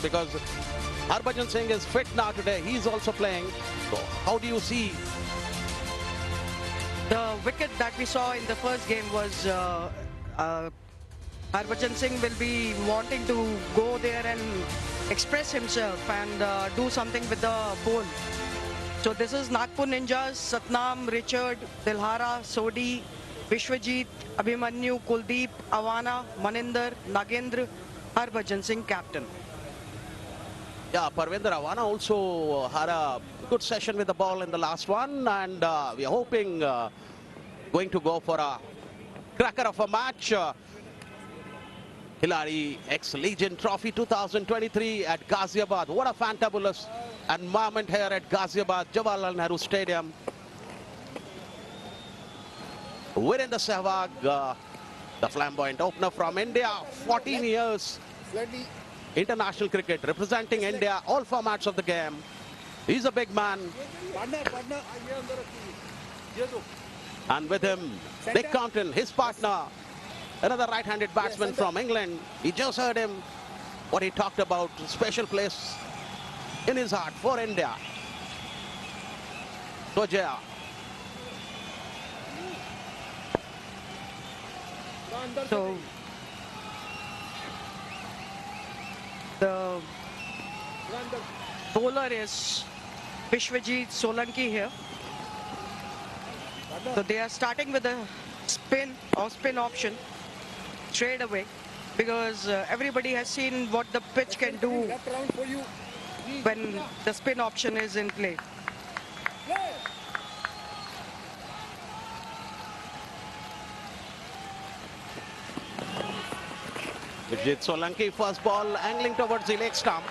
because Harbhajan Singh is fit now today. He's also playing. So how do you see? The wicket that we saw in the first game was Harbhajan Singh will be wanting to go there and express himself and do something with the ball. So this is Nagpur Ninjas, Satnam, Richard, Dilhara, Sodhi, Vishwajit, Abhimanyu, Kuldeep, Avana, Maninder, Nagendra, Harbhajan Singh captain. Yeah, Parvinder Avana also had a good session with the ball in the last one, and we are hoping going to go for a cracker of a match. Khiladix Legend Trophy 2023 at Ghaziabad. What a fantabulous environment here at Ghaziabad, Jawaharlal Nehru Stadium. Virendra Sehwag, the flamboyant opener from India, 14 years. International cricket, representing India, all formats of the game. He's a big man. And with him, Dick Compton, his partner, another right-handed batsman from England. We just heard him, what he talked about, special place in his heart for India. So, Jaya. So the bowler is Vishwajit Solanki here. So they are starting with a spin or spin option straight away, because everybody has seen what the pitch can do when the spin option is in play. Vijit Solanki, first ball angling towards the leg stump.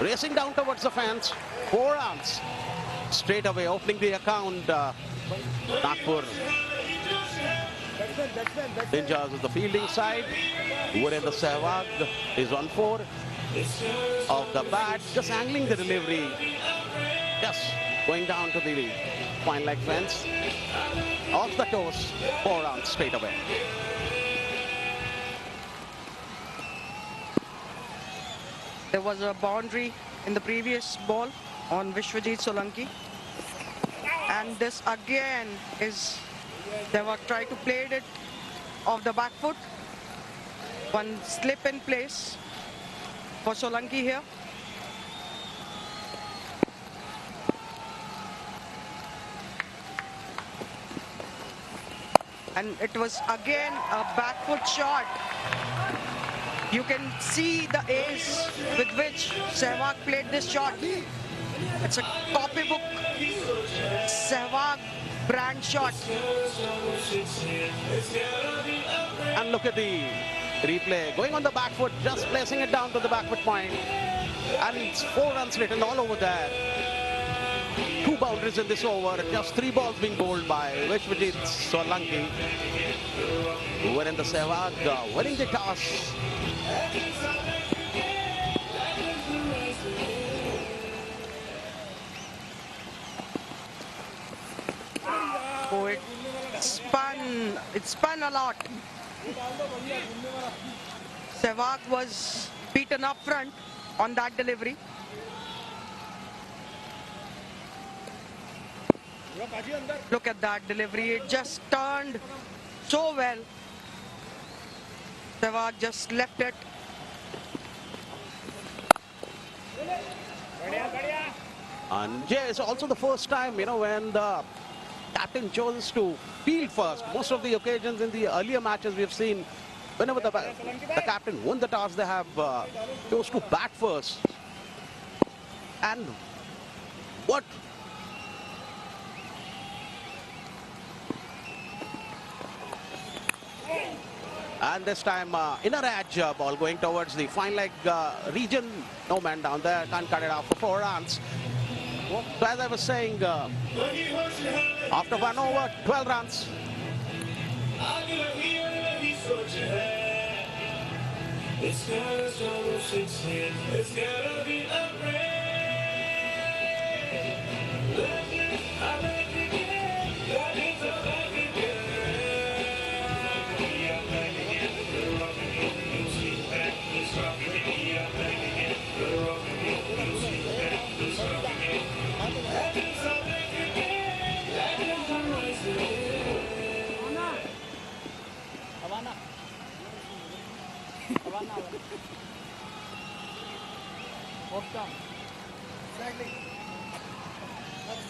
Racing down towards the fence. 4 runs. Straight away opening the account. Nagpur Ninjas is the fielding side. Virendra Sehwag is on 4 of the bat. Just angling the delivery. Just going down to the fine leg fence. Off the toes. 4 runs straight away. There was a boundary in the previous ball on Vishwajit Solanki. And this again is, they were trying to play it off the back foot. One slip in place for Solanki here. And it was again a back foot shot. You can see the ace with which Sehwag played this shot. It's a copybook Sehwag brand shot. And look at the replay. Going on the back foot, just placing it down to the back foot point. And it's 4 runs written all over there. 2 boundaries in this over. Just 3 balls being bowled by Vishwajit Solanki. Virendra Sehwag winning the toss. Oh, it spun a lot. Sehwag was beaten up front on that delivery. Look at that delivery. It just turned so well. Sehwag just left it. And Jay, it's also the first time, you know, when the captain chose to field first. Most of the occasions in the earlier matches we've seen, whenever the captain won the toss, they have chose to bat first. And what? And this time, inner edge ball going towards the fine leg region. No man down there, can't cut it out for 4 runs. So as I was saying, after 1 over, 12 runs.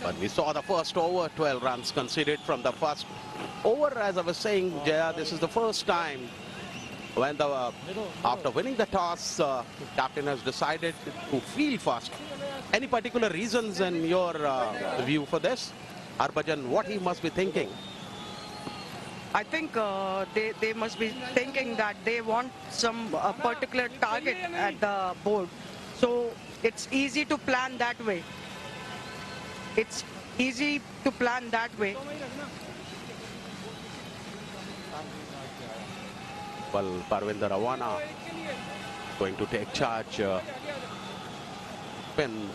But we saw the first over, 12 runs conceded from the first over. As I was saying, Jaya, this is the first time when after winning the toss, captain has decided to field first. Any particular reasons in your view for this? Harbhajan, what he must be thinking? I think they must be thinking that they want some particular target at the board. So it's easy to plan that way. It's easy to plan that way. Well, Parvinder Rawana going to take charge. Been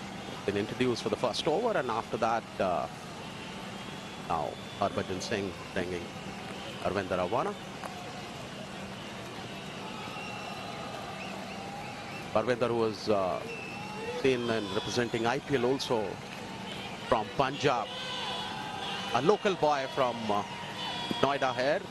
introduced for the first over, and after that, now Harbhajan Singh bringing Parvinder Rawana. Parvinder, who was seen in representing IPL also from Punjab, a local boy from Noida here.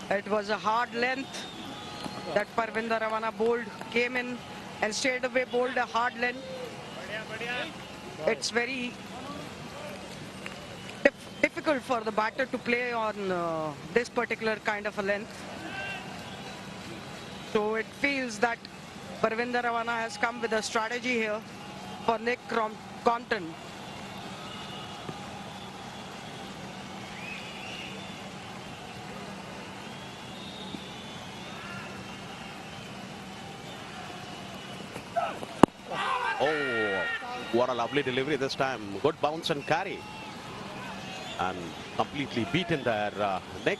It was a hard length that Parvinder Rawana bowled, came in and straight away bowled a hard length. It's very difficult for the batter to play on this particular kind of a length. So it feels that Parvinder Rawana has come with a strategy here for Nick Compton. Oh, what a lovely delivery this time. Good bounce and carry. And completely beaten there, Nick.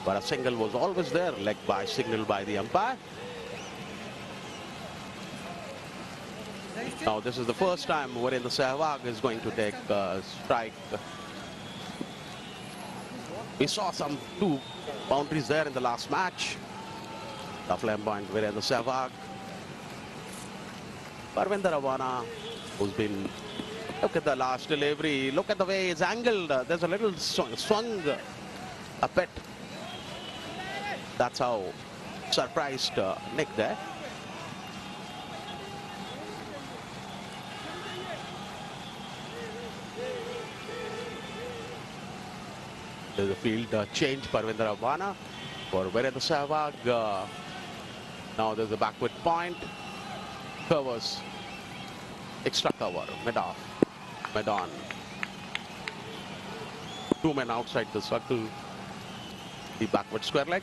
But a single was always there, leg by signal by the umpire. Now this is the first time wherein the Sehwag is going to take a strike. We saw some 2 boundaries there in the last match. The flamboyant wherein the Sehwag. Parvinder Rawana, who's been, look at the last delivery, look at the way it's angled. There's a little swung a bit. That's how surprised Nick there. There's a field change, Parvinder Rawana for Virendra Sehwag. Now there's a backward point. Covers, extra cover, mid-off, mid-on. 2 men outside the circle. The backward square leg.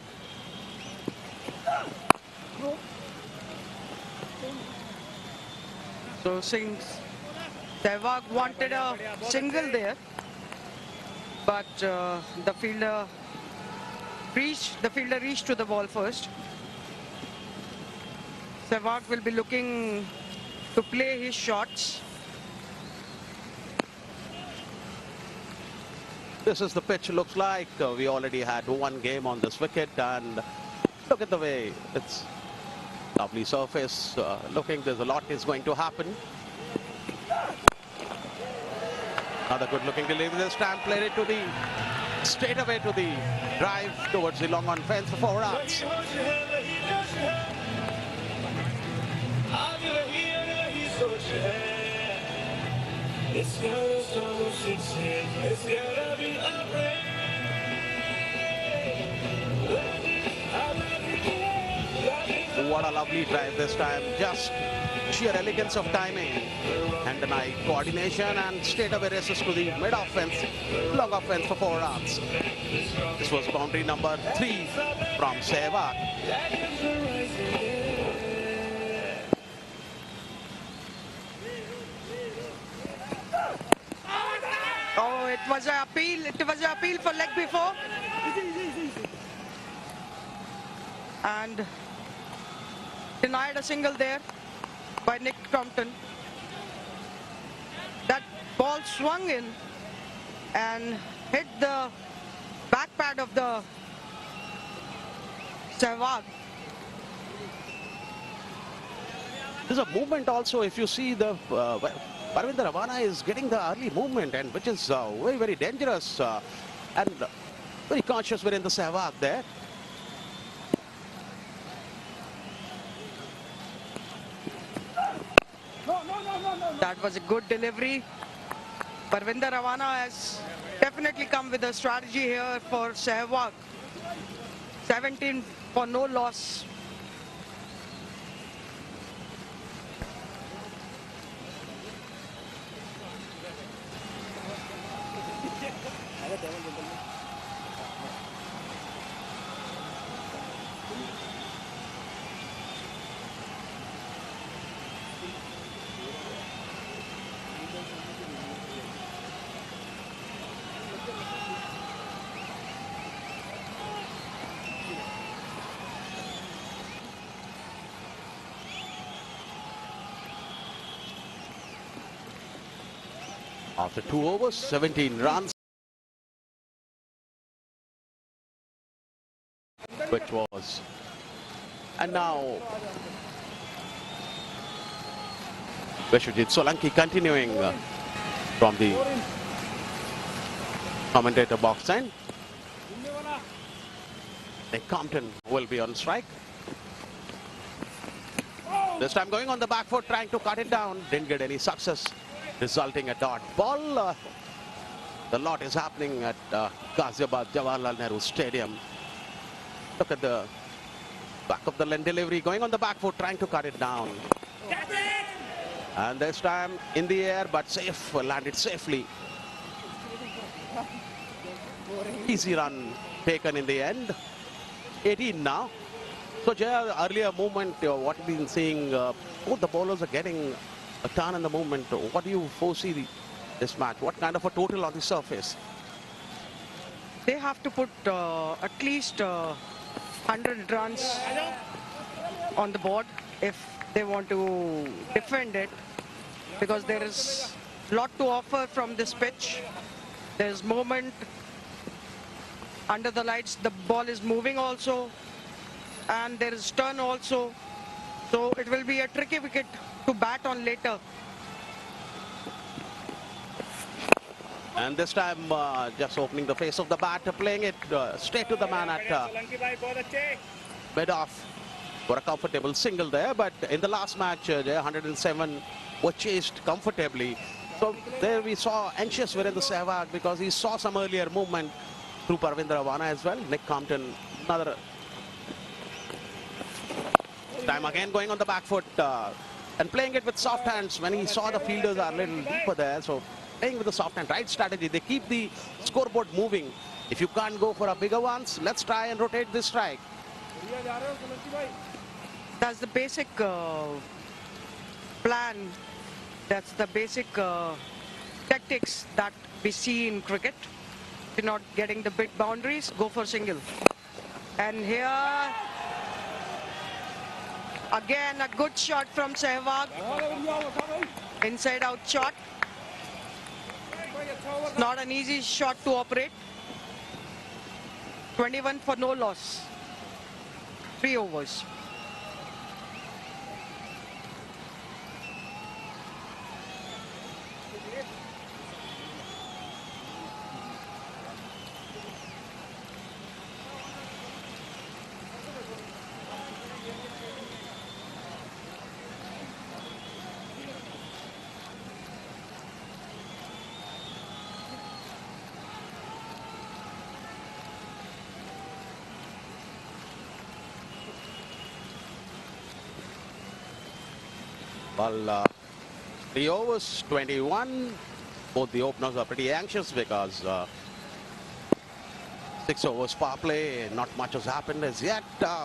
So since Sehwag wanted a single there, but the fielder reached to the ball first. Sehwag will be looking to play his shots. This is the pitch looks like. We already had 1 game on this wicket, and look at the way it's lovely surface. Looking, there's a lot is going to happen. Another good looking delivery this time, played it to the straight away to the drive towards the long on fence for 4 runs. What a lovely drive this time. Just sheer elegance of timing, hand and eye coordination, and straight away races to the mid offense, long offense for 4 runs. This was boundary number 3 from Sehwag. Oh, it was an appeal. It was an appeal for leg before. And denied a single there by Nick Compton. That ball swung in and hit the back pad of the Sehwag. There's a movement also. If you see the Parvinder Ravana is getting the early movement, and which is very, very dangerous and very conscious Virendra Sehwag there. That was a good delivery. Parvinder Ravana has definitely come with a strategy here for Sehwag. 17 for no loss. After 2 overs, 17 runs, which was, and now Vishwajit Solanki continuing from the commentator box end. Nick Compton will be on strike. This time going on the back foot, trying to cut it down, didn't get any success, resulting a dot ball. The lot is happening at Ghaziabad Jawaharlal Nehru Stadium. Look at the back of the lane delivery, going on the back foot, trying to cut it down. And this time in the air, but safe, landed safely. Easy run taken in the end. 18 now. So Jaya, earlier movement, what we've been seeing, both the bowlers are getting a turn in the movement. What do you foresee this match? What kind of a total on the surface? They have to put at least 100 runs on the board if they want to defend it, because there is a lot to offer from this pitch. There's movement under the lights, the ball is moving also, and there is turn also. So it will be a tricky wicket to bat on later. And this time just opening the face of the bat, playing it straight to the man at mid-off for a comfortable single there. But in the last match, 107 were chased comfortably. So there we saw anxious Virendra Sehwag because he saw some earlier movement through Parvinder Ravana as well. Nick Compton, another time again going on the back foot and playing it with soft hands when he saw the fielders are a little deeper there. So playing with the soft hand, right strategy. They keep the scoreboard moving. If you can't go for a bigger ones, let's try and rotate this strike. That's the basic plan. That's the basic tactics that we see in cricket. If you're not getting the big boundaries, go for single. And here, again, a good shot from Sehwag. Inside out shot. Not an easy shot to operate. 21 for no loss. 3 overs. Well, 3 overs, 21. Both the openers are pretty anxious because 6 overs power play, not much has happened as yet.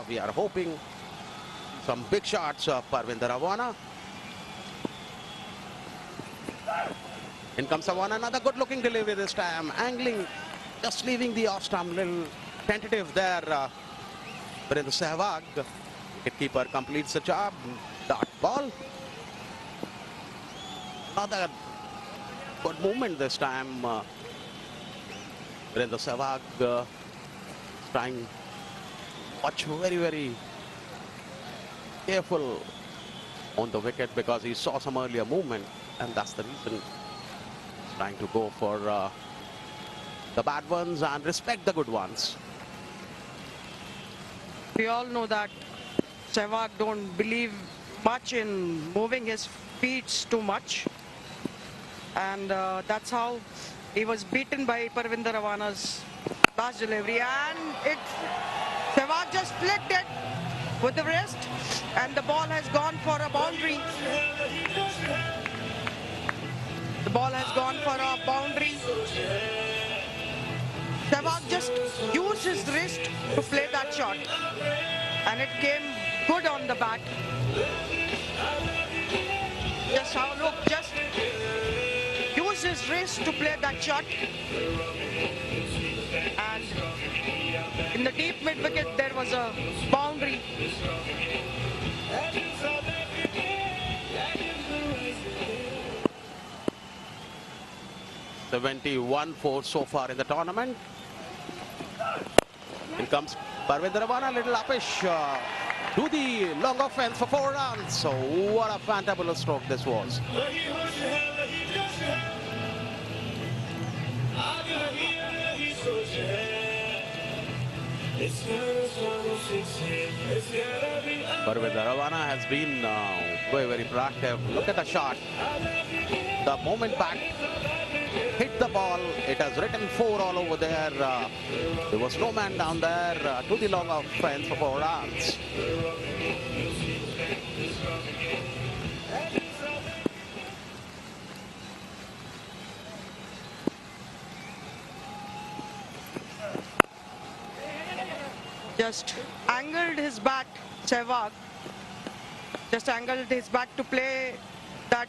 We are hoping some big shots. Parvinder Ravana. In comes Ravana, another good looking delivery this time. Angling, just leaving the off stump, little tentative there. Virendra Sehwag, wicketkeeper, completes the job. Dot ball. Another good movement this time. Virendra Sehwag trying to watch very, very careful on the wicket because he saw some earlier movement, and that's the reason he's trying to go for the bad ones and respect the good ones. We all know that Sehwag don't believe much in moving his feet too much, and that's how he was beaten by Parvinder Rawana's last delivery, and Sehwag just flicked it with the wrist, and the ball has gone for a boundary. The ball has gone for a boundary. Sehwag just used his wrist to play that shot, and it came good on the bat. Just how look, just used his wrist to play that shot, and in the deep mid wicket there was a boundary. 71 so far in the tournament. In comes Parvinder Rawana, little uppish to the long offense for 4 runs. So what a fantabulous stroke this was. Parvinder Rawana has been very proactive. Look at the shot. The moment back hit the ball. It has written 4 all over there. There was no man down there to the long offense for 4 runs. Just angled his bat, Sehwag. Just angled his bat to play that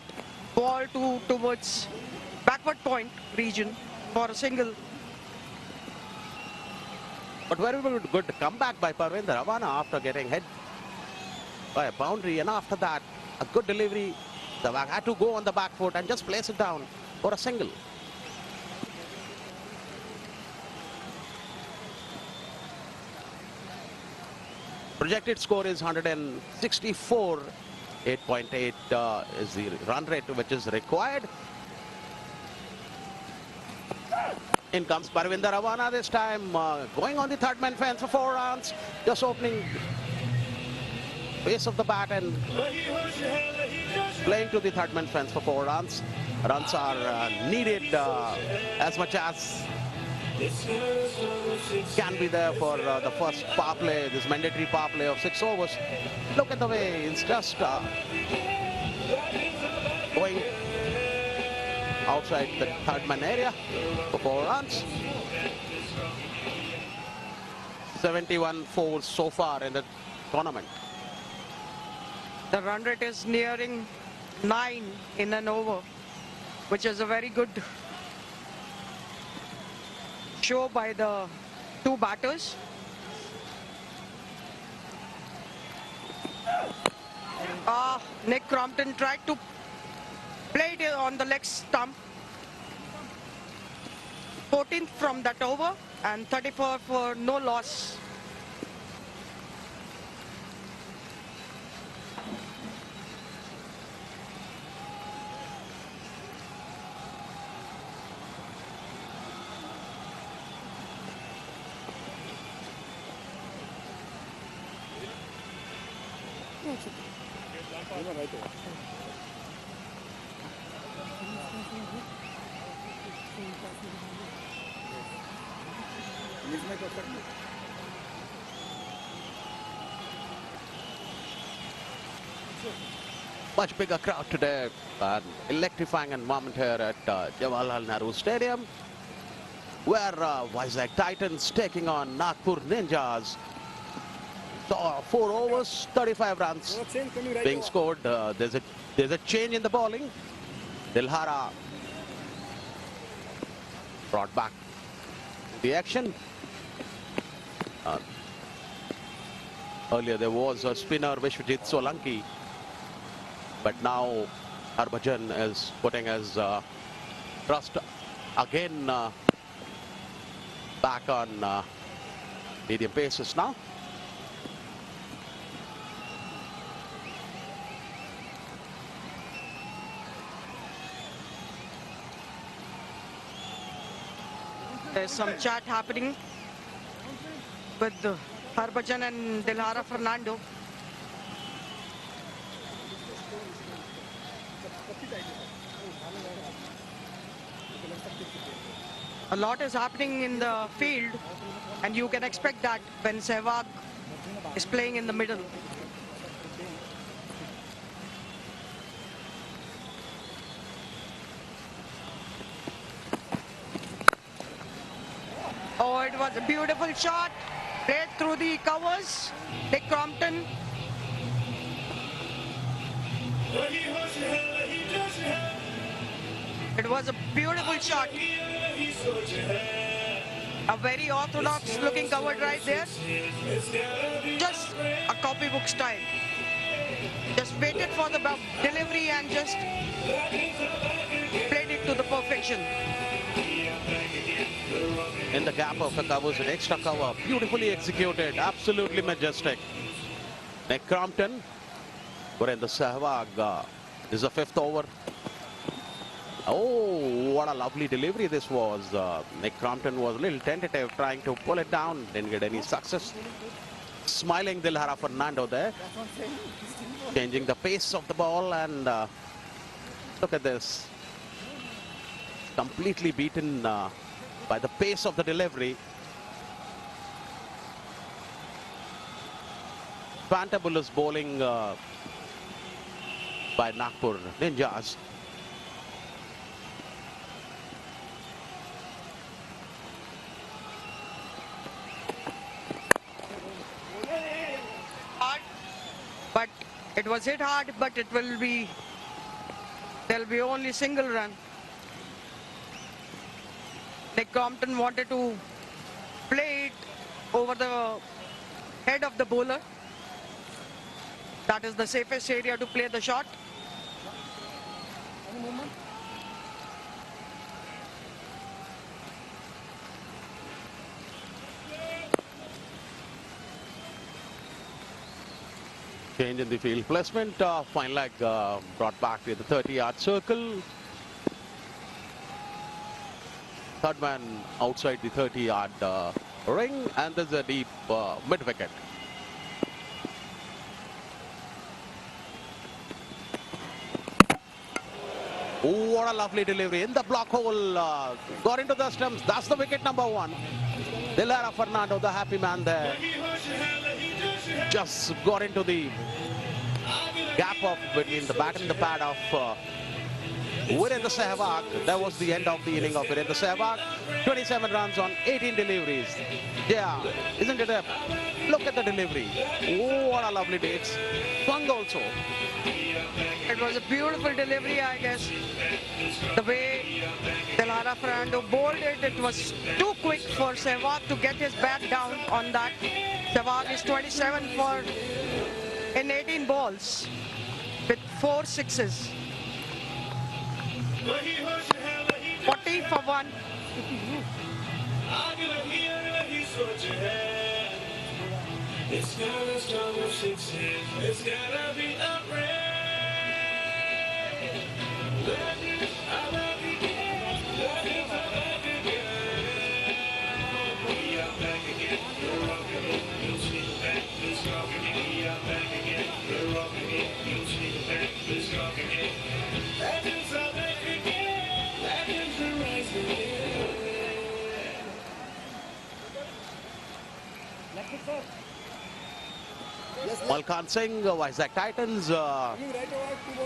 ball towards backward point region for a single. But very good comeback by Parvinder Rawana after getting hit by a boundary, and after that a good delivery. Sehwag had to go on the back foot and just place it down for a single. Projected score is 164. 8.8 is the run rate which is required. In comes Parvinder Rawana this time, going on the third man fence for 4 runs, just opening base of the bat and playing to the third man fence for 4 runs. Runs are needed as much as can be there for the first power play, this mandatory power play of 6 overs. Look at the way it's just going outside the third man area for 4 runs. 71 fours so far in the tournament. The run rate is nearing 9 in an over, which is a very good show by the 2 batters. Nick Crompton tried to play it on the leg stump. 14th from that over and 34 for no loss. Much bigger crowd today, an electrifying environment here at Jawaharlal Nehru Stadium, where Vizag Titans taking on Nagpur Ninjas. So 4 overs, 35 runs being scored. There's a change in the bowling. Dilhara brought back the action. Earlier there was a spinner, Vishwajit Solanki, but now Harbhajan is putting his trust again back on medium paces now. There's some chat happening with Harbhajan and Dilhara Fernando. A lot is happening in the field, and you can expect that when Sehwag is playing in the middle. Oh, it was a beautiful shot. Right through the covers. Dick Crompton. It was a beautiful shot. A very orthodox looking cover right there. Just a copybook style. Just waited for the delivery and just played it to the perfection. In the gap of the covers, an extra cover, beautifully executed, absolutely majestic. Nick Crompton, we're in the Sehwag. This is the 5th over. Oh, what a lovely delivery this was. Nick Crompton was a little tentative, trying to pull it down, didn't get any success. Smiling Dilhara Fernando there, changing the pace of the ball, and look at this. Completely beaten by the pace of the delivery. Fantabulous bowling by Nagpur Ninjas. Hard, but it was hit hard, but it will be, there'll be only single run. Nick Crompton wanted to play it over the head of the bowler. That is the safest area to play the shot. Change in the field placement. Fine leg brought back to the 30-yard circle. Third man outside the 30-yard ring, and there's a deep mid-wicket. Oh, what a lovely delivery in the block hole. Got into the stumps. That's the wicket number 1. Dilhara Fernando, the happy man there. Just got into the gap of between the bat and the pad of Virendra Sehwag. That was the end of the inning of Virendra Sehwag. 27 runs on 18 deliveries. Yeah, isn't it a look at the delivery? Oh, what a lovely day. It's swung also. It was a beautiful delivery, I guess. The way Dilhara Fernando bowled it, it was too quick for Sehwag to get his bat down on that. Sehwag is 27 in 18 balls with 4 sixes. 40 for 1. It's gotta start with 6 It's gotta be upright. Malkan Singh, Vizag Titans.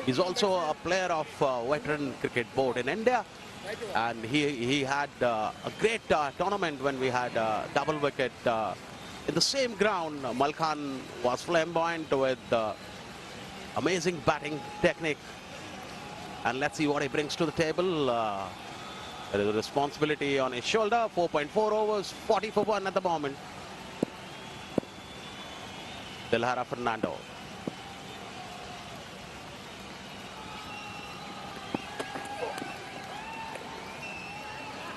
He's also a player of veteran cricket board in India. And he had a great tournament when we had double wicket in the same ground. Malkan was flamboyant with amazing batting technique. And let's see what he brings to the table. There is a responsibility on his shoulder. 4.4 overs, 40 for 1 at the moment. Dilhara Fernando.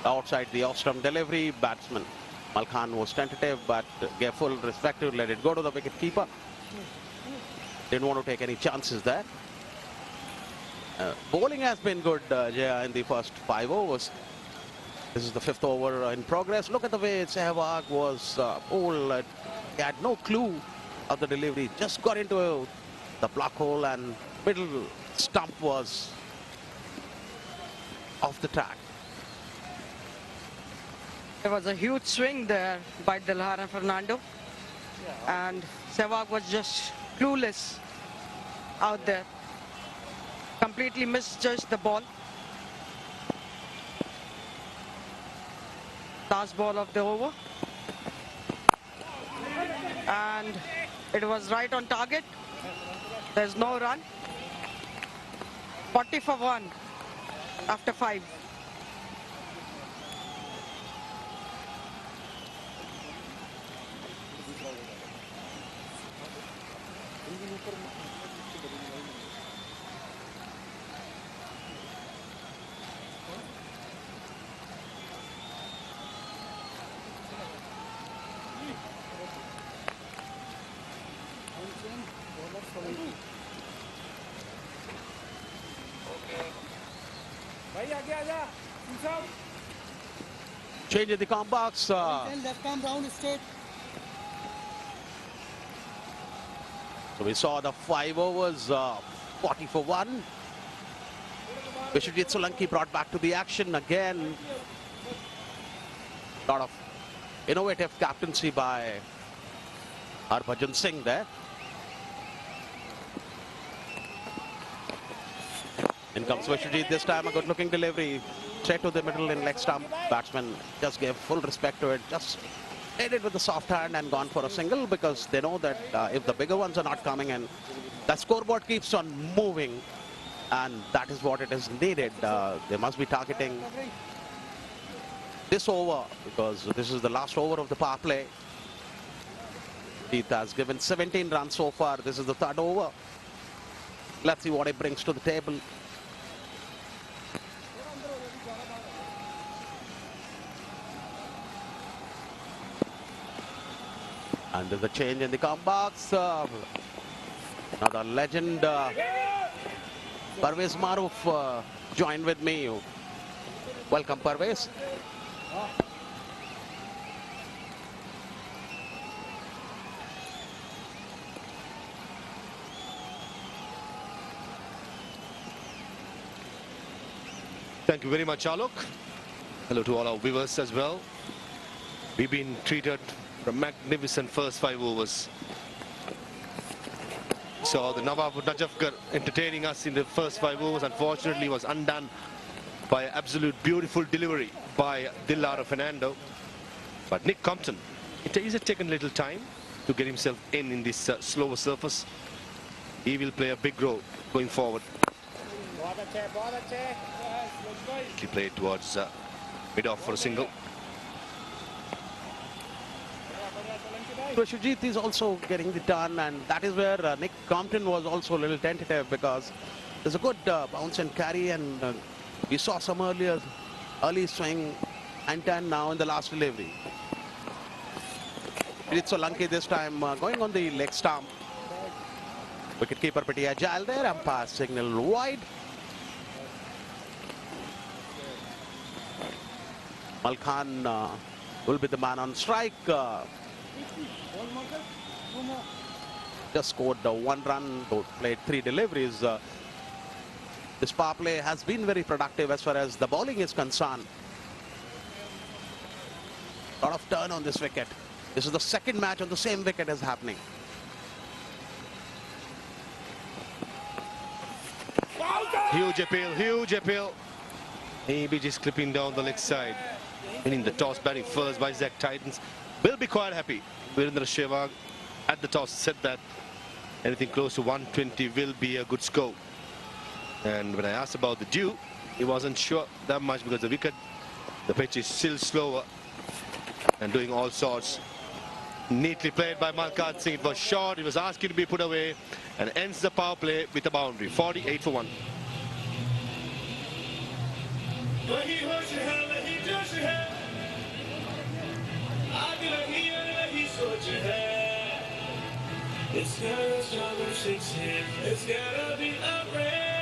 Outside the off-stump delivery, batsman Malkan was tentative but gave full respect to let it go to the wicket keeper. Didn't want to take any chances there. Bowling has been good, Jaya, in the first 5 overs. This is the 5th over in progress. Look at the way Sehwag was pulled. He had no clue of the delivery. Just got into the block hole and middle stump was off the track. There was a huge swing there by Dilhara and Fernando. And Sehwag was just clueless out there. Completely misjudged the ball. Last ball of the over. And it was right on target. There's no run. 40 for 1 after 5. Change in the comp box. Left arm round straight. So we saw the 5 overs, 40 for 1. Vishwajit Solanki brought back to the action again. Lot of innovative captaincy by Harbhajan Singh there. In comes Vishwajit this time, a good looking delivery. Straight to the middle in leg stump. Batsman just gave full respect to it. Just hit it with the soft hand and gone for a single because they know that if the bigger ones are not coming in, the scoreboard keeps on moving and that is what it is needed. They must be targeting this over because this is the last over of the power play. Heath has given 17 runs so far. This is the 3rd over. Let's see what he brings to the table. And there's a change in the comp box. Another legend, Parvez Maroof, joined with me. Welcome, Parvez. Thank you very much, Alok. Hello to all our viewers as well. We've been treated for a magnificent first 5 overs. So the Nawab Najafkar entertaining us in the first 5 overs unfortunately was undone by an absolute beautiful delivery by Dilhara Fernando. But Nick Compton, it has taken a little time to get himself in this slower surface. He will play a big role going forward. He played towards mid-off for a single. Vishwajit is also getting the turn, and that is where Nick Compton was also a little tentative because there's a good bounce and carry, and we saw some early swing and turn now in the last delivery. It's Solanki this time going on the leg stump. Wicketkeeper pretty agile there. Umpire signal wide. Malkhan will be the man on strike. Just scored 1 run, played 3 deliveries. This power play has been very productive as far as the bowling is concerned. A lot of turn on this wicket. This is the 2nd match on the same wicket is happening. Huge appeal, huge appeal. Maybe just clipping down the leg side. Winning the toss, batting first by Vizag Titans. Will be quite happy. Virendra Sehwag at the toss said that anything close to 120 will be a good score. And when I asked about the due, he wasn't sure that much because the pitch is still slower and doing all sorts. Neatly played by Malkhan Singh. It was short, it was asking to be put away and ends the power play with a boundary. 48 for 1. It's gotta struggle 6 hit. It's gotta be a break.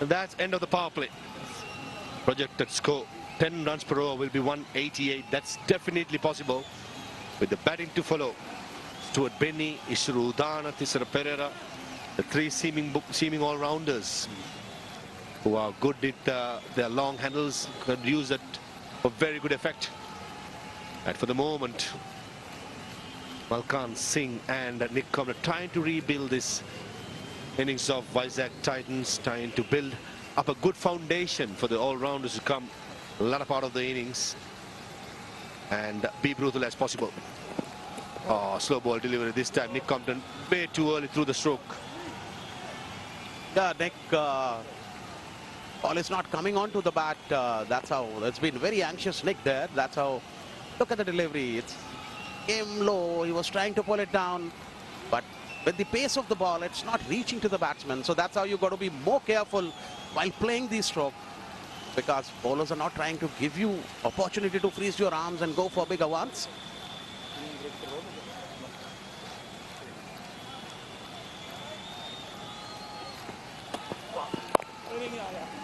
And that's end of the power play. Projected score 10 runs per over will be 188. That's definitely possible with the batting to follow. Stuart Benny, Isuru Udana, Thisara Pereira, the three seeming all-rounders who are good at their long handles, can use it for very good effect. And for the moment, Malkan Singh and Nick Cobbler trying to rebuild this innings of Vizag Titans, trying to build up a good foundation for the all-rounders to come a latter part of the innings and be brutal as possible. Oh, slow ball delivery this time. Nick Compton way too early through the stroke. Yeah, Nick, ball is not coming onto the bat. That's how, it's been very anxious Nick there. That's how, look at the delivery. It's came low. He was trying to pull it down, but with the pace of the ball, it's not reaching to the batsman. So that's how you got to be more careful while playing the stroke, because bowlers are not trying to give you opportunity to freeze your arms and go for bigger ones.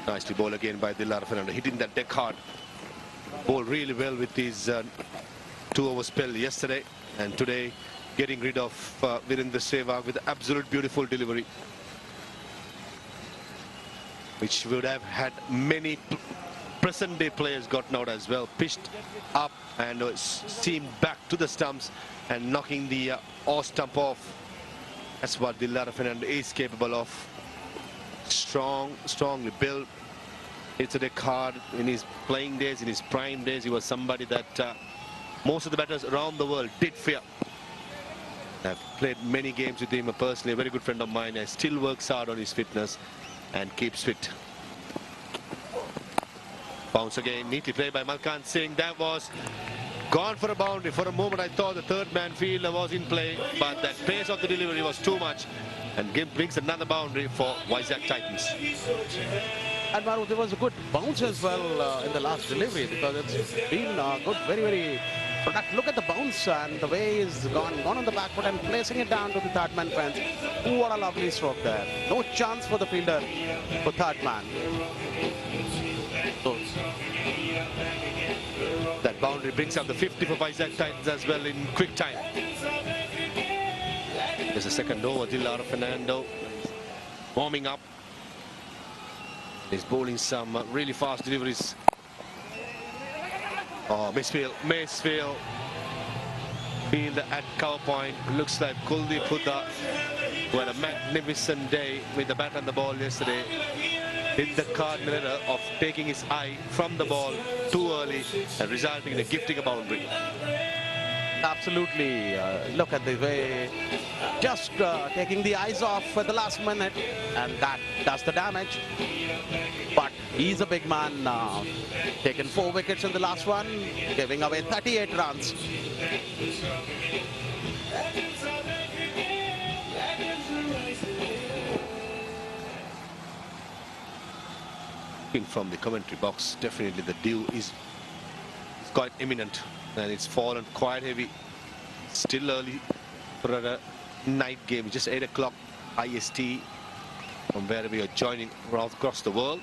Nicely bowled again by Dilar Fernando, hitting that deck hard. Bowled really well with his 2-over spell yesterday, and today getting rid of Virendra Sehwag with absolute beautiful delivery, which would have had many present day players gotten out as well. Pitched up and seamed back to the stumps and knocking the off stump off. That's what Dilar Fernando is capable of. Strongly built. It's a deck hard. In his playing days, in his prime days, he was somebody that most of the batters around the world did fear. I've played many games with him personally, a very good friend of mine. He still works hard on his fitness and keeps fit. Bounce again, neatly played by Malkan Singh. That was gone for a boundary. For a moment I thought the third man fielder was in play, but that pace of the delivery was too much, and brings another boundary for Vizag Titans. And Maru, there was a good bounce as well in the last delivery, because it's been good, very product. Look at the bounce and the way he's gone on the back foot and placing it down to the third man fence. What a lovely stroke there. No chance for the fielder for third man. So, that boundary brings up the 50 for Vizag Titans as well in quick time. There's a second over. Dilar Fernando warming up. He's bowling some really fast deliveries. Oh, misfield. Field at cover point. Looks like Kuldeep Hooda, who had a magnificent day with the bat and the ball yesterday, did the cardinal error of taking his eye from the ball too early and resulting in a gifting a boundary. absolutely. Look at the way, just taking the eyes off for the last minute, and that does the damage. But he's a big man now. Taken 4 wickets in the last one, giving away 38 runs. From the commentary box, definitely the dew is quite imminent, and it's fallen quite heavy. Still early for a night game, just 8 o'clock IST from where we are joining across the world.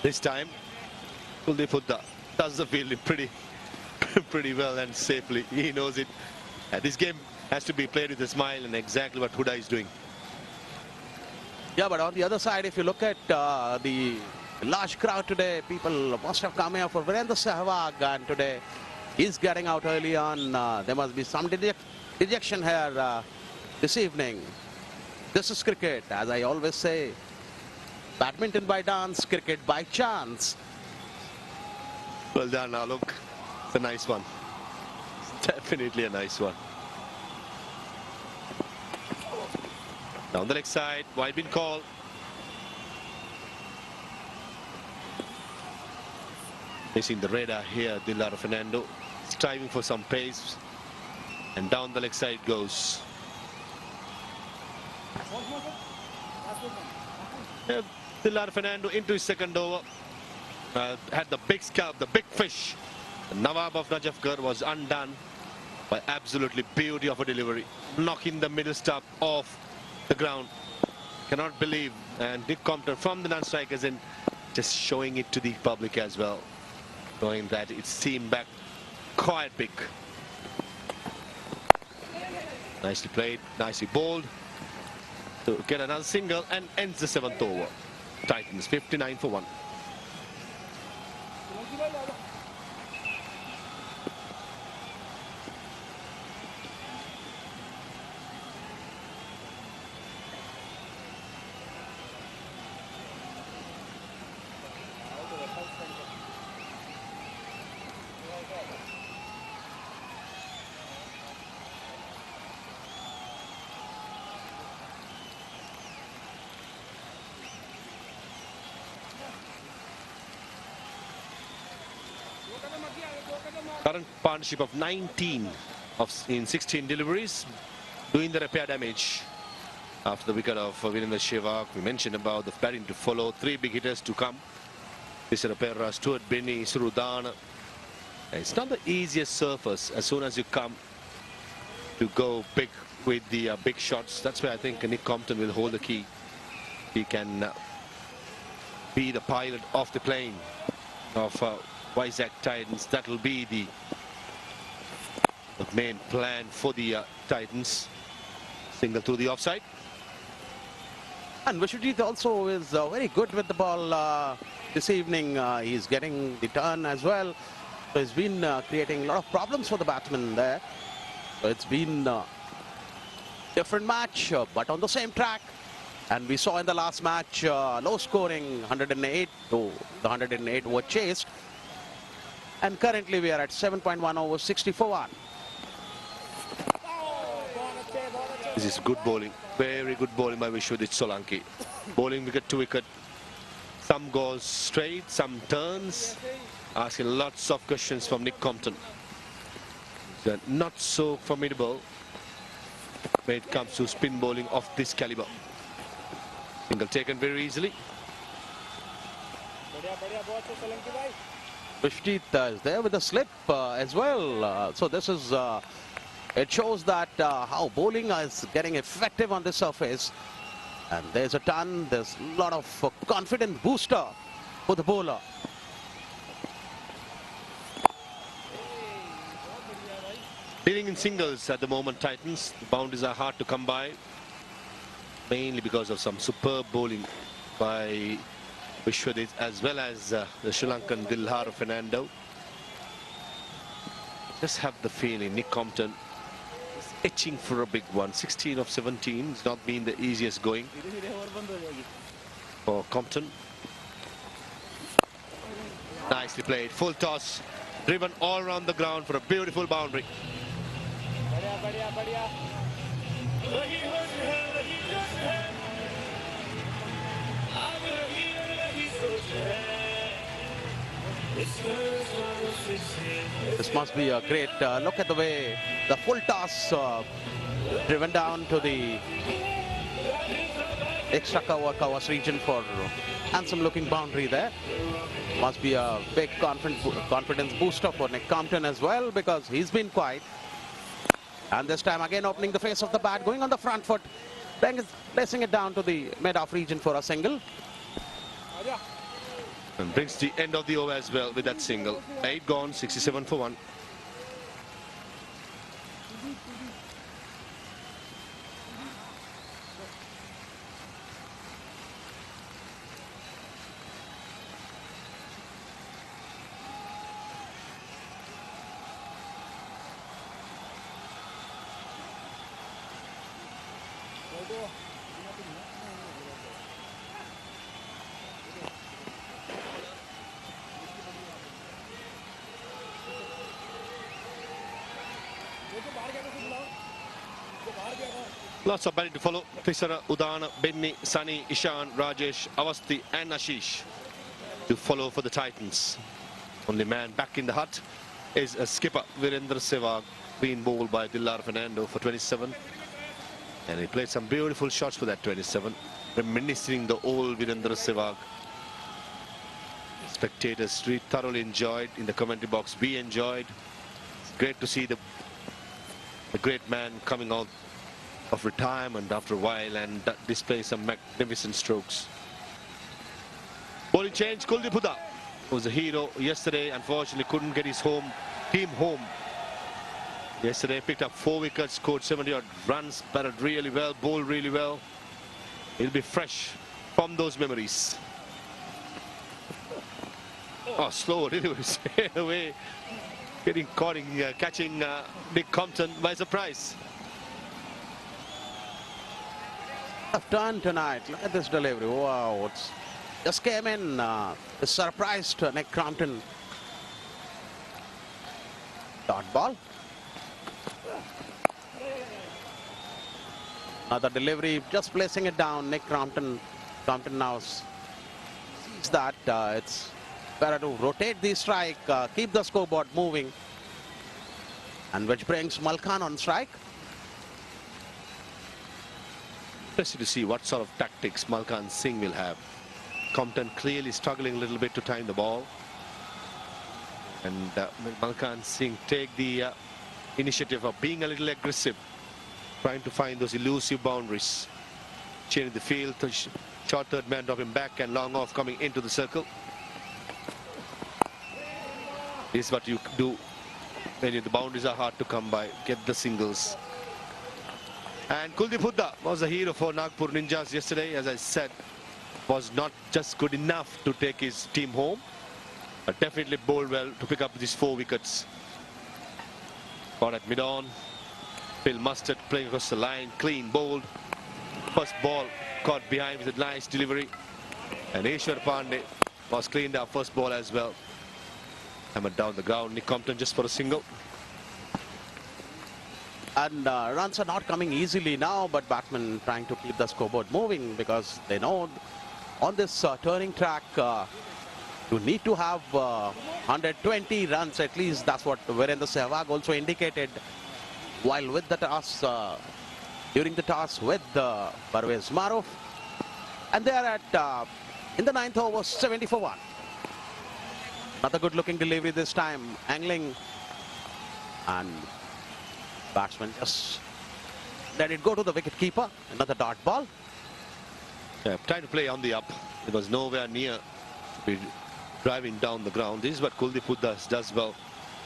This time Kuldeep Hooda does the fielding pretty well and safely. He knows it. This game has to be played with a smile, and exactly what Hooda is doing. Yeah, but on the other side, if you look at the large crowd today, people must have come here for Virendra Sehwag, and today he's getting out early on. There must be some dejection here this evening. This is cricket, as I always say. Badminton by dance, cricket by chance. Well done, now look, it's a nice one. It's definitely a nice one. Down the leg side, wide been called. Missing the radar here, Dilar Fernando, striving for some pace, and down the leg side goes. Dilar Fernando into his second over. Had the big scalp, the big fish. The Nawab of Najafgarh was undone. by absolutely beauty of a delivery, knocking the middle stump off the ground. Cannot believe, and Nick Compton from the non-strikers and just showing it to the public as well, showing that it seemed back quite big. Nicely played, nicely bowled to get another single and ends the 7th over. Titans 59 for 1. Current partnership of 19 in 16 deliveries, doing the repair damage after the wicket of Virendra Sehwag. We mentioned about the batting to follow, 3 big hitters to come. This repair, Stuart Binney, Surudana. It's not the easiest surface as soon as you come to go big with the big shots. That's where I think Nick Compton will hold the key. He can be the pilot of the plane of Vizag Titans. That will be the main plan for the Titans. Single through the offside. And Vishwajit also is very good with the ball this evening. He's getting the turn as well. So he's been creating a lot of problems for the batsmen there. So it's been a different match, but on the same track. And we saw in the last match, low scoring, 108 to the 108 were chased. And currently we are at 7.1 over 60 for 1. This is good bowling, very good bowling by Vishwadit Solanki. Bowling wicket to wicket. Some goes straight, some turns. Asking lots of questions from Nick Compton. They're not so formidable when it comes to spin bowling of this caliber. Single taken very easily. Vishwajit is there with a slip as well. So this is, it shows that how bowling is getting effective on this surface. And there's a ton, there's a lot of confident booster for the bowler. Dealing in singles at the moment, Titans. The boundaries are hard to come by, mainly because of some superb bowling by Vishwadit as well as the Sri Lankan Dilhar Fernando. Just have the feeling Nick Compton is itching for a big one. 16 of 17. It's not been the easiest going for Compton. Nicely played. Full toss. Driven all around the ground for a beautiful boundary. This must be a great look at the way the full toss driven down to the extra cover covers region for handsome looking boundary there. Must be a big confidence booster for Nick Compton as well, because he's been quiet. And this time again opening the face of the bat, going on the front foot, placing it down to the mid-off region for a single. And brings the end of the over as well with that single. 8 gone, 67 for 1. Lots of batting to follow. Trisara, Udana, Benny, Sunny, Ishan, Rajesh, Avasti and Ashish to follow for the Titans. Only man back in the hut is a skipper, Virendra Sehwag, being bowled by Dilhar Fernando for 27. And he played some beautiful shots for that 27, reminiscing the old Virendra Sehwag. Spectators thoroughly enjoyed. In the commentary box, we enjoyed. It's great to see the a great man coming out of retirement after a while and displays some magnificent strokes. Bowling change, Kuldeep Hooda was a hero yesterday. Unfortunately, couldn't get his team home. Yesterday, picked up 4 wickets, scored 70-odd runs, batted really well, bowled really well. He'll be fresh from those memories. Oh, slow delivery away. Catching Nick Compton by surprise. Tough turn tonight. Look at this delivery. Wow, it's just came in. Surprised Nick Crompton. Dot ball. Another delivery, just placing it down. Nick Crompton. Crompton now sees that it's better to rotate the strike, keep the scoreboard moving, and which brings Malkan on strike. Interesting to see what sort of tactics Malkan Singh will have. Compton clearly struggling a little bit to time the ball. And Malkan Singh take the initiative of being a little aggressive, trying to find those elusive boundaries. Changing the field, short third man dropping back and long off coming into the circle. This is what you do when the boundaries are hard to come by. Get the singles. And Kuldeep Hooda was a hero for Nagpur Ninjas yesterday. As I said, was not just good enough to take his team home, but definitely bowled well to pick up these 4 wickets. Caught at mid-on. Phil Mustard playing across the line, clean bowled. First ball caught behind with a nice delivery. And Ishwar Pandey was cleaned up first ball as well. Hammered down the ground. Nick Compton just for a single. And runs are not coming easily now, but batsmen trying to keep the scoreboard moving because they know on this turning track you need to have 120 runs at least. That's what Virendra Sehwag also indicated while with the toss, during the toss with Parvez Maruf. And they are at, in the 9th over, 70 for 1. Another good looking delivery this time, angling, and batsman just let it go to the wicket keeper. Another dot ball. Yeah, trying to play on the up. It was nowhere near to be driving down the ground. This is what Kuldeep Hooda does well.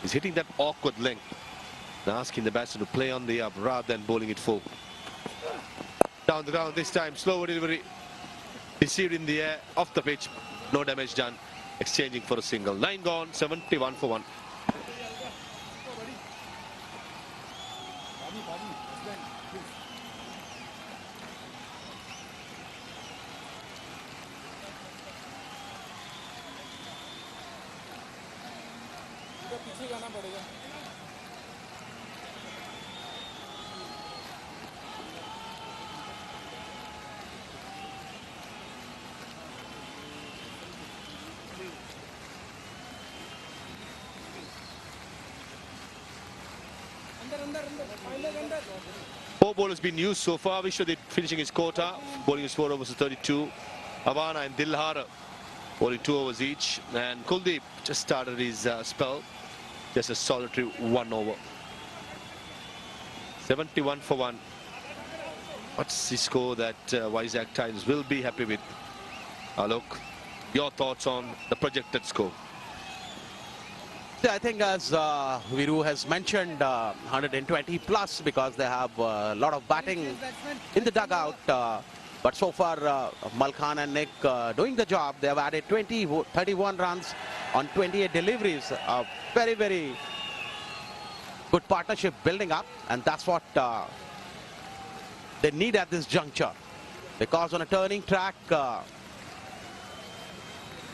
He's hitting that awkward length and asking the batsman to play on the up rather than bowling it full. Down the ground this time, slower delivery. Received in the air, off the pitch, no damage done. Exchanging for a single. 9 gone, 71 for 1. Four bowlers been used so far. Vishwadip finishing his quota, bowling his 4 overs to 32. Havana and Dilhara bowling 2 overs each. And Kuldeep just started his spell, just a solitary 1 over. 71 for 1. What's the score that Vizag Titans will be happy with? Alok, your thoughts on the projected score? I think as Viru has mentioned, 120 plus because they have a lot of batting in the dugout. But so far, Malkan and Nick doing the job. They have added 31 runs on 28 deliveries. A very, very good partnership building up. And that's what they need at this juncture. Because on a turning track,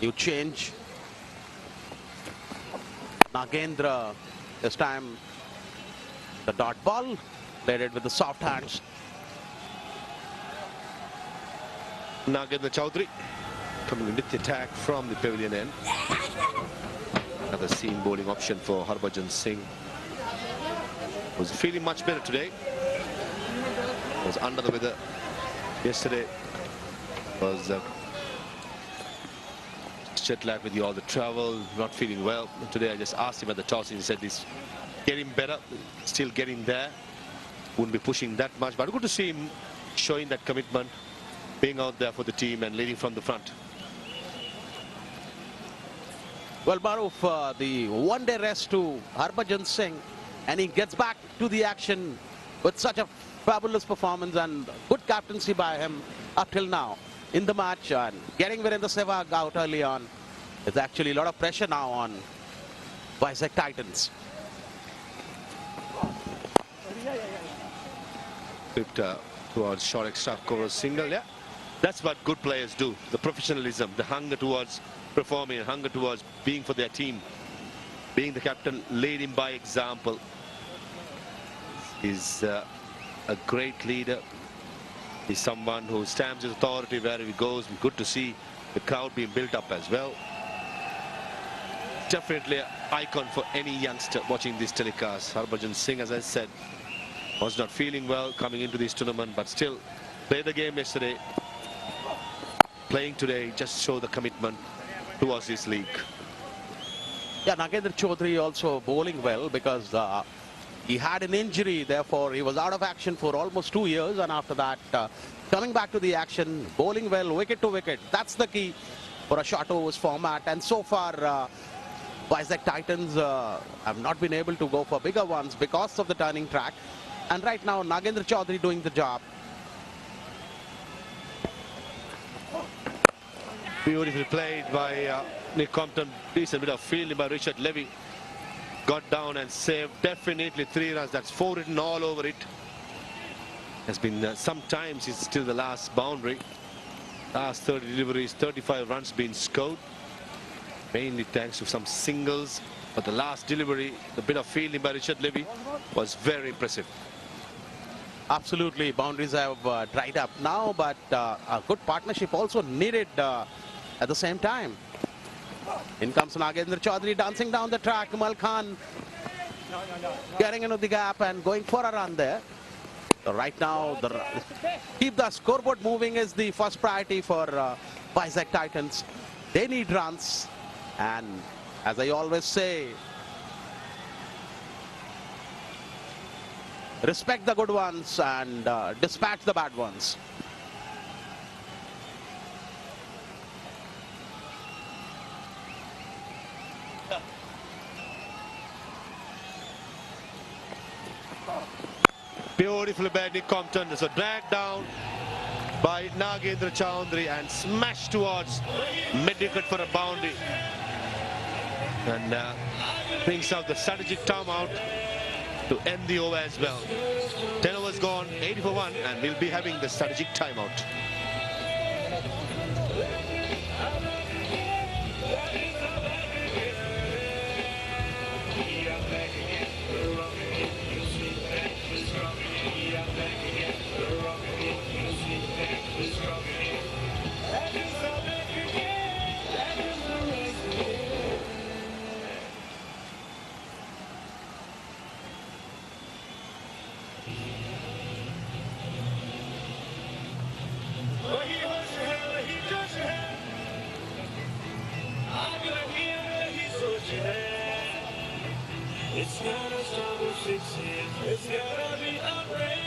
you change. Nagendra, this time the dot ball, played it with the soft hands. Nagendra Chowdhury coming in with the attack from the pavilion end. Another seam bowling option for Harbhajan Singh. Was feeling much better today. Was under the weather yesterday. Was jet lag with all the travel, not feeling well. And today I just asked him at the toss and he said he's getting better, still getting there. wouldn't be pushing that much, but good to see him showing that commitment, being out there for the team and leading from the front. Well, Maruf, the one-day rest to Harbhajan Singh, and he gets back to the action with such a fabulous performance and good captaincy by him up till now in the match, and getting Virendra Sehwag out early on. There's actually a lot of pressure now on Vizag Titans. Flipped towards short extra cover single. Yeah, that's what good players do. The professionalism, the hunger towards performing, and hunger towards being for their team. Being the captain, leading by example. Is a great leader. He's someone who stamps his authority wherever he goes. Good to see the crowd being built up as well. Definitely an icon for any youngster watching this telecast. Harbhajan Singh, as I said, was not feeling well coming into this tournament, but still played the game yesterday. Playing today just show the commitment towards this league. Yeah, Nagendra Chaudhary also bowling well because he had an injury, therefore he was out of action for almost 2 years, and after that coming back to the action, bowling well, wicket to wicket. That's the key for a short overs format, and so far Vizag Titans have not been able to go for bigger ones because of the turning track, and right now Nagendra Chaudhary doing the job. Beautifully played by Nick Compton. Decent bit of fielding by Richard Levy. Got down and saved definitely 3 runs. That's 4 written all over it. Has been sometimes it's still the last boundary. Last 30 deliveries, 35 runs been scored. Mainly thanks to some singles. But the last delivery, the bit of fielding by Richard Levy was very impressive. Absolutely, boundaries have dried up now, but a good partnership also needed at the same time. In comes Nagendra Chaudhary dancing down the track. Mal Khan getting into the gap and going for a run there. So right now, keep the scoreboard moving is the first priority for Vizag Titans. They need runs, and as I always say, respect the good ones and dispatch the bad ones. Beautifully by Nick Compton. So dragged down by Nagendra Chaudhary and smashed towards mid-wicket for a boundary. And brings out the strategic timeout to end the over as well. 10 overs gone, 80 for 1, and we'll be having the strategic timeout. It's gotta start with 6 years. It's gotta be a rain.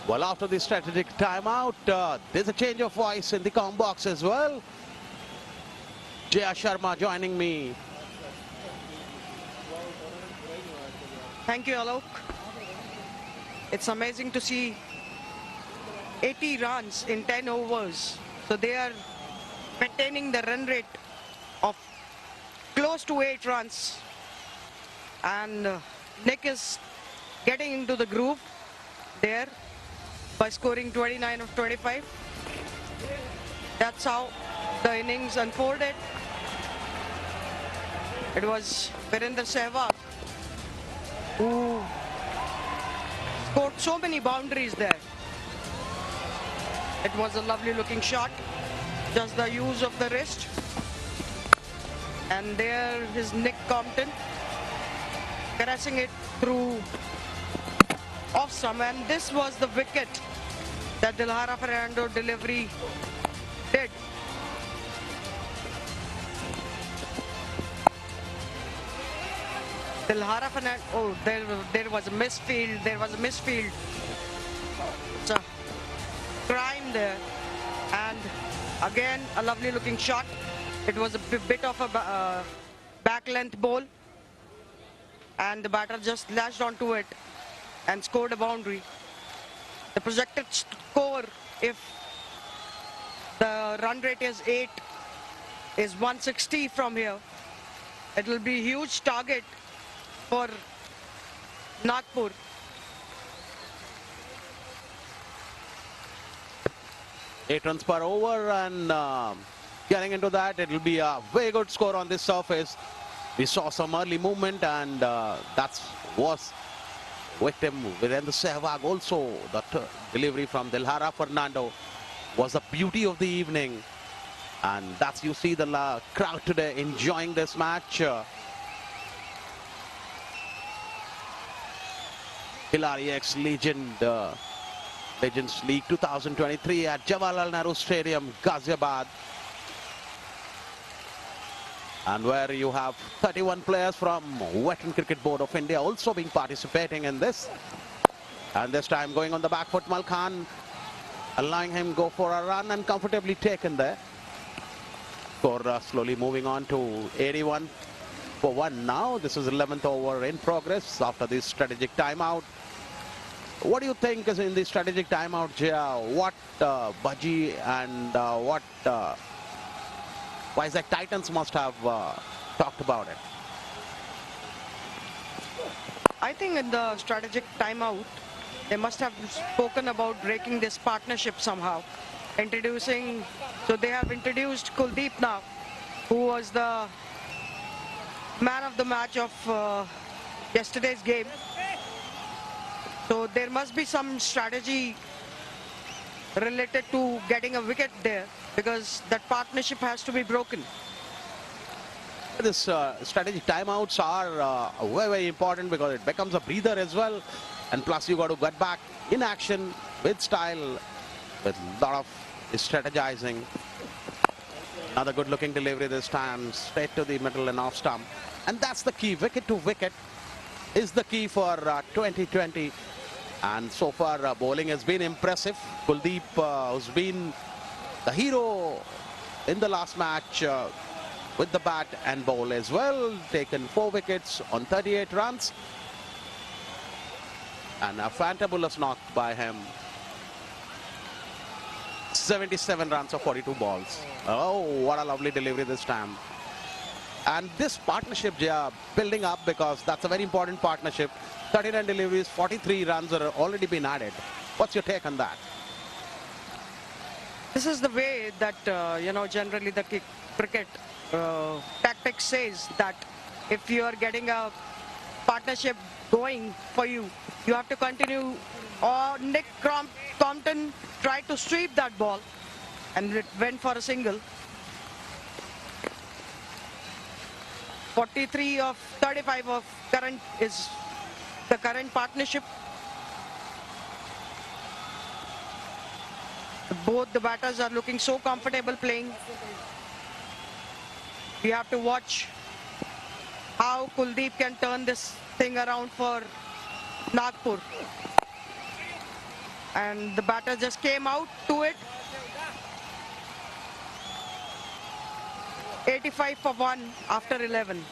Well, after the strategic timeout, there's a change of voice in the comm box as well. Jaya Sharma joining me. Thank you, Alok. It's amazing to see 80 runs in 10 overs. So they are maintaining the run rate of close to 8 runs. And Nick is getting into the groove there by scoring 29 of 25. That's how the innings unfolded. It was Virender Sehwag who scored so many boundaries there. It was a lovely looking shot. Just the use of the wrist. And there is Nick Compton caressing it through off stump, and this was the wicket that Dilhara Fernando delivery did. Dilhara Fernando, oh, there was a misfield, It's a crime there. And again, a lovely looking shot. It was a bit of a back length ball, and the batter just lashed onto it and scored a boundary. The projected score, if the run rate is 8, is 160 from here. It will be a huge target for Nagpur. Eight runs per over, and getting into that, it will be a very good score on this surface. We saw some early movement, and that was victim Virender Sehwag. Also, the delivery from Dilhara Fernando was the beauty of the evening, and that's, you see the crowd today enjoying this match. Khiladix Legends League 2023 at Jawaharlal Nehru Stadium, Ghaziabad. And where you have 31 players from Veteran Cricket Board of India also being participating in this. And this time going on the back foot, Malkhan allowing him go for a run and comfortably taken there. Score slowly moving on to 81 for 1 now. This is 11th over in progress after this strategic timeout. What do you think is in the strategic timeout, Jaya? What Baji and what Vizag Titans must have talked about it? I think in the strategic timeout, they must have spoken about breaking this partnership somehow. So they have introduced Kuldeep now, who was the man of the match of yesterday's game. So there must be some strategy related to getting a wicket there, because that partnership has to be broken. This strategic timeouts are very, very important because it becomes a breather as well. And plus you got to get back in action with style, with a lot of strategizing. Another good looking delivery this time, straight to the middle and off stump. And that's the key. Wicket to wicket is the key for 2020. And so far bowling has been impressive. Kuldeep, who's been the hero in the last match with the bat and bowl as well, taken 4 wickets on 38 runs. And a fantabulous knock by him. 77 runs of 42 balls. Oh, what a lovely delivery this time. And this partnership, Jaya, building up, because that's a very important partnership. 39 deliveries, 43 runs are already been added. What's your take on that? This is the way that, generally the cricket tactics says that if you are getting a partnership going for you, you have to continue. Or Nick Compton tried to sweep that ball and it went for a single. 43 of 35 of current is the current partnership. Both the batters are looking so comfortable playing. We have to watch how Kuldeep can turn this thing around for Nagpur. And the batter just came out to it. 85 for 1 after 11.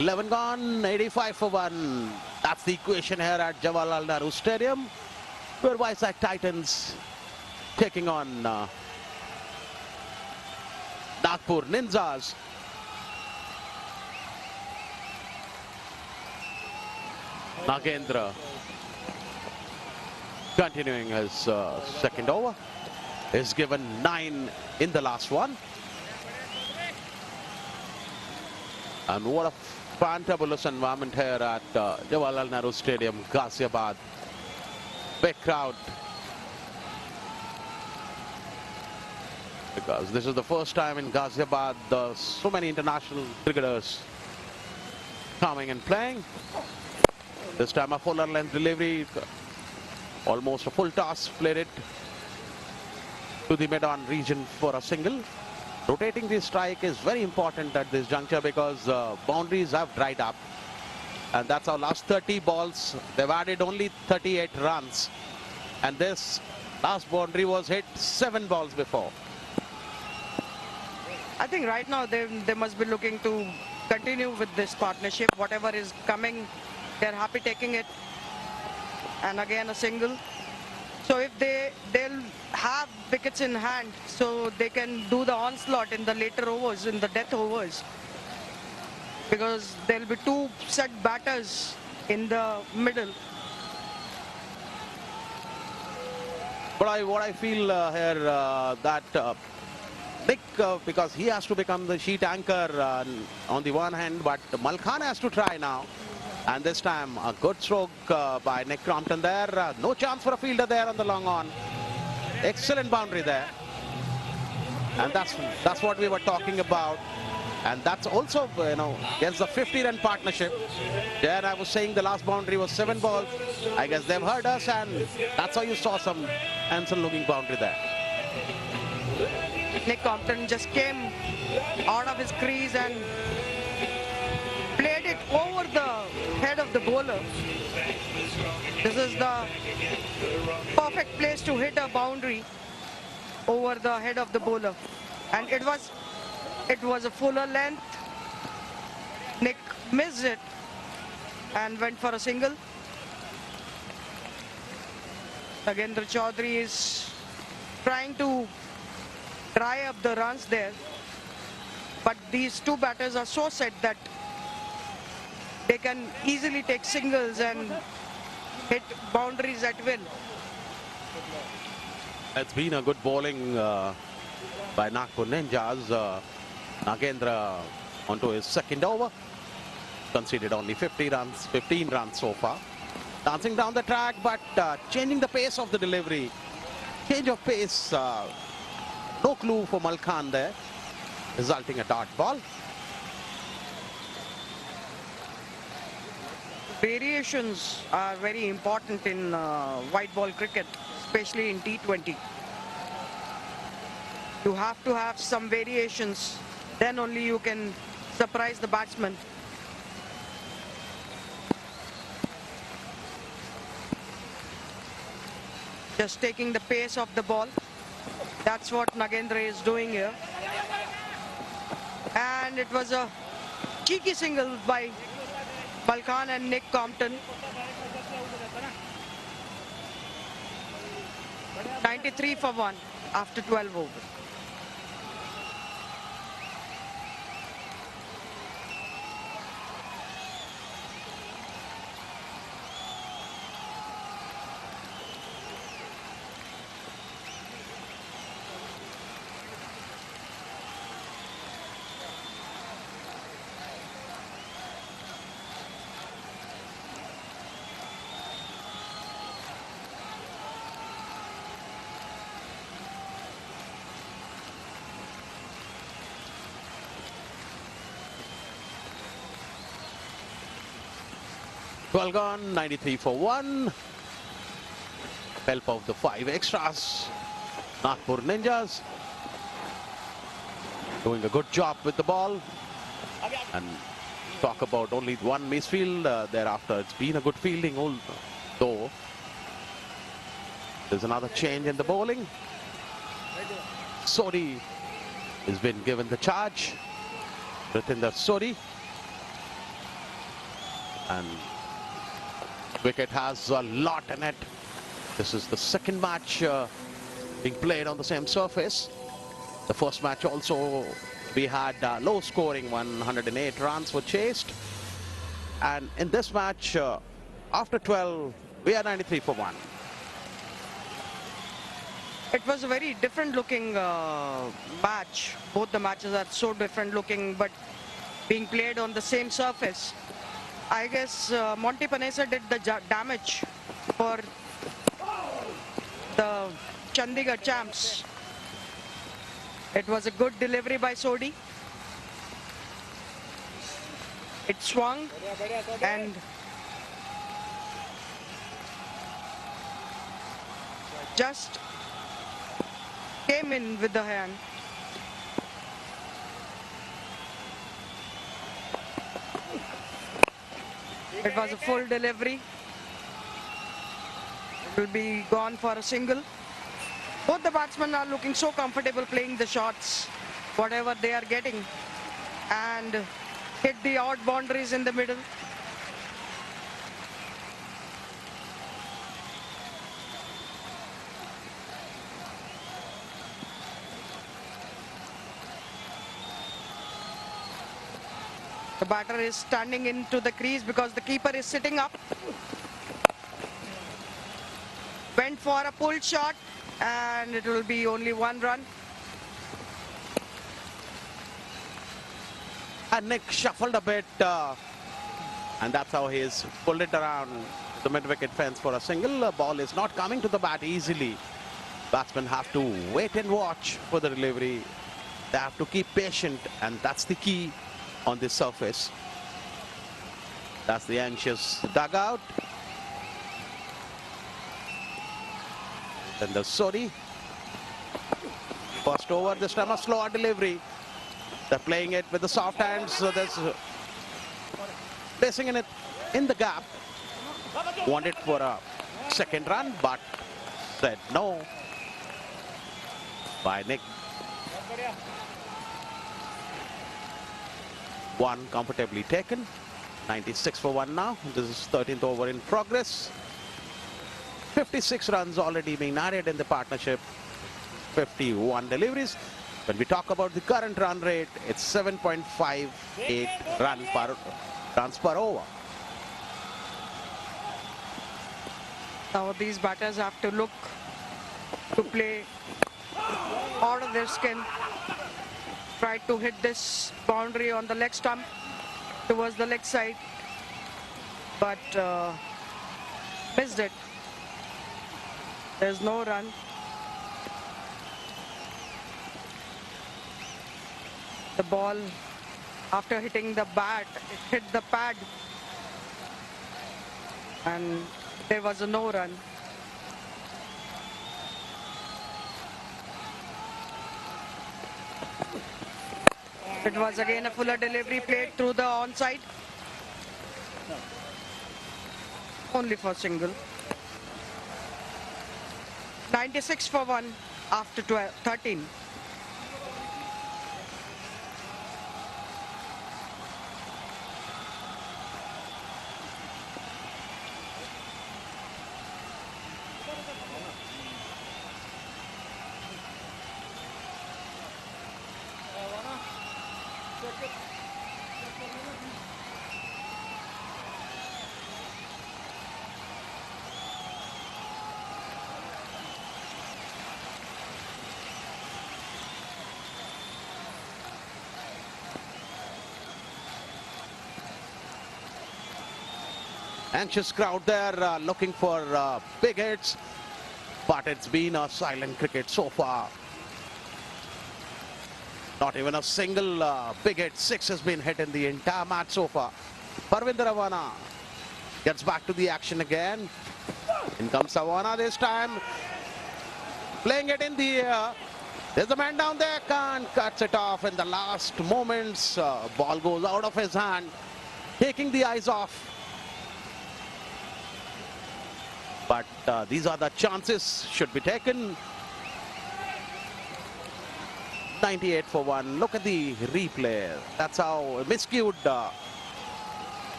11 gone, 85 for 1. That's the equation here at Jawaharlal Nehru Stadium, where Vizag Titans taking on Nagpur Ninjas. Nagendra continuing his second over. Is given 9 in the last one. And what a fantabulous environment here at Jawaharlal Nehru Stadium, Ghaziabad. Big crowd. Because this is the first time in Ghaziabad so many international cricketers coming and playing. This time a fuller length delivery, almost a full toss, played it to the mid-on region for a single. Rotating the strike is very important at this juncture because boundaries have dried up. And that's our last 30 balls. They've added only 38 runs. And this last boundary was hit 7 balls before. I think right now they must be looking to continue with this partnership. Whatever is coming, they're happy taking it. And again a single. So if they'll have wickets in hand, so they can do the onslaught in the later overs, in the death overs. Because there'll be 2 set batters in the middle. But what I feel here that Nick, because he has to become the sheet anchor on the one hand, but Malkhan has to try now. And this time a good stroke by Nick Crompton there. No chance for a fielder there on the long on. Excellent boundary there. And that's what we were talking about. And that's also, gets the 50-run partnership. There I was saying the last boundary was 7 balls. I guess they've heard us, and that's how you saw some handsome-looking boundary there. Nick Compton just came out of his crease and played it over the head of the bowler. This is the perfect place to hit a boundary over the head of the bowler. And it was a fuller length. Nick missed it and went for a single. Nagendra Chaudhary is trying to dry up the runs there. But these 2 batters are so set that they can easily take singles and hit boundaries at will. It's been a good bowling by Nagpur Ninjas. Nagendra onto his second over. Conceded only 15 runs so far. Dancing down the track, but changing the pace of the delivery. Change of pace. No clue for Malkhan there, resulting a dot ball. Variations are very important in white ball cricket, especially in T20. You have to have some variations, then only you can surprise the batsman. Just taking the pace of the ball. That's what Nagendra is doing here. And it was a cheeky single by Malkhan and Nick Compton. 93 for 1 after 12 overs. Well gone, 93 for 1. Help of the 5 extras. Nagpur Ninjas doing a good job with the ball. And talk about only 1 misfield thereafter. It's been a good fielding, although there's another change in the bowling. Sori has been given the charge. Ritinder Sori. And wicket has a lot in it. This is the second match being played on the same surface. The first match also we had low scoring, 108 runs were chased. And in this match, after 12, we are 93 for 1. It was a very different looking match. Both the matches are so different looking, but being played on the same surface. I guess Monty Panesa did the damage for the Chandigarh champs. It was a good delivery by Sodhi. It swung and just came in with the hand. It was a full delivery. It will be gone for a single. Both the batsmen are looking so comfortable playing the shots, whatever they are getting, and hit the out boundaries in the middle. The batter is standing into the crease because the keeper is sitting up. Went for a pull shot and it will be only 1 run. And Nick shuffled a bit, and that's how he's pulled it around the mid-wicket fence for a single. The ball is not coming to the bat easily. Batsmen have to wait and watch for the delivery. They have to keep patient, and that's the key on this surface. That's the anxious dugout. Then the Sodhi. First over, this time a slower delivery. They're playing it with the soft hands, so there's placing in it in the gap. Wanted for a second run, but said no by Nick. One comfortably taken. 96 for 1 now. This is 13th over in progress. 56 runs already being added in the partnership. 51 deliveries. When we talk about the current run rate, it's 7.58 runs per over. Now these batters have to look to play out of their skin. Tried to hit this boundary on the leg stump towards the leg side, but missed it. There's no run. The ball, after hitting the bat, it hit the pad and there was a no run. It was again a fuller delivery played through the onside. Only for single. 96 for 1 after 13. Anxious crowd there looking for big hits, but it's been a silent cricket so far. Not even a single big hit. 6 has been hit in the entire match so far. Parvinder Ravana gets back to the action again. In comes Savana this time. Playing it in the air. There's a man down there, Khan cuts it off in the last moments. Ball goes out of his hand, taking the eyes off. But these are the chances should be taken. 98 for 1. Look at the replay. That's how miscued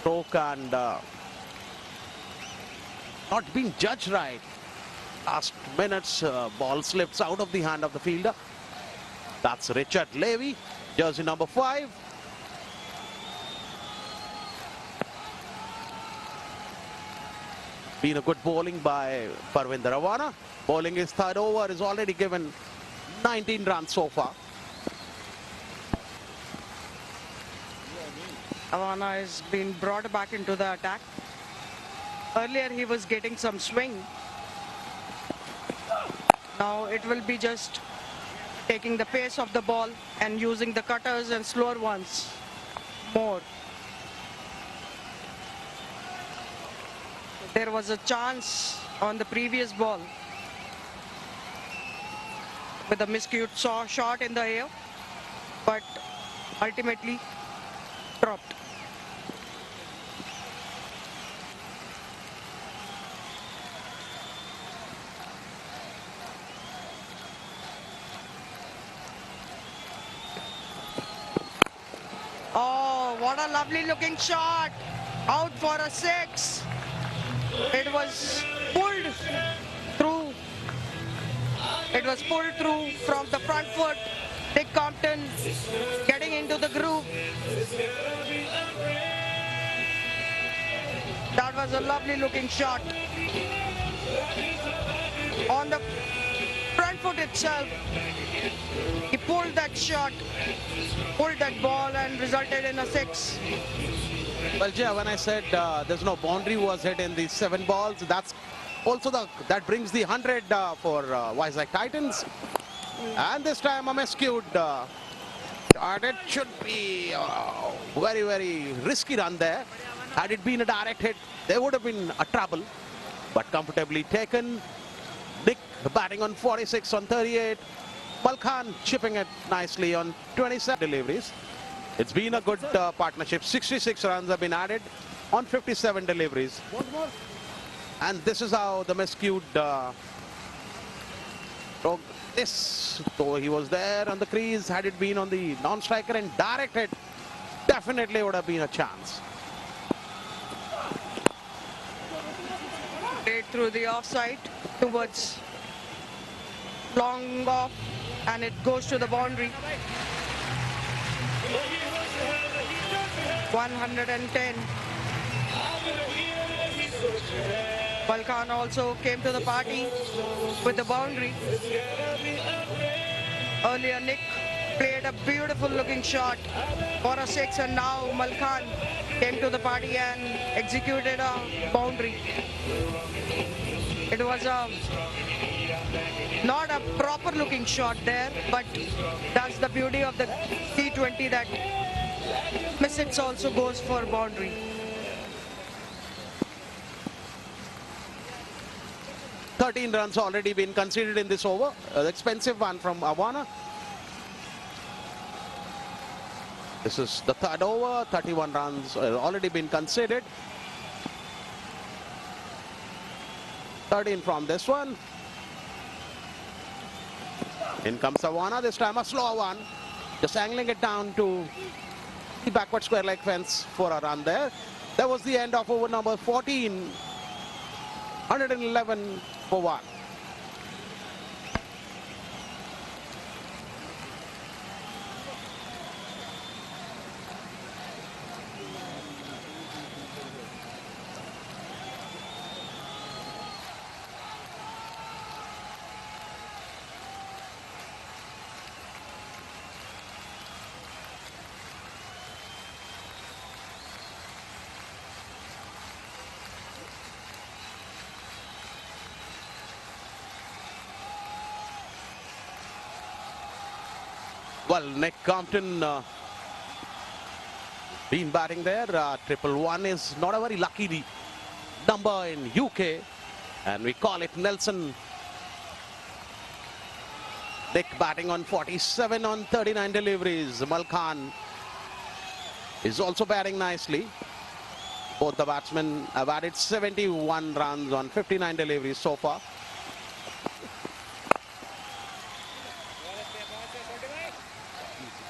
stroke and not being judged right. Last minutes, ball slips out of the hand of the fielder. That's Richard Levy, jersey number 5. Been a good bowling by Parvinder Awana. Bowling his third over is already given 19 runs so far. Awana has been brought back into the attack. Earlier he was getting some swing. Now it will be just taking the pace of the ball and using the cutters and slower ones more. There was a chance on the previous ball with a miscued shot in the air, but ultimately dropped. Oh, what a lovely looking shot. Out for a 6. It was pulled through. It was pulled through from the front foot. Dick Compton getting into the groove. That was a lovely looking shot. On the front foot itself, he pulled that shot, pulled that ball and resulted in a 6. Well, Jay, when I said there's no boundary was hit in the 7 balls, that's also that brings the 100 for Vizag Titans. And this time a miscued shot. It should be a very, very risky run there. Had it been a direct hit, there would have been a trouble. But comfortably taken. Nick batting on 46 on 38. Malkhan chipping it nicely on 27 deliveries. It's been a good partnership. 66 runs have been added on 57 deliveries. And this is how the miscued this, though he was there on the crease, had it been on the non-striker and direct hit, definitely would have been a chance. Straight through the offside towards long off, and it goes to the boundary. 110. Balkan also came to the party with the boundary. Earlier Nick played a beautiful looking shot for a 6, and now Malkhan came to the party and executed a boundary. It was not a proper looking shot there, but that's the beauty of the T20, that miss hits also goes for boundary. $13 runs already been conceded in this over. The expensive one from Awana. This is the third over. 31 runs already been conceded. 13 from this one. In comes Awana. This time a slower one. Just angling it down to the backward square leg fence for a run there. That was the end of over number 14. 111 for 1. Well, Nick Compton been batting there. 111 is not a very lucky number in UK, and we call it Nelson. Nick batting on 47 on 39 deliveries. Malkhan is also batting nicely. Both the batsmen have added 71 runs on 59 deliveries so far.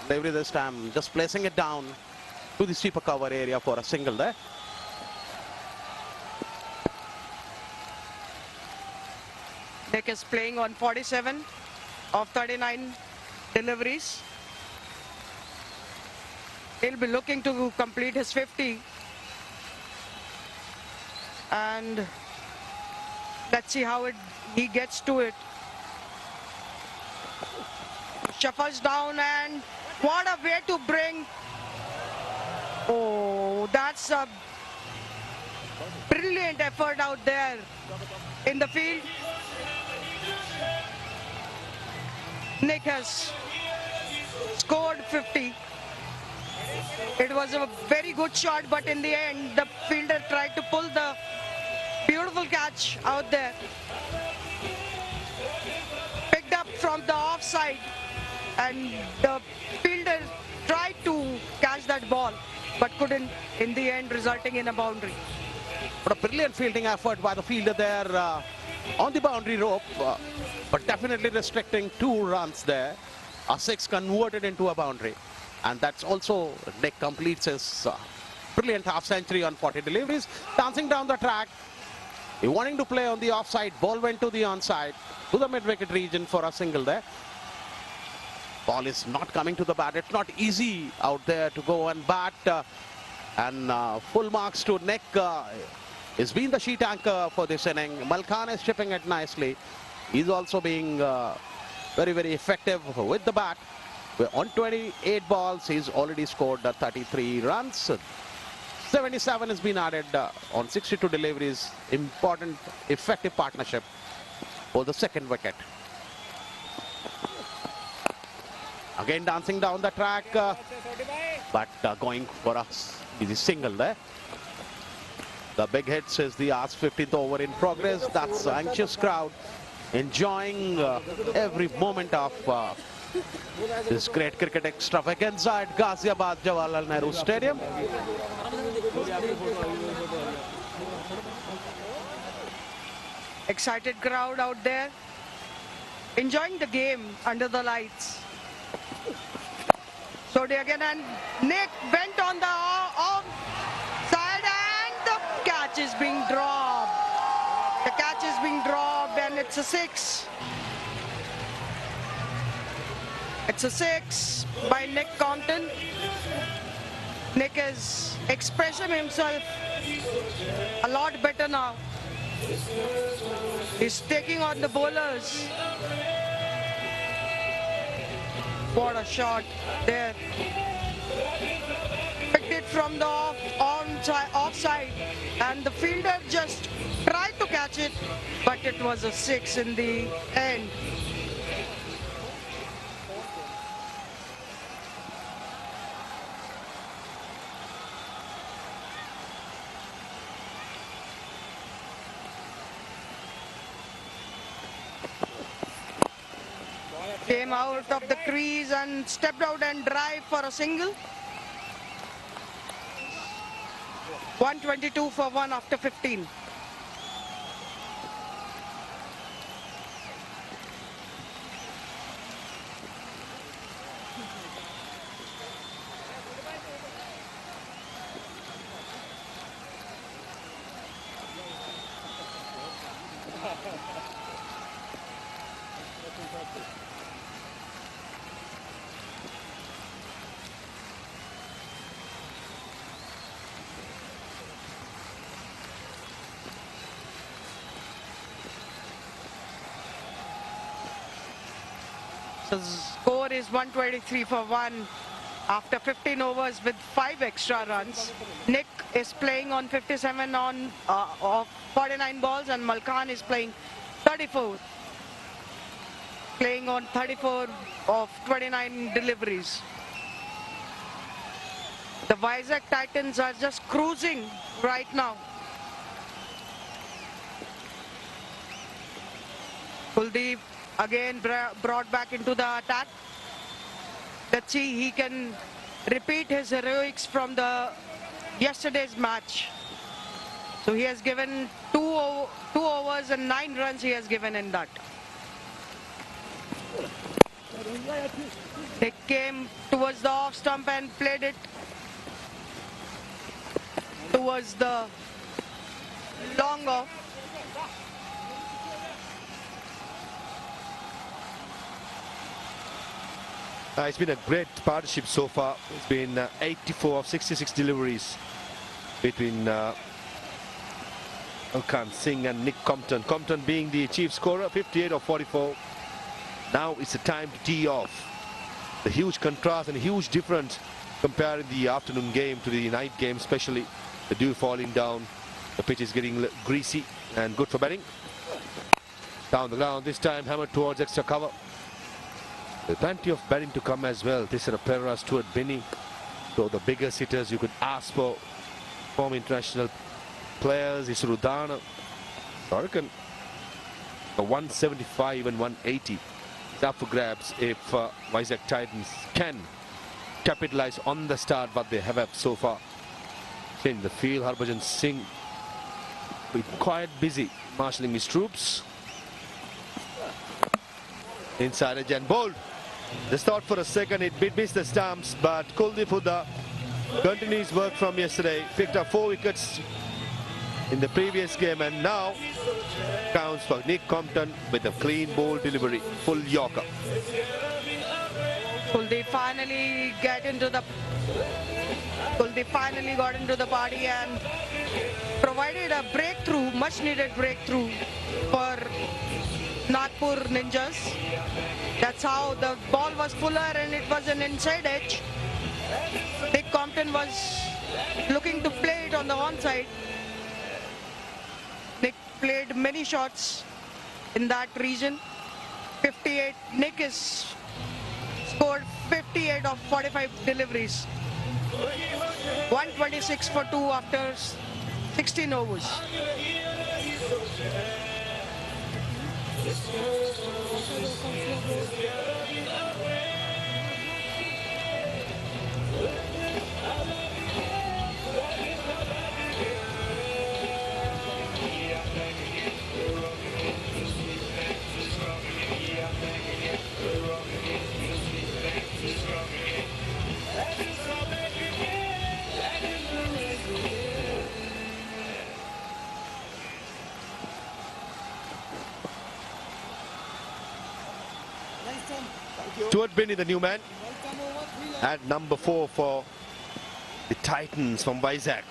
Delivery this time, just placing it down to the steeper cover area for a single there. Nick is playing on 47 of 39 deliveries. He'll be looking to complete his 50. And let's see how he gets to it. Shuffles down, and what a way to bring. Oh, that's a brilliant effort out there in the field. Nick has scored 50. It was a very good shot, but in the end, the fielder tried to pull the beautiful catch out there. Picked up from the offside, and the fielder tried to catch that ball, but couldn't in the end, resulting in a boundary. But a brilliant fielding effort by the fielder there on the boundary rope, but definitely restricting 2 runs there. A 6 converted into a boundary. And that's also Nick completes his brilliant half century on 40 deliveries. Dancing down the track, he wanting to play on the offside. Ball went to the onside, to the mid-wicket region for a single there. Ball is not coming to the bat. It's not easy out there to go and bat. And full marks to Nick. He's been the sheet anchor for this inning. Malkhan is chipping it nicely. He's also being very, very effective with the bat. On 28 balls, he's already scored 33 runs. 77 has been added on 62 deliveries. Important, effective partnership for the second wicket. Again dancing down the track, but going for a easy single there. The big hits is the last 15th over in progress. That's anxious crowd enjoying every moment of this great cricket extravaganza at Ghaziabad Jawaharlal Nehru Stadium. Excited crowd out there, enjoying the game under the lights. Sodi again, and Nick went on the off side, and the catch is being dropped. The catch is being dropped, and it's a 6. It's a 6 by Nick Compton. Nick is expressing himself a lot better now. He's taking on the bowlers. What a shot there. Picked it from the offside, and the fielder just tried to catch it, but it was a 6 in the end. Came out of the crease and stepped out and drive for a single. 122 for 1 after 15. The score is 123 for 1 after 15 overs with 5 extra runs. Nick is playing on 57 of 49 balls, and Malkhan is playing 34. Playing on 34 of 29 deliveries. The Vizag Titans are just cruising right now. Kuldeep again brought back into the attack. Let's see he can repeat his heroics from the yesterday's match. So he has given two overs and 9 runs he has given in that. He came towards the off stump and played it towards the long off. It's been a great partnership so far. It's been 84 of 66 deliveries between Alkan Singh and Nick Compton. Compton being the chief scorer, 58 of 44. Now it's the time to tee off. The huge contrast and huge difference comparing the afternoon game to the night game, especially the dew falling down. The pitch is getting greasy and good for batting. Down the ground this time, hammered towards extra cover. There's plenty of batting to come as well. This is a Pereira, Stuart Binney. So the biggest hitters you could ask for, former international players, Isrudana. So I reckon a 175 and 180 is up for grabs if Vizag Titans can capitalize on the start what they have had so far. In the field, Harbhajan Singh been quite busy marshalling his troops. Inside edge and bowled. Just thought for a second it missed the stumps, but Kuldeep Hooda continues work from yesterday. Picked up 4 wickets in the previous game, and now counts for Nick Compton with a clean bowl delivery, full Yorker. Kuldeep finally got into the party and provided a breakthrough, much needed breakthrough for Nagpur Ninjas. That's how the ball was fuller and it was an inside edge. Nick Compton was looking to play it on the onside. Nick played many shots in that region. 58. Nick is scored 58 of 45 deliveries. 126 for 2 after 16 overs. Stuart Binney, the new man, at number 4 for the Titans from Vizag.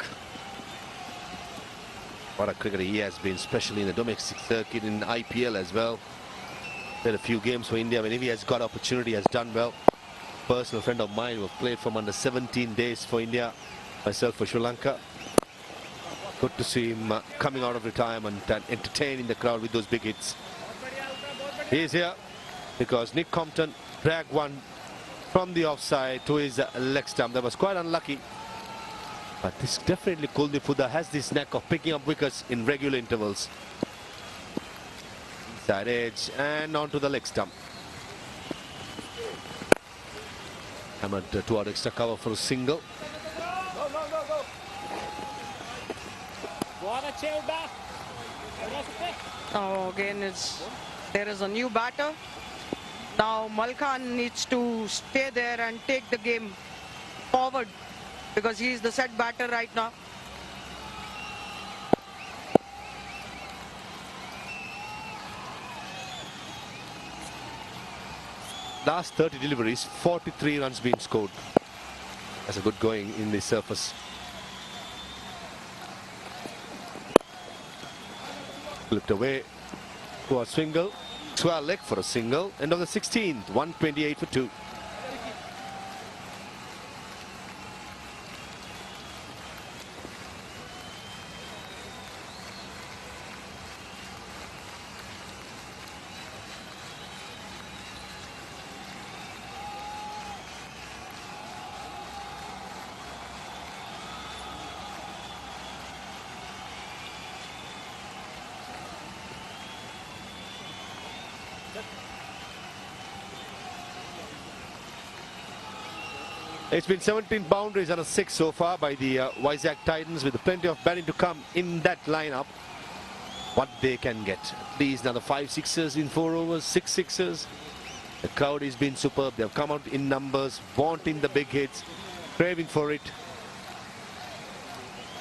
What a cricketer he has been, especially in the domestic circuit, in IPL as well. Played a few games for India. Whenever he has got opportunity, has done well. Personal friend of mine who have played from under 17 days for India, myself for Sri Lanka. Good to see him coming out of retirement and entertaining the crowd with those big hits. He is here because Nick Compton dragged one from the offside to his leg stump. That was quite unlucky. But this definitely Kuldeep Hooda has this knack of picking up wickets in regular intervals. Inside edge and onto the leg stump. Hammered toward extra cover for a single. Now again there is a new batter. Now Malkhan needs to stay there and take the game forward because he is the set batter right now. Last 30 deliveries, 43 runs being scored. That's a good going in the surface. Flipped away to a single. 12 leg for a single. End of the 16th, 128 for 2. It's been 17 boundaries and a 6 so far by the Vizag Titans, with plenty of batting to come in that lineup. What they can get. At least another 5 sixers in 4 overs, 6 sixers. The crowd has been superb. They've come out in numbers, wanting the big hits, craving for it.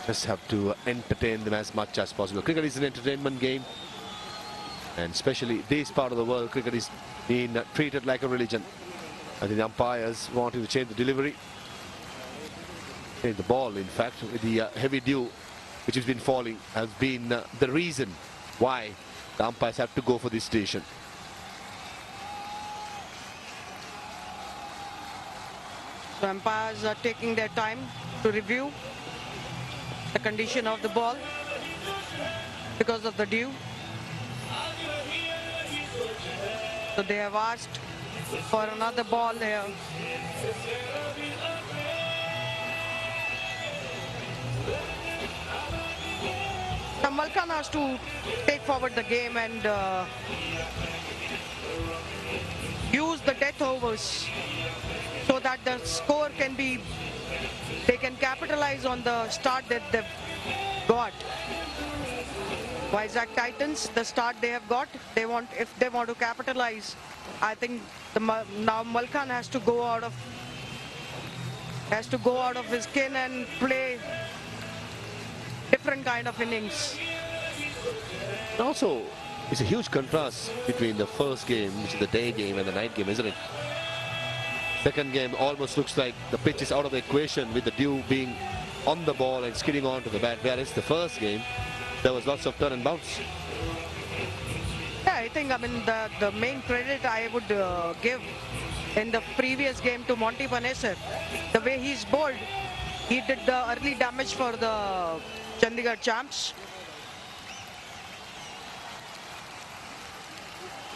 Just have to entertain them as much as possible. Cricket is an entertainment game. And especially this part of the world, cricket is being treated like a religion. I think the umpires wanting to change the delivery. Change the ball, in fact, with the heavy dew which has been falling has been the reason why the umpires have to go for this station. So umpires are taking their time to review the condition of the ball because of the dew. So they have asked for another ball here. Now Malkan has to take forward the game and use the death overs so that the score can be, they can capitalize on the start that they've got. Vizag Titans, the start they have got, if they want to capitalize, I think now Malkan has to go out of his skin and play different kind of innings. Also, it's a huge contrast between the first game, which is the day game, and the night game, isn't it? Second game almost looks like the pitch is out of the equation with the dew being on the ball and skidding onto the bat, whereas the first game, there was lots of turn and bounce. Yeah, I think, the main credit I would give in the previous game to Monty Panesar. The way he's bowled, he did the early damage for the Chandigarh champs.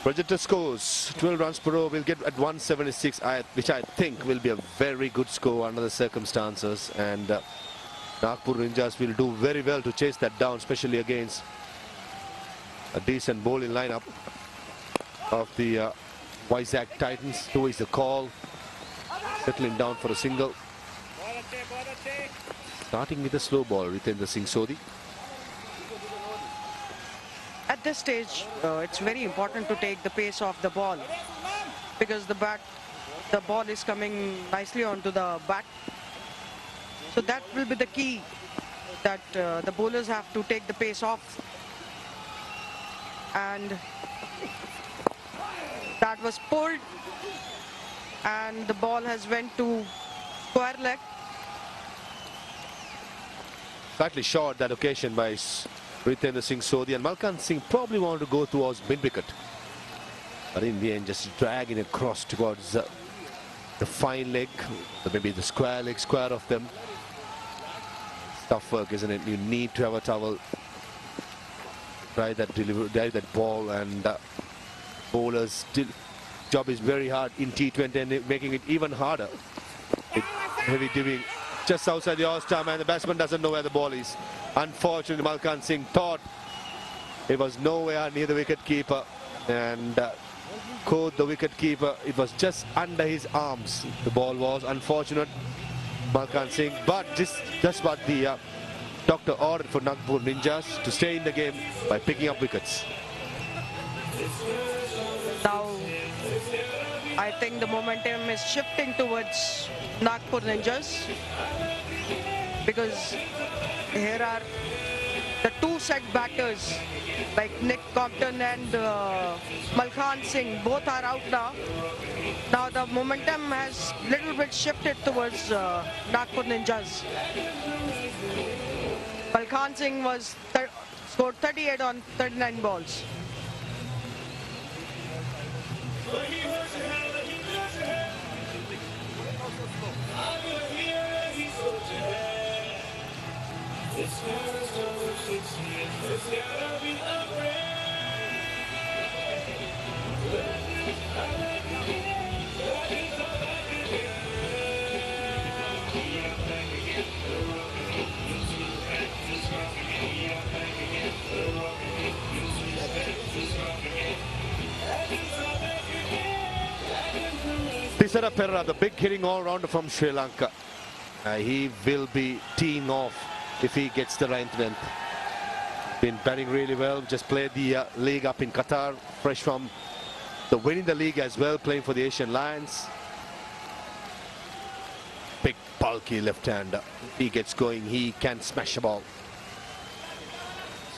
Projected scores, 12 runs per over, will get at 176, which I think will be a very good score under the circumstances. And Nagpur Ninjas will do very well to chase that down, especially against a decent bowling lineup of the Vizag Titans. Who is the call? Settling down for a single. Starting with a slow ball, Ritendra Singh Sodhi. At this stage, it's very important to take the pace of the ball because the ball is coming nicely onto the bat. So that will be the key, that the bowlers have to take the pace off. And that was pulled and the ball has went to square leg. Slightly short that occasion by Ritendra Singh Sodhi, and Malkan Singh probably wanted to go towards mid-wicket. But in the end, just dragging across towards the fine leg, maybe the square leg, square of them. It's tough work, isn't it? You need to have a towel. Drive that ball, and bowlers' job is very hard in T20 and making it even harder. Heavy dewing just outside the off-stump, and the batsman doesn't know where the ball is. Unfortunately, Malkan Singh thought it was nowhere near the wicket-keeper, and caught the wicket-keeper. It was just under his arms. The ball was unfortunate, Malkan Singh, but just what the doctor ordered for Nagpur Ninjas to stay in the game by picking up wickets. Now, I think the momentum is shifting towards Nagpur Ninjas because here are the two set batters like Nick Compton and Malkan Singh. Both are out now. Now the momentum has little bit shifted towards Nagpur Ninjas. Malkan Singh scored 38 on 39 balls. Tisara Perra, the big hitting all-rounder from Sri Lanka. He will be teeing off if he gets the right length. Been batting really well, just played the league up in Qatar, fresh from the winning the league as well, playing for the Asian Lions. Big bulky left-hander. He gets going, he can smash a ball.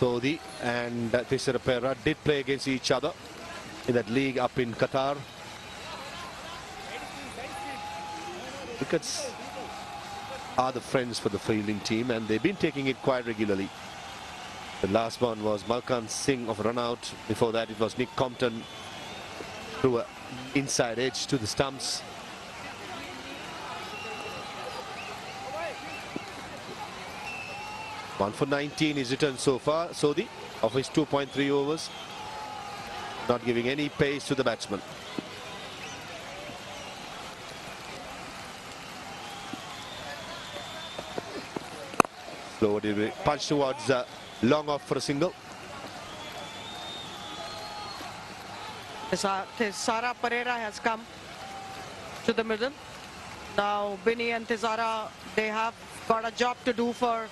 Sodhi and Tisara Perra did play against each other in that league up in Qatar. Wickets are the friends for the fielding team, and they've been taking it quite regularly. The last one was Malkan Singh of run out. Before that, it was Nick Compton through an inside edge to the stumps. One for 19 is returned so far. Sodhi of his 2.3 overs, not giving any pace to the batsman. Slow delivery, punch towards long off for a single. Thisara Pereira has come to the middle. Now Binny and Thisara, they have got a job to do for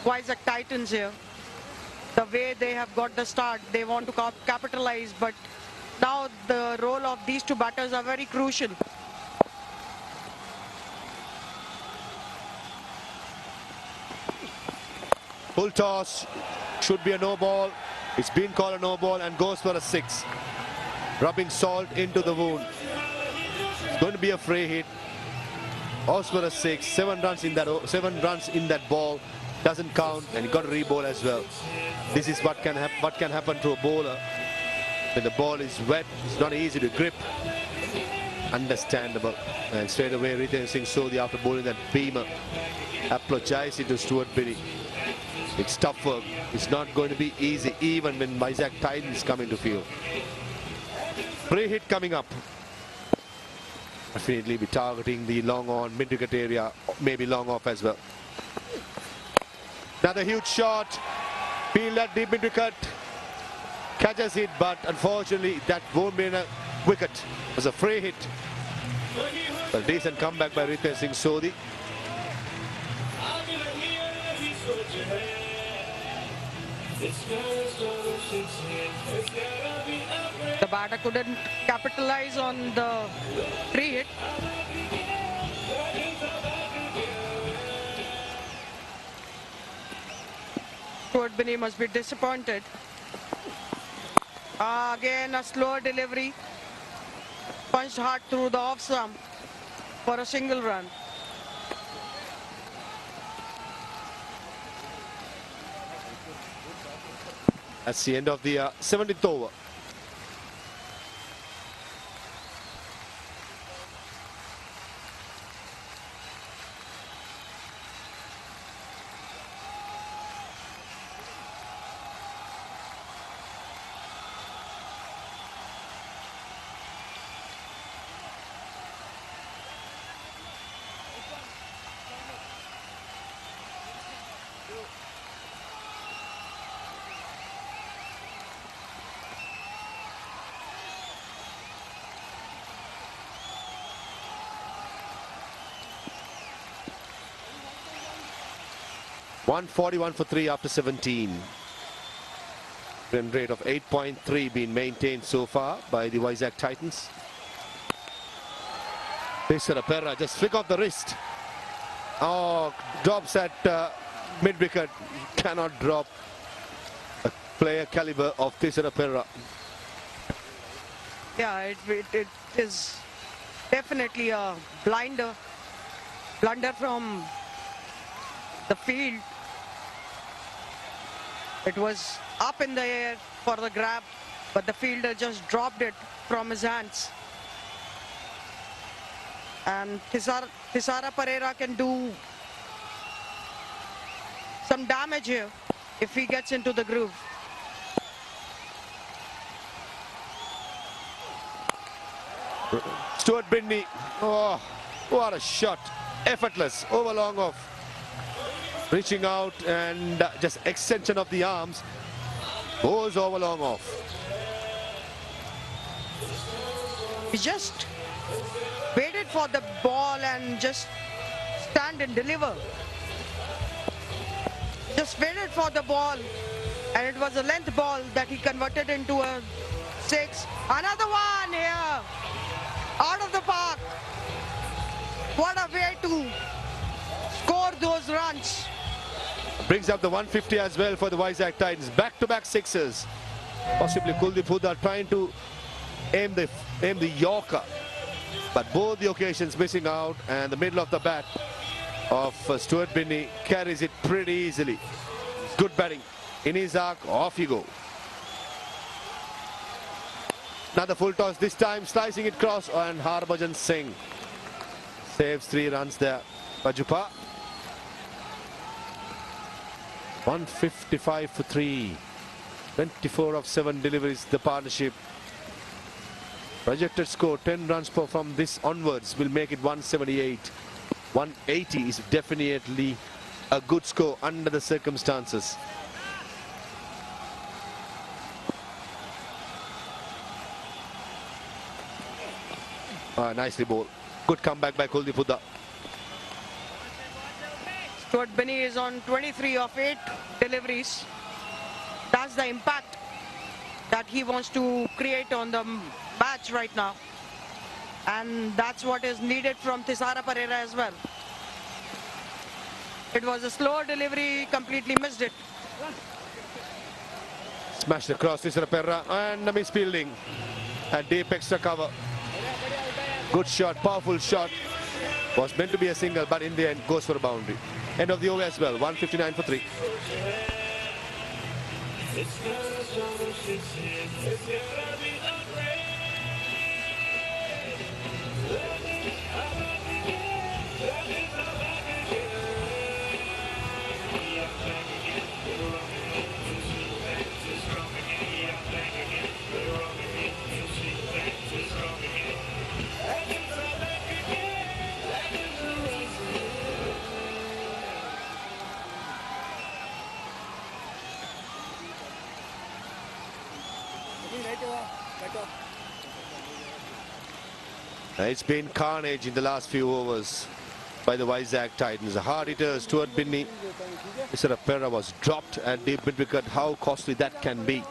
Vizag Titans here. The way they have got the start, they want to capitalize, but now the role of these two batters are very crucial. Full toss, should be a no ball. It's been called a no ball and goes for a 6. Rubbing salt into the wound. It's going to be a free hit. Goes for a 6. 7 runs in that ball. Doesn't count, and he got a re-ball as well. This is what can happen to a bowler when the ball is wet. It's not easy to grip. Understandable. And straight away, Ritesh Singh Sodhi, after bowling that beamer, apologizing to Stuart Binny. It's tough work. It's not going to be easy, even when Vizag Titans come into field. Free hit coming up. Definitely be targeting the long on, mid-wicket area, maybe long off as well. Another huge shot. Field at deep mid-wicket. Catches it, but unfortunately that won't be a wicket. It was a free hit. A decent comeback by Ritesh Singh Sodhi. The batter couldn't capitalize on the free hit. Stuart Binny must be disappointed. Again a slower delivery. Punched hard through the off stump for a single run. That's the end of the 70th over. .141 for 3 after 17. Run rate of 8.3 being maintained so far by the Vizag Titans. Thisara Pereira just flick off the wrist. Oh, drops at mid-wicket. Cannot drop a player caliber of Thisara Pereira. Yeah, it is definitely a blunder from the field. It was up in the air for the grab, but the fielder just dropped it from his hands. And Thisara Pereira can do some damage here if he gets into the groove. Stuart Binny, oh, what a shot. Effortless, over long off. Reaching out and just extension of the arms. Goes over long off. He just waited for the ball and just stand and deliver. Just waited for the ball, and it was a length ball that he converted into a 6. Another one here, out of the park. What a way to score those runs. Brings up the 150 as well for the Vizag Titans. Back-to-back sixes. Possibly Kuldeep Hooda trying to aim the Yorker. But both the occasions missing out, and the middle of the bat of Stuart Binney carries it pretty easily. Good batting. In his arc, off you go. Another full toss, this time slicing it cross, and Harbhajan Singh saves 3 runs there. Bajupa. 155 for 3. 24 of 7 deliveries, the partnership. Projected score 10 runs from this onwards will make it 178. 180 is definitely a good score under the circumstances. Nicely bowled. Good comeback by Kuldeep Hooda. Stuart Binney is on 23 of 8 deliveries. That's the impact that he wants to create on the match right now. And that's what is needed from Thisara Pereira as well. It was a slower delivery, completely missed it. Smashed across Thisara Pereira and a misfielding. And deep extra cover. Good shot, powerful shot. Was meant to be a single, but in the end goes for a boundary. End of the over as well, 159 for 3. It's gotta struggle, it's gotta be upgrade. It's been carnage in the last few overs by the Vizag Titans. The hard hitter Stuart Binney. Thisara Pereira was dropped at deep mid-wicket. How costly that can be.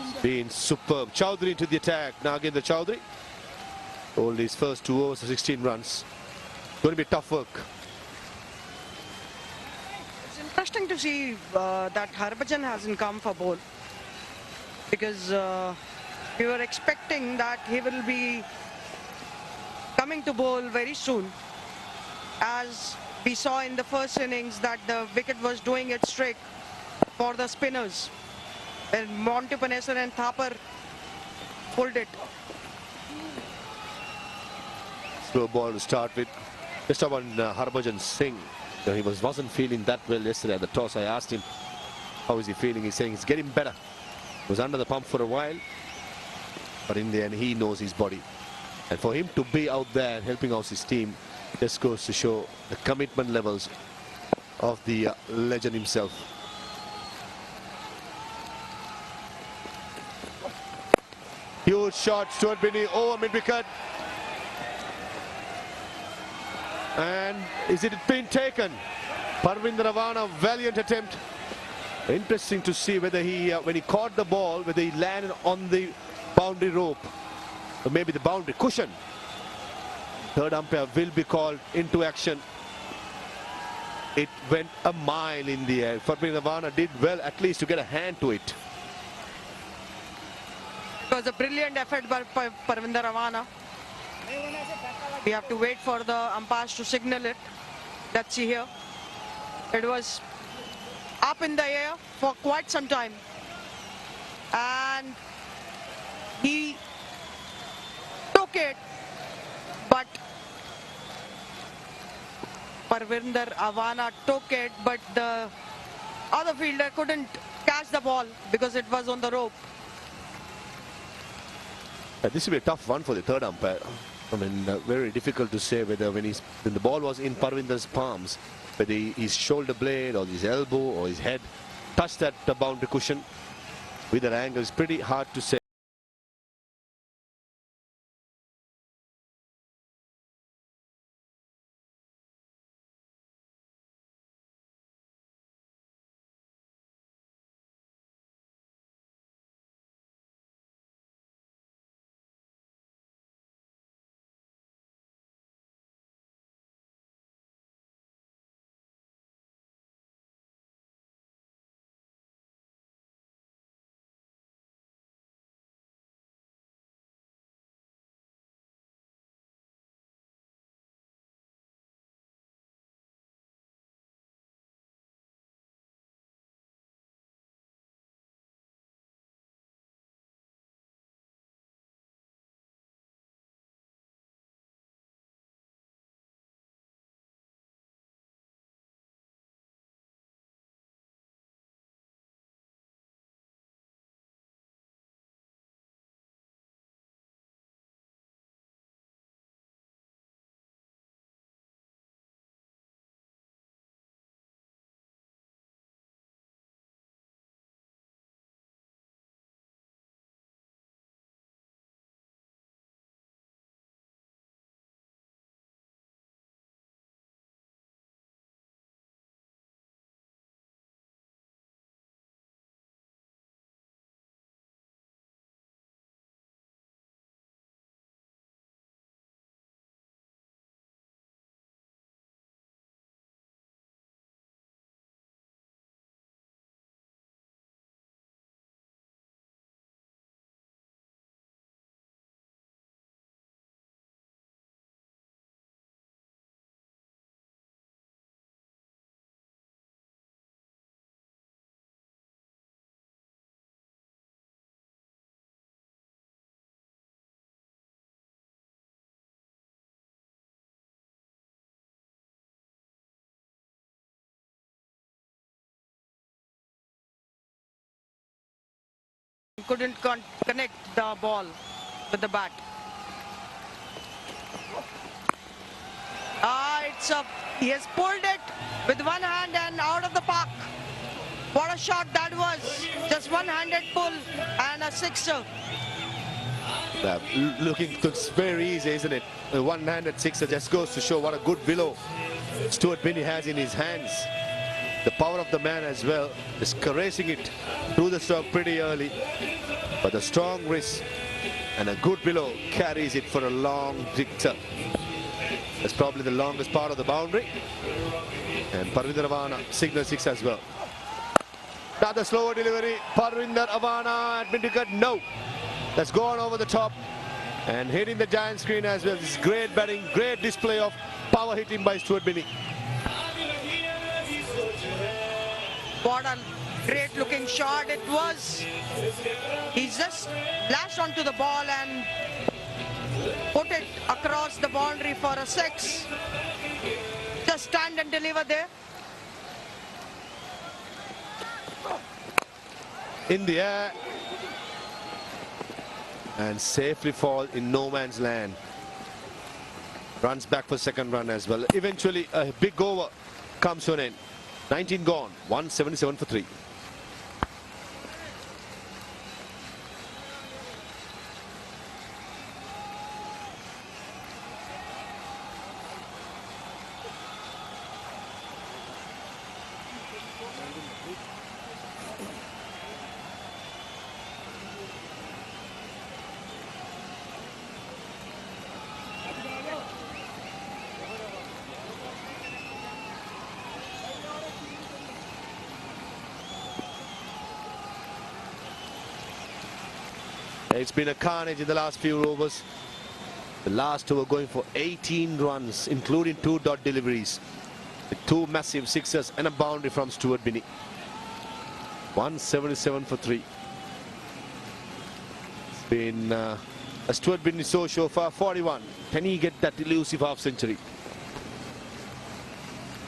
It's been superb. Chowdhury into the attack. Now again the Chowdhury. All these first 2 overs of 16 runs. Going to be tough work. It's interesting to see that Harbhajan hasn't come for bowl. Because we were expecting that he will be coming to bowl very soon, as we saw in the first innings that the wicket was doing its trick for the spinners, and Monty Panesar and Thapar pulled it. Slow ball to start with. Just on Harbhajan Singh. He wasn't feeling that well yesterday at the toss. I asked him how is he feeling. He's saying he's getting better. He was under the pump for a while, but in the end he knows his body. And for him to be out there helping out his team just goes to show the commitment levels of the legend himself. Huge shot, Stuart Binney over mid-wicket. And is it been taken? Parvinder Ravana, valiant attempt. Interesting to see whether he, when he caught the ball, whether he landed on the boundary rope or maybe the boundary cushion. Third umpire will be called into action. It went a mile in the air. Parvinder Ravana did well at least to get a hand to it. It was a brilliant effort by Parvinder Ravana. We have to wait for the umpires to signal it. Let's see here. It was up in the air for quite some time, and he took it, but Parvinder Ravana took it, but the other fielder couldn't catch the ball because it was on the rope. This will be a tough one for the third umpire. I mean, very difficult to say whether when the ball was in Parvinder's palms, whether his shoulder blade or his elbow or his head touched that boundary cushion with that angle. It's pretty hard to say. couldn't connect the ball with the bat. It's up. He has pulled it with one hand and out of the park. What a shot that was. Just one-handed pull and a sixer. Looks very easy, isn't it? A one-handed sixer just goes to show what a good willow Stuart Binney has in his hands. The power of the man as well is caressing it through the stroke pretty early. But the strong wrist and a good willow carries it for a long sixer. That's probably the longest part of the boundary. And Parvinder Ravana signal six as well. Another slower delivery. Parvinder Ravana at mid-wicket. No. That's gone over the top and hitting the giant screen as well. This is great batting, great display of power hitting by Stuart Binney. What a great looking shot it was. He just lashed onto the ball and put it across the boundary for a six. Just stand and deliver there. In the air. And safely fall in no man's land. Runs back for second run as well. Eventually a big over comes to an end. 19 gone, 177 for 3. It's been a carnage in the last few overs. The last over going for 18 runs, including 2 dot deliveries. With 2 massive sixers and a boundary from Stuart Binney. 177 for 3. It's been a Stuart Binney so far, 41. Can he get that elusive half century?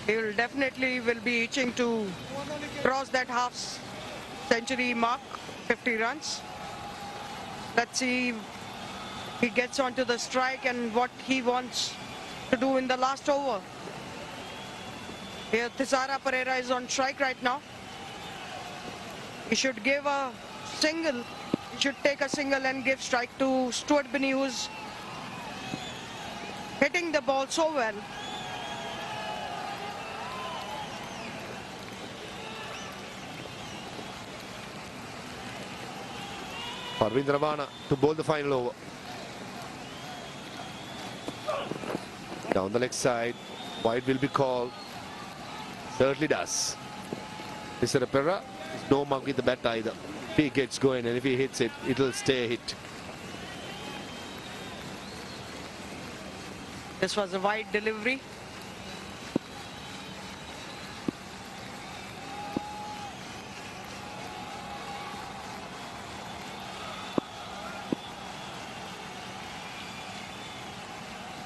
He will definitely be itching to cross that half century mark, 50 runs. Let's see if he gets onto the strike and what he wants to do in the last over. Here Thisara Pereira is on strike right now. He should give a single. He should take a single and give strike to Stuart Binney, who's hitting the ball so well. Parvinder Ravana to bowl the final over. Down the leg side, wide will be called. Certainly does. Mr. Pereira is no mug with the bat either. If he gets going and if he hits it, it'll stay a hit. This was a wide delivery.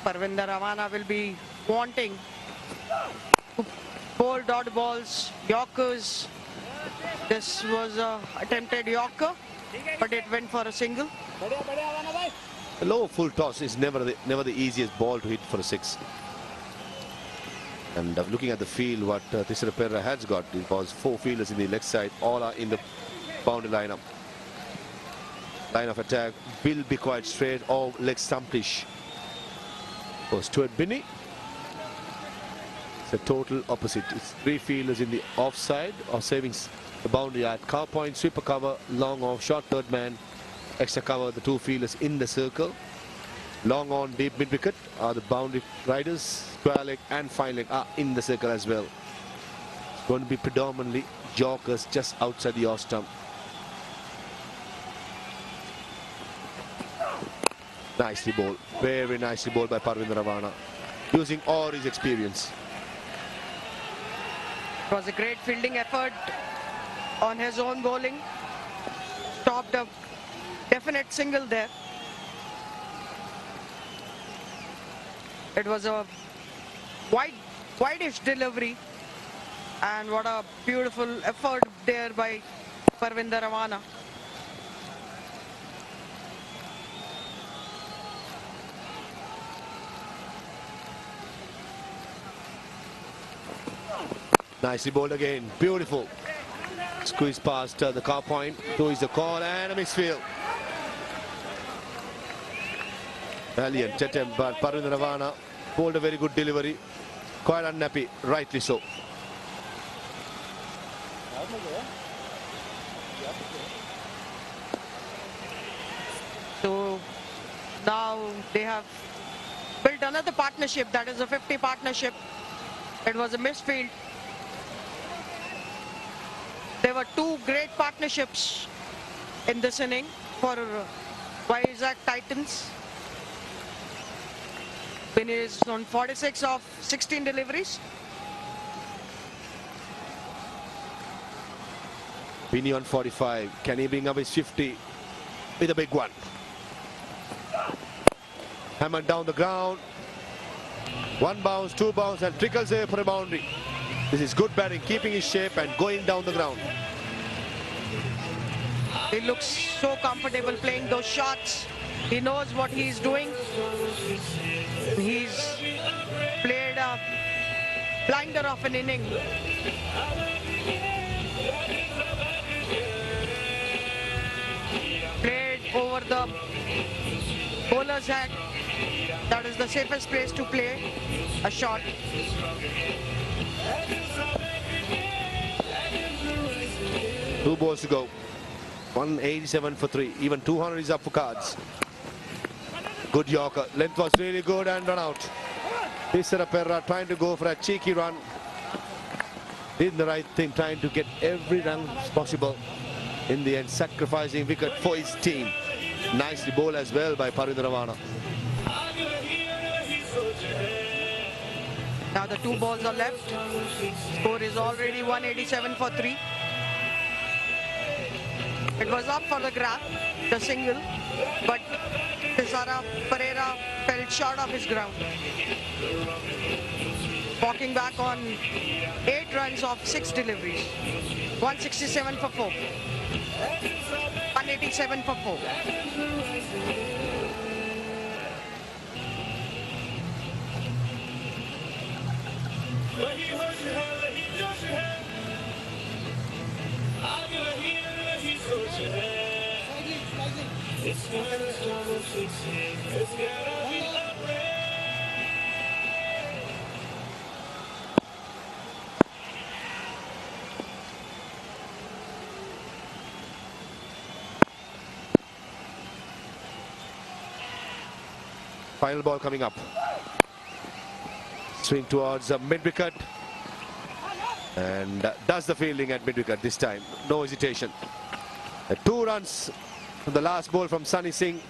Parvinder Ravana will be wanting to bowl dot balls, Yorkers. This was a attempted Yorker, but it went for a single. A low full toss is never the easiest ball to hit for a 6. And looking at the field, what Thisara Pereira has got, it was 4 fielders in the leg side, all are in the boundary lineup. Line of attack will be quite straight or leg stumpish. For Stuart Binney, it's a total opposite. It's 3 fielders in the offside or saving the boundary at cover point, sweeper cover, long off, short third man, extra cover, the 2 fielders in the circle. Long on, deep mid wicket are the boundary riders, square leg and fine leg are in the circle as well. It's going to be predominantly Yorkers just outside the off stump. Nicely bowled, very nicely bowled by Parvinder Ravana, using all his experience. It was a great fielding effort on his own bowling. Stopped a definite single there. It was a wideish delivery, and what a beautiful effort there by Parvinder Ravana. Nicely bowled again. Beautiful. Squeeze past the car point. Two is the call and a misfield. Valiant attempt, but Parundaravana bowled a very good delivery. Quite unhappy, rightly so. So now they have built another partnership, that is a 50 partnership. It was a misfield. There were two great partnerships in this inning for Vizag Titans. Bin is on 46 of 16 deliveries. Vinny on 45. Can he bring up his 50 with a big one? Hammered down the ground. One bounce, two bounce, and trickles away for a boundary. This is good batting, keeping his shape and going down the ground. He looks so comfortable playing those shots. He knows what he's doing. He's played a blinder of an inning. Played over the bowler's head. That is the safest place to play a shot. Two balls to go. 187 for 3. Even 200 is up for cards. Good Yorker. Length was really good and run out. Perra trying to go for a cheeky run. Did the right thing, trying to get every run possible. In the end, sacrificing wicket for his team. Nicely bowled as well by Parundaravana. Now the two balls are left. Score is already 187 for 3. It was up for the grab, the single, but Pereira fell short of his ground. Walking back on 8 runs of 6 deliveries. 167 for 4. 187 for 4. Final ball coming up. Swing towards mid-wicket. And does the fielding at mid-wicket this time. No hesitation. 2 runs from the last ball from Sunny Singh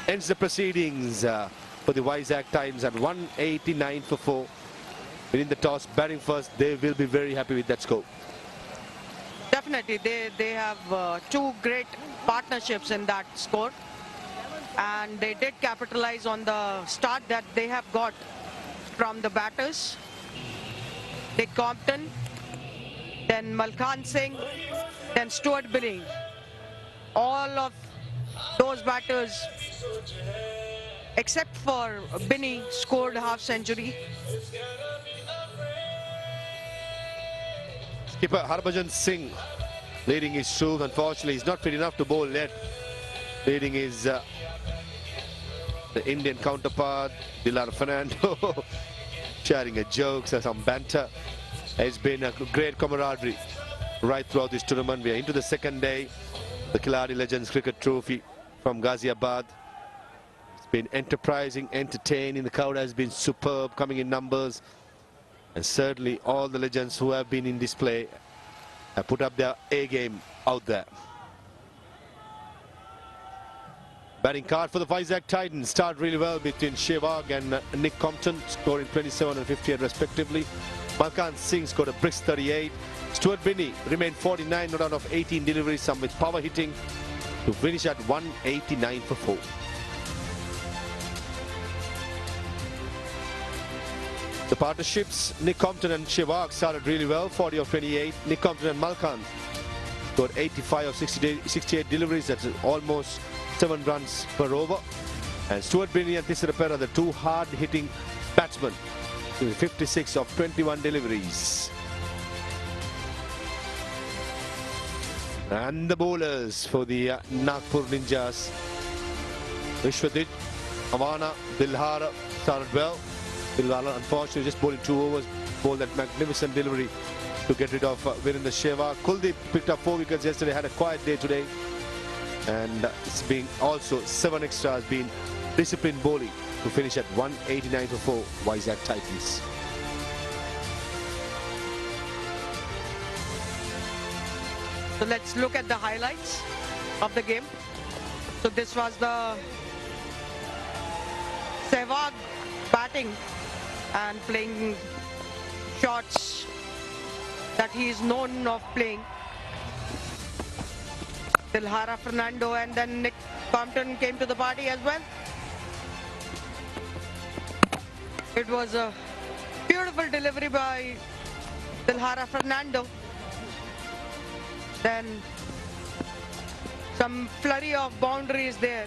ends the proceedings for the Vizag Titans at 189 for 4. Winning the toss, batting first, they will be very happy with that score. Definitely, they have 2 great partnerships in that score. And they did capitalize on the start that they have got from the batters. Dick Compton, then Malkhan Singh, then Stuart Binney. All of those batters, except for Binney, scored half century. Skipper Harbhajan Singh leading his shoes. Unfortunately, he's not fit enough to bowl yet. Leading his the Indian counterpart, Dilar Fernando, sharing a joke, some banter. It's been a great camaraderie right throughout this tournament. We are into the second day. The Khiladix Legends Cricket Trophy from Ghaziabad. It's been enterprising, entertaining. The crowd has been superb, coming in numbers. And certainly all the legends who have been in display have put up their A game out there. Batting card for the Vizag Titans start really well between Sehwag and Nick Compton, scoring 27 and 58 respectively. Malkhan Singh scored a brisk 38. Stuart Binney remained 49, not out of 18 deliveries, some with power hitting, to finish at 189 for 4. The partnerships, Nick Compton and Sehwag started really well, 40 of 28. Nick Compton and Malkhan scored 85 of 68 deliveries, that's almost 7 runs per over. And Stuart Binney and Perra, the 2 hard-hitting batsmen, 56 of 21 deliveries. And the bowlers for the Nagpur Ninjas. Vishwadit, Avana, Dilhara started well. Dilhara unfortunately just bowling 2 overs, bowled that magnificent delivery to get rid of Virendra Sehwag. Kuldeep picked up 4 wickets yesterday, had a quiet day today. And it's been also 7 extras, been disciplined bowling to finish at 189 for 4 Vizag Titans. So let's look at the highlights of the game. So this was the Sehwag batting and playing shots that he is known of playing. Dilhara Fernando and then Nick Compton came to the party as well. It was a beautiful delivery by Dilhara Fernando. Then some flurry of boundaries there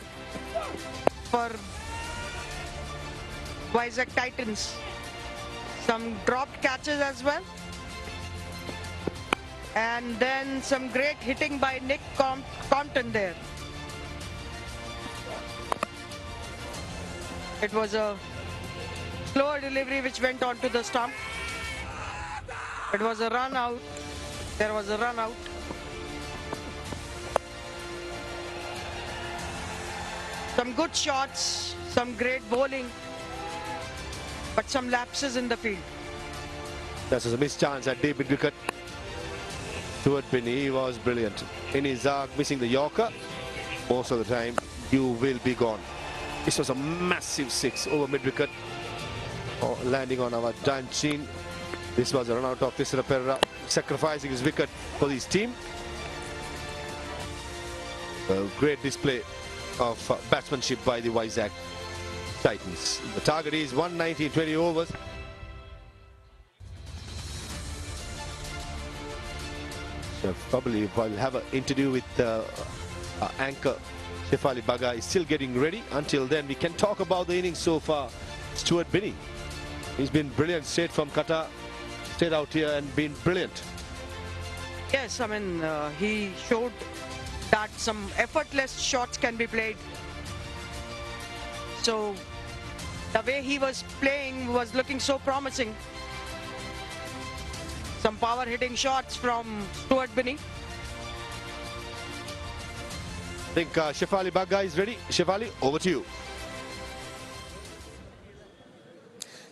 for Vizag Titans. Some dropped catches as well. And then some great hitting by Nick Compton there. It was a slower delivery which went on to the stump. It was a run out. There was a run out. Some good shots, some great bowling, but some lapses in the field. That was a missed chance at deep wicket. Stuart Binney was brilliant. In his arc, missing the Yorker. Most of the time, you will be gone. This was a massive 6 over mid-wicket, landing on our Danchin. This was a run out of Tisra Perera, sacrificing his wicket for his team. A great display of batsmanship by the Vizag Titans. The target is 190 in 20 overs. So probably we'll have an interview with anchor Shefali Baga is still getting ready. Until then, we can talk about the innings so far. Stuart Binney, he's been brilliant straight from Qatar, stayed out here and been brilliant. Yes, I mean, he showed that some effortless shots can be played. So the way he was playing was looking so promising. Some power hitting shots from Stuart Binney. I think Shefali Baga is ready. Shefali, over to you.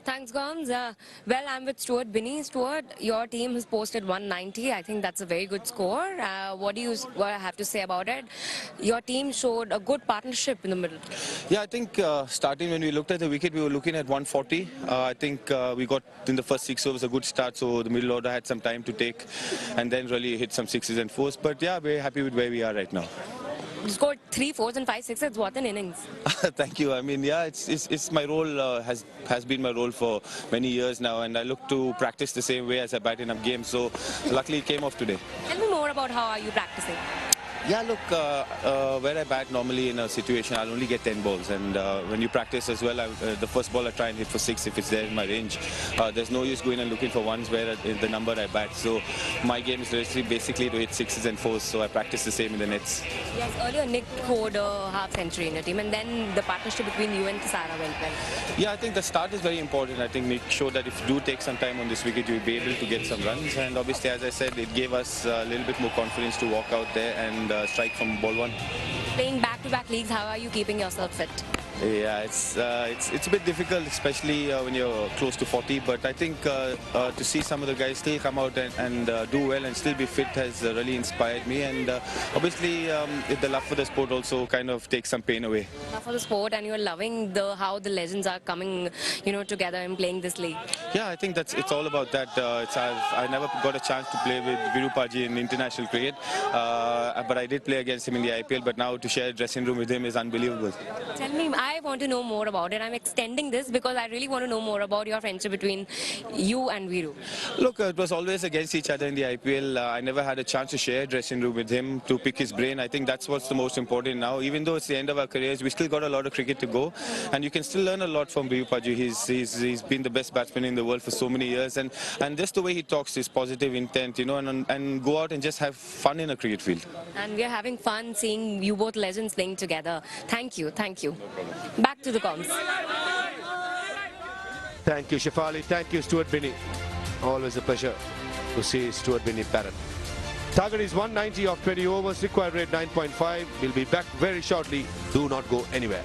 Thanks, Gams. Well, I'm with Stuart Binney. Stuart, your team has posted 190. I think that's a very good score. What do you have to say about it? Your team showed a good partnership in the middle. Yeah, I think starting when we looked at the wicket, we were looking at 140. I think we got in the first 6 overs a good start, so the middle order had some time to take and then really hit some 6s and 4s. But yeah, we're happy with where we are right now. You scored 3 4s and 5 6s. What an innings! Thank you. I mean, yeah, it's my role, has been my role for many years now, and I look to practice the same way as I bat in a game. So luckily it came off today. Tell me more about how are you practicing? Yeah, look, where I bat normally in a situation, I'll only get 10 balls. And when you practice as well, the first ball I try and hit for 6 if it's there in my range. There's no use going and looking for ones where the number I bat. So my game is basically to hit 6s and 4s. So I practice the same in the nets. Yes, earlier Nick scored a half century in your team, and then the partnership between you and Tisara went well. Yeah, I think the start is very important. I think Nick showed that if you do take some time on this wicket, you'll be able to get some runs. And obviously, as I said, it gave us a little bit more confidence to walk out there and strike from ball 1. Playing back-to-back leagues, how are you keeping yourself fit? Yeah, it's a bit difficult, especially when you're close to 40. But I think to see some of the guys still come out and do well and still be fit has really inspired me. And obviously, the love for the sport also kind of takes some pain away. Love for the sport, and you're loving how the legends are coming, together and playing this league. Yeah, I think it's all about that. I never got a chance to play with Virupaji in international cricket, but I did play against him in the IPL. But now to share a dressing room with him is unbelievable. Tell me, I want to know more about it. I'm extending this because I really want to know more about your friendship between you and Viru. Look, it was always against each other in the IPL. I never had a chance to share a dressing room with him, to pick his brain. I think that's what's the most important now. Even though it's the end of our careers, we still got a lot of cricket to go. And you can still learn a lot from Viru Paju. He's been the best batsman in the world for so many years. And just the way he talks, his positive intent, you know, and go out and just have fun in a cricket field. And we are having fun seeing you both legends playing together. Thank you, thank you. Back to the comms. Thank you, Shefali. Thank you, Stuart Binney. Always a pleasure to see Stuart Binney parrot. Target is 190 of 20 overs, required rate 9.5. We'll be back very shortly. Do not go anywhere.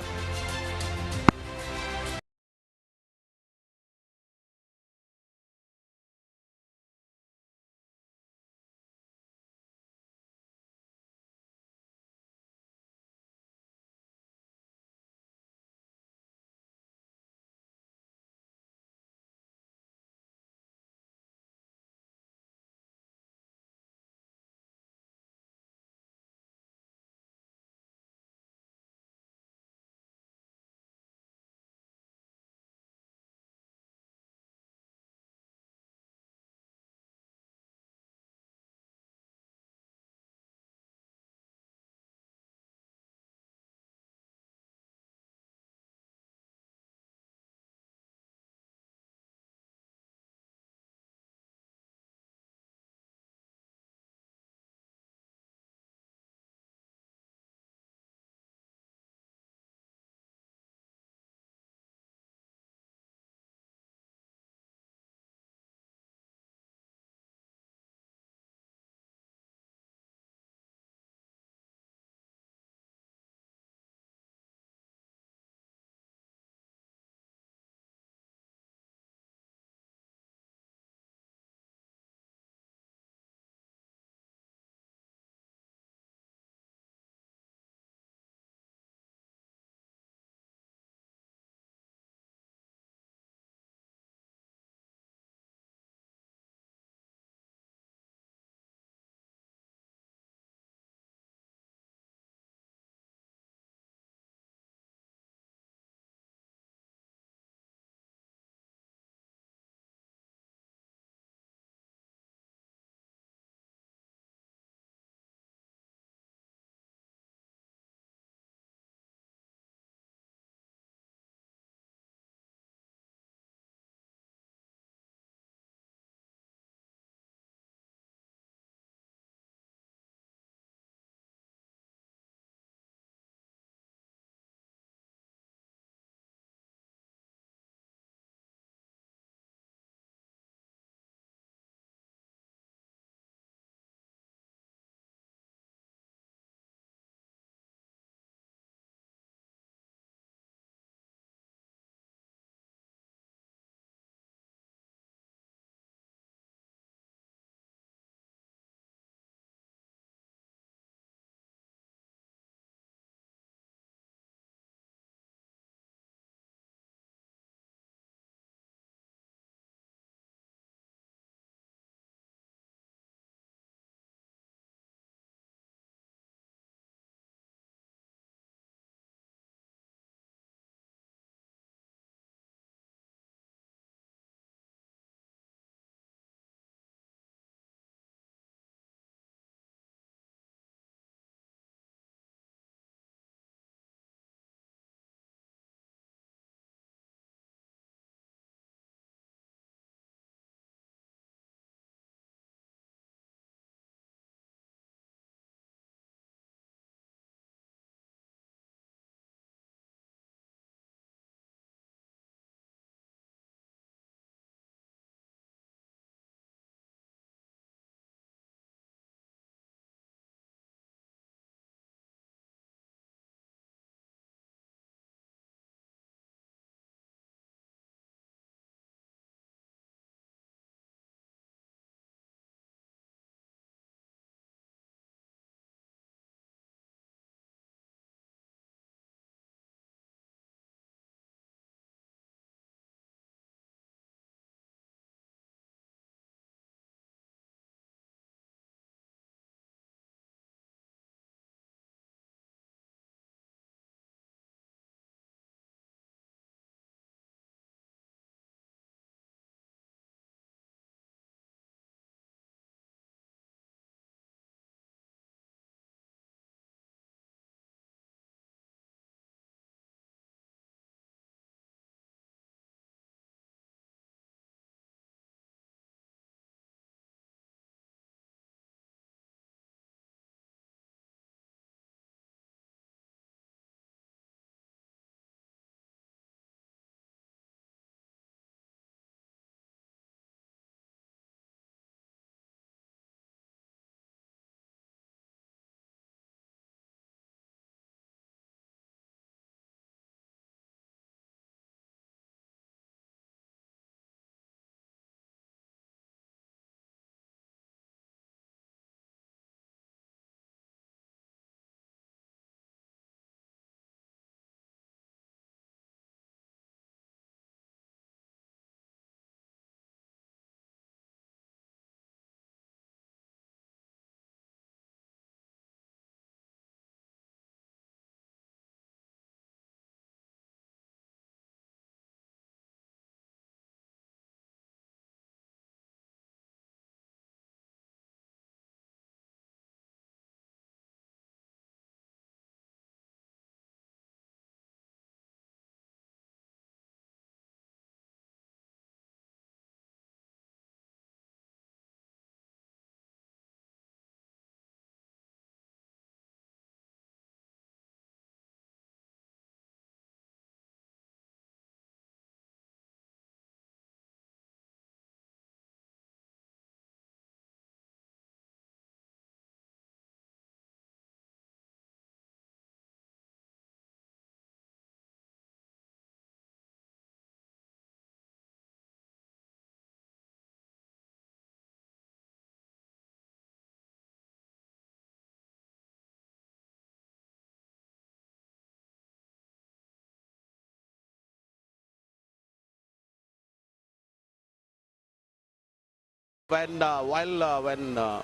When Parvez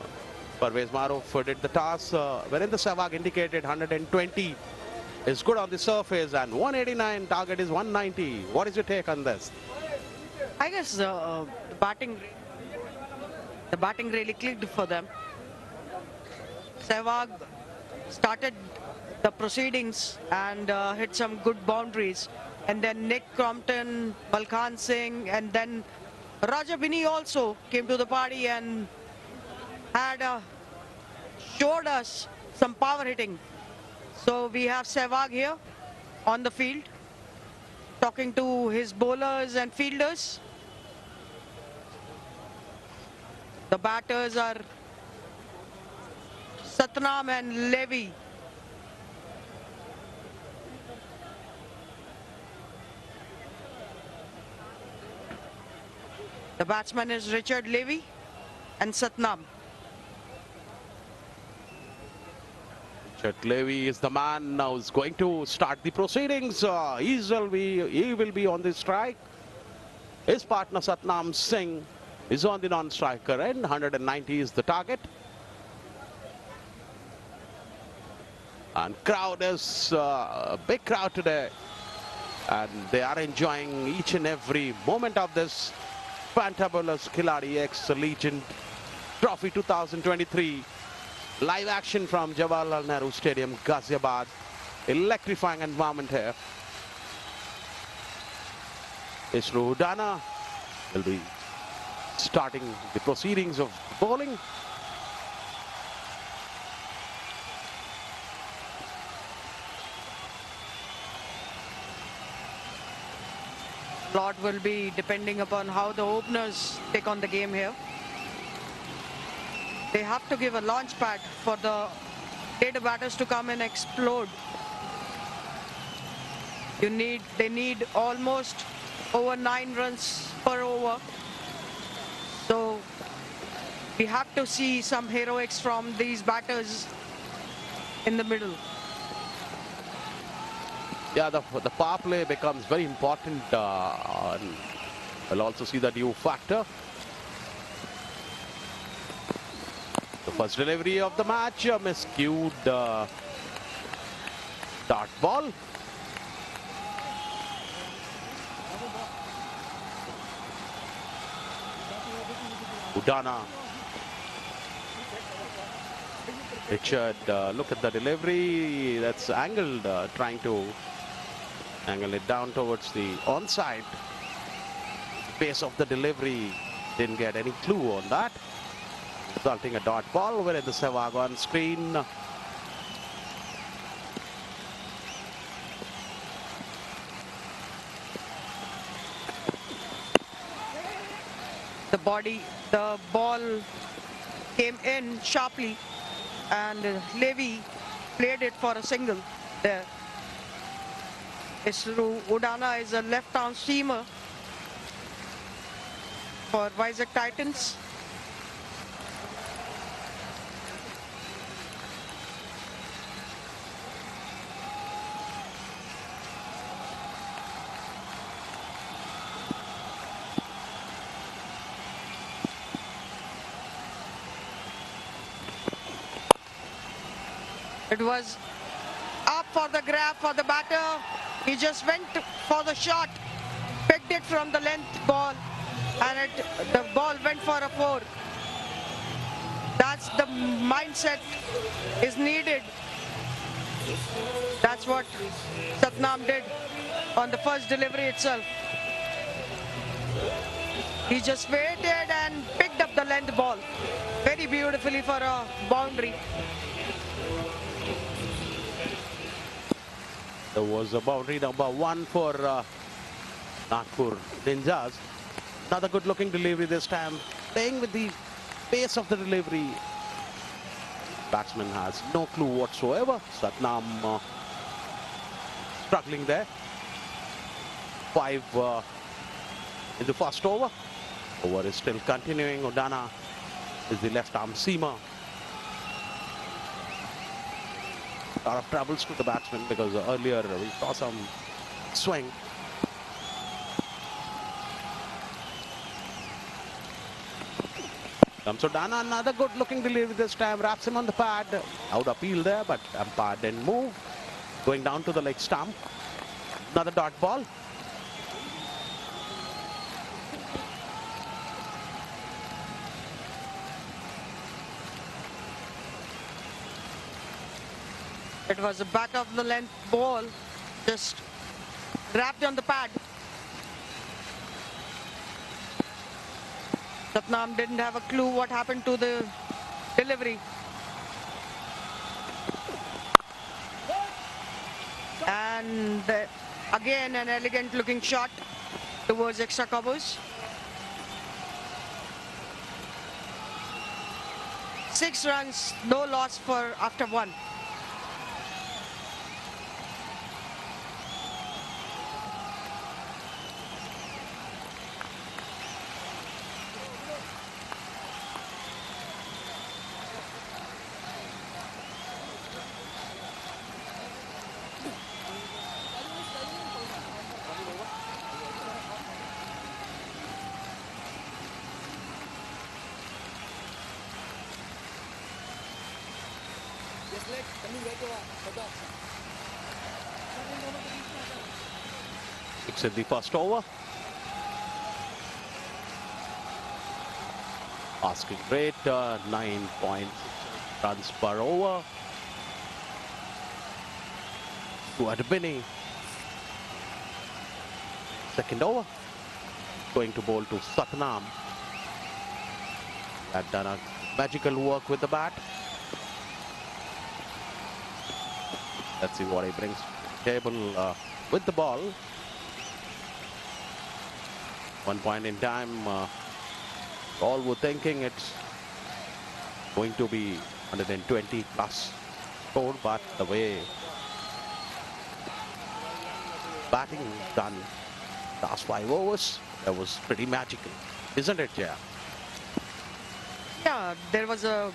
Maruf did the toss, wherein the Sehwag indicated 120 is good on the surface and 189 target is 190. What is your take on this? I guess the batting really clicked for them. Sehwag started the proceedings and hit some good boundaries. And then Nick Crompton, Balkan Singh, and then Raja Bini also came to the party and had showed us some power hitting. So we have Sehwag here on the field, talking to his bowlers and fielders. The batters are Satnam and Levy. The batsman is Richard Levy and Satnam. Richard Levy is the man now who's going to start the proceedings. He will be on the strike. His partner Satnam Singh is on the non-striker end. 190 is the target. And crowd is a big crowd today. And they are enjoying each and every moment of this fantabulous Khiladix Legend Trophy 2023. Live action from Jawaharlal Nehru Stadium, Ghaziabad. Electrifying environment here. Isru Udana will be starting the proceedings of bowling. Lot will be depending upon how the openers take on the game here. They have to give a launch pad for the later batters to come and explode. They need almost over 9 runs per over. So we have to see some heroics from these batters in the middle. Yeah, the power play becomes very important. And we'll also see the new factor. The first delivery of the match, miscued dart ball. Udana. Richard, look at the delivery. That's angled, trying to angle it down towards the onside. Pace of the delivery, didn't get any clue on that. Resulting a dot ball, wherein the Sehwag on screen. The ball came in sharply and Levy played it for a single there. Isru Udana is a left-arm seamer for Vizag Titans. It was up for the grab for the batter. He just went for the shot, picked it from the length ball, and the ball went for a 4. That's the mindset is needed. That's what Satnam did on the first delivery itself. He just waited and picked up the length ball very beautifully for a boundary. There was a boundary number 1 for Nagpur Ninjas. Another good looking delivery this time. Playing with the pace of the delivery. Batsman has no clue whatsoever. Satnam struggling there. 5 in the first over. Over is still continuing. Udana is the left arm seamer. A lot of troubles to the batsman because earlier we saw some swing. Comes Sudana, another good looking delivery this time, wraps him on the pad. Out appeal there, but umpire didn't move. Going down to the leg stump. Another dot ball. It was a back of the length ball, just wrapped on the pad. Satnam didn't have a clue what happened to the delivery. And again an elegant looking shot towards extra covers. 6 runs, no loss for after 1. It's in the first over. Asking rate 9.6 runs per over. Stuart Binney. Second over. Going to bowl to Satnam. Had done a magical work with the bat. Let's see what he brings to the table with the ball. One point in time, all were thinking it's going to be 120 plus score, but the way batting done last 5 overs, that was pretty magical, isn't it, Jaya? Yeah, there was a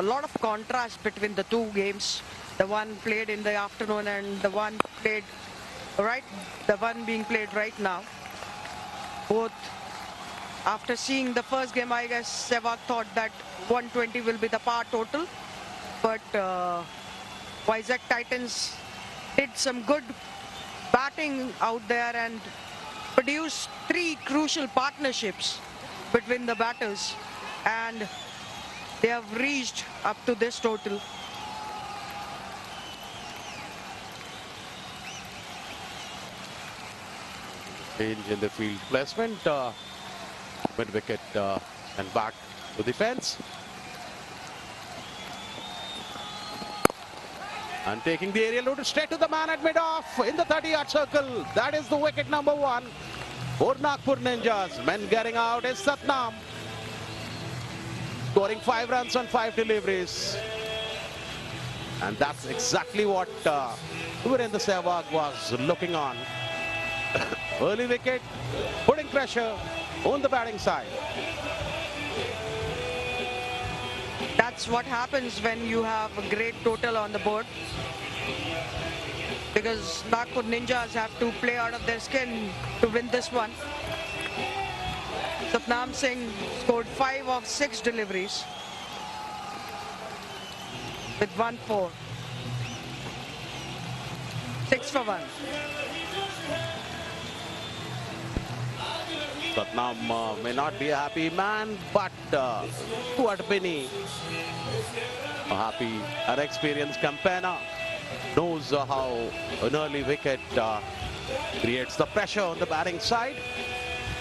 lot of contrast between the two games. The one played in the afternoon and the one played the one being played right now. Both, after seeing the first game, I guess Sehwag thought that 120 will be the par total. But Vizag Titans did some good batting out there and produced 3 crucial partnerships between the batters. And they have reached up to this total. Change in the field placement, mid wicket and back to the fence. And taking the aerial route straight to the man at mid-off in the 30-yard circle. That is the wicket number 1 for Nagpur Ninjas. Men getting out is Satnam. Scoring 5 runs on 5 deliveries. And that's exactly what Virendra Sehwag was looking on. Early wicket, putting pressure on the batting side. That's what happens when you have a great total on the board. Because Nagpur Ninjas have to play out of their skin to win this one. Satnam Singh scored 5 of 6 deliveries with 1-4. 6 for 1. Satnam may not be a happy man, but Stuart Binney, a happy and experienced campaigner, knows how an early wicket creates the pressure on the batting side,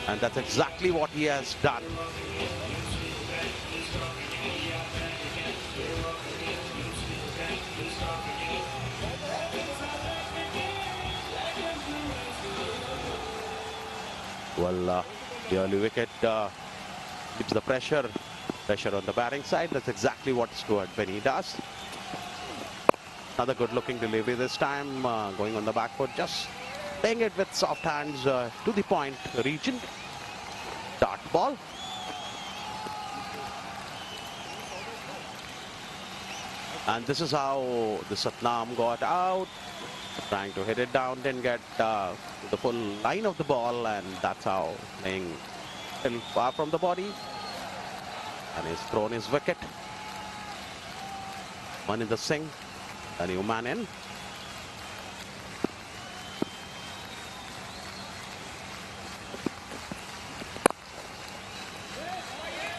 and that's exactly what he has done. Well, the early wicket keeps the pressure on the batting side. That's exactly what Stuart Binney does. Another good looking delivery this time, going on the back foot, just playing it with soft hands to the point region. Dart ball. And this is how the Satnam got out. Trying to hit it down, didn't get to the full line of the ball, and that's how playing a little far from the body. And he's thrown his wicket. One in the Singh, a new man in.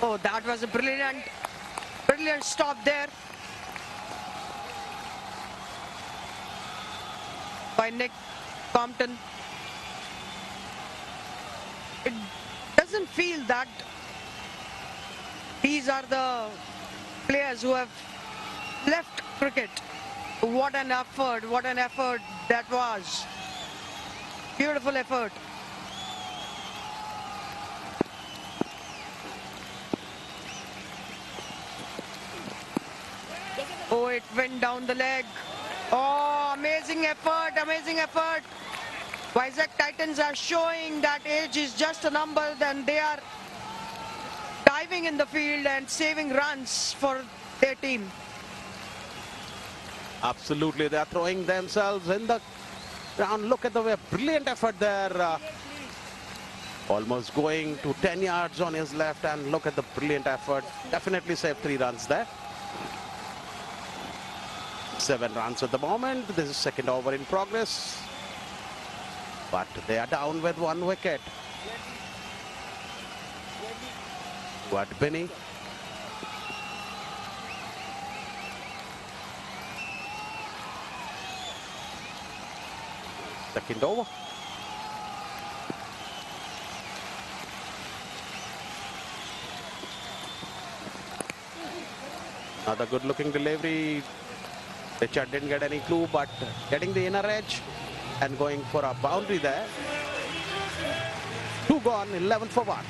Oh, that was a brilliant stop there by Nick Compton. It doesn't feel that these are the players who have left cricket. What an effort that was. Beautiful effort. Oh, it went down the leg. Oh, amazing effort. Vizag Titans are showing that age is just a number, then they are diving in the field and saving runs for their team. Absolutely, they are throwing themselves in the ground. Look at the way, brilliant effort there. Almost going to 10 yards on his left, and look at the brilliant effort. Definitely saved 3 runs there. 7 runs at the moment. This is second over in progress. But they are down with 1 wicket. What Binny? Second over. Another good looking delivery. Richard didn't get any clue, but getting the inner edge and going for a boundary there. 2 gone, 11 for 1.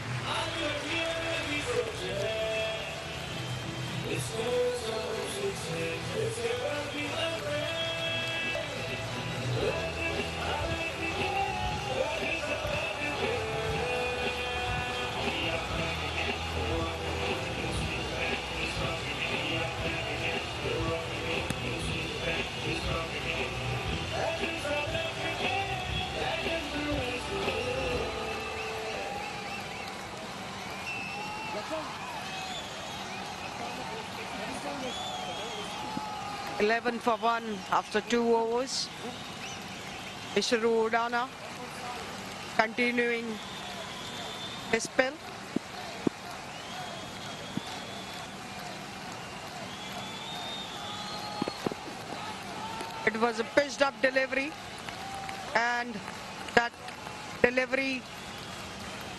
Eleven for 1 after 2 overs. Isharu Udana continuing his spell. It was a pitched up delivery, and that delivery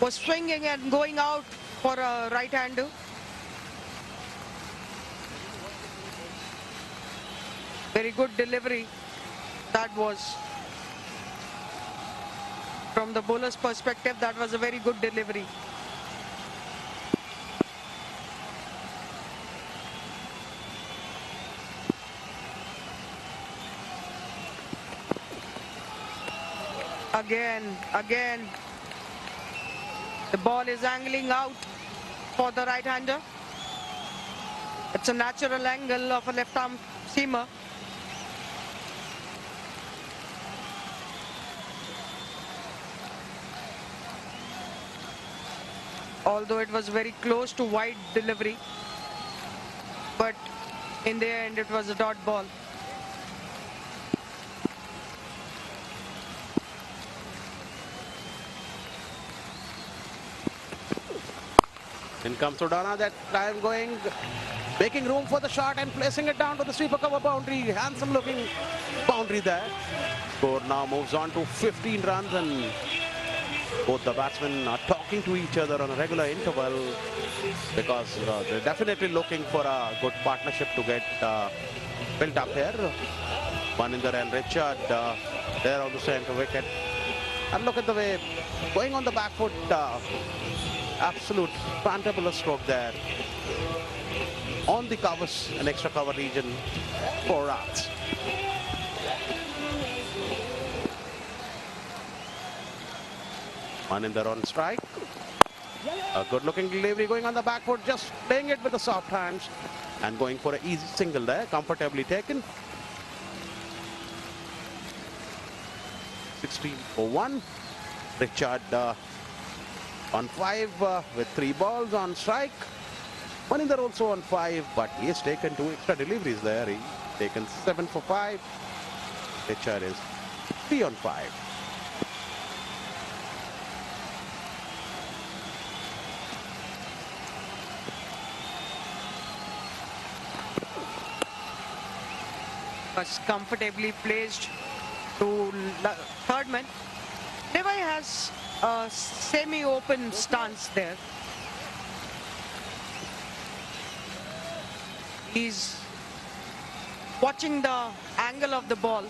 was swinging and going out for a right-hander. Very good delivery that was. From the bowler's perspective, that was a very good delivery. Again, the ball is angling out for the right-hander. It's a natural angle of a left-arm seamer. Although it was very close to wide delivery, but in the end it was a dot ball. In comes Udana, that time going, making room for the shot and placing it down to the sweeper cover boundary. Handsome looking boundary there. Score now moves on to 15 runs, and both the batsmen are talking to each other on a regular interval because they're definitely looking for a good partnership to get built up here. One in the run, Richard there on the center wicket. And look at the way, going on the back foot, absolute fantabulous stroke there. On the covers, an extra cover region, 4 runs. One in the run strike. A good looking delivery going on the back foot, just playing it with the soft hands and going for an easy single there, comfortably taken. 16 for 1. Richard on 5 with 3 balls on strike. Maninder also on 5, but he has taken 2 extra deliveries there. He's taken 7 for 5. Richard is 3 on 5. Was comfortably placed to third man. Levi has a semi-open stance there. He's watching the angle of the ball.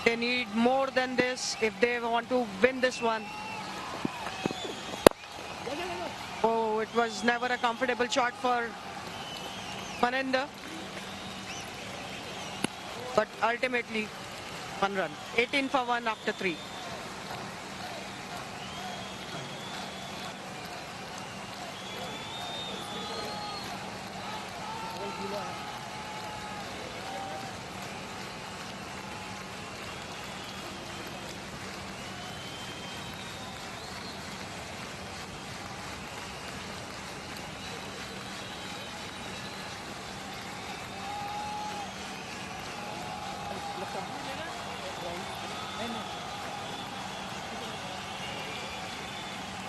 They need more than this if they want to win this one. Oh, it was never a comfortable shot for Maninder. But ultimately, 1 run. 18 for 1 after 3.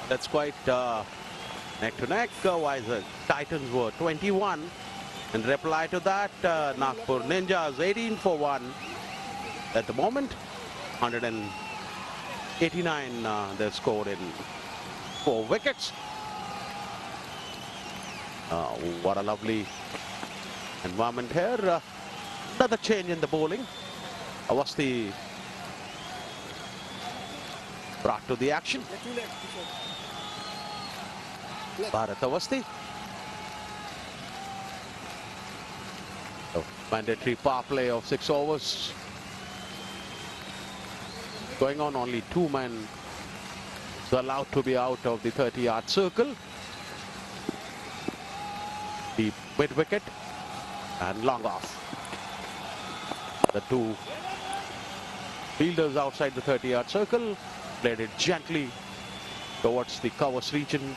That's quite neck to neck. Vizag Titans were 21. In reply to that, Nagpur Ninjas 18 for 1. At the moment, 189 they've scored in 4 wickets. What a lovely environment here. Another change in the bowling. Awasthi brought to the action. Bharat Awasthi. A mandatory power play of 6 overs. Going on, only 2 men are allowed to be out of the 30-yard circle. The mid-wicket and long off. The 2 fielders outside the 30-yard circle played it gently towards the covers region.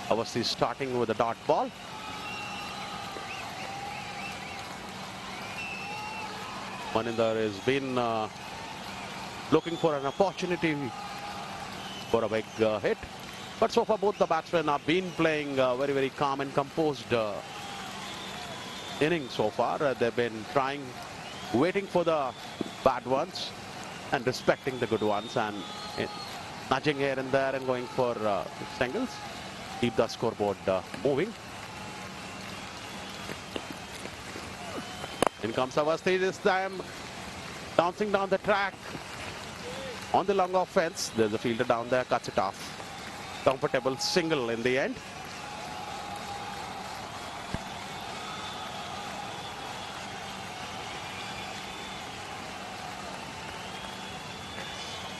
Awasthi starting with a dot ball. Maninder has been looking for an opportunity for a big hit. But so far both the batsmen have been playing very, very calm and composed innings so far. They've been trying, waiting for the bad ones and respecting the good ones, and nudging here and there and going for singles. Keep the scoreboard moving. In comes Awasthi this time, bouncing down the track on the long off fence. There's a fielder down there, cuts it off. Comfortable single in the end.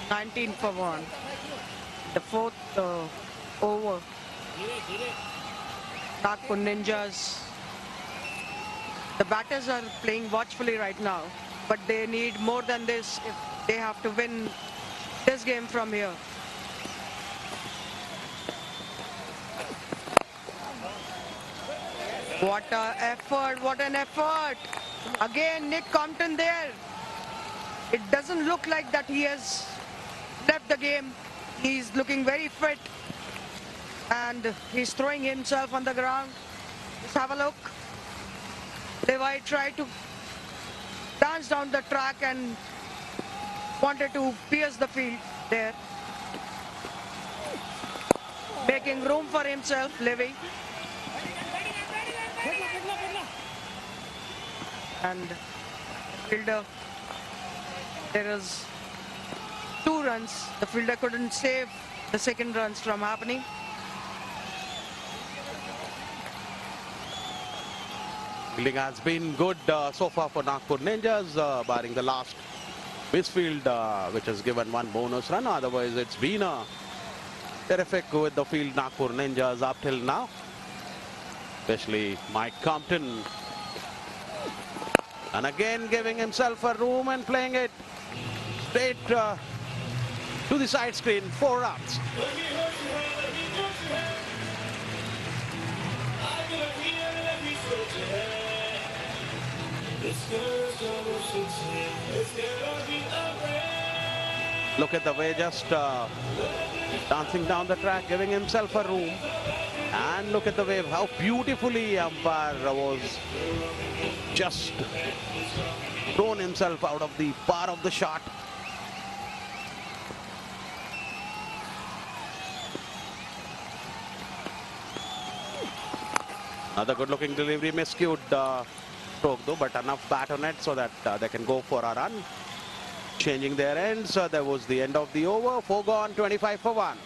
$19 for 1. The 4th over. Nagpur Ninjas. The batters are playing watchfully right now, but they need more than this if they have to win this game from here. What an effort, what an effort. Again, Nick Compton there. It doesn't look like that he has left the game. He's looking very fit. And he's throwing himself on the ground. Let's have a look. Levi tried to dance down the track and wanted to pierce the field there. Making room for himself, Levi. And fielder, there is 2 runs. The fielder couldn't save the second runs from happening. Fielding has been good so far for Nagpur Ninjas, barring the last misfield, which has given 1 bonus run. Otherwise, it's been terrific with the field Nagpur Ninjas up till now. especially Mike Compton. And again giving himself a room and playing it straight to the side screen. 4 runs. Look at the way just dancing down the track, giving himself a room. And look at the way how beautifully umpire was just thrown himself out of the bar of the shot. Another good looking delivery, miscued stroke though, but enough bat on it so that they can go for a run. Changing their ends, that was the end of the over. 4 gone, 25 for 1.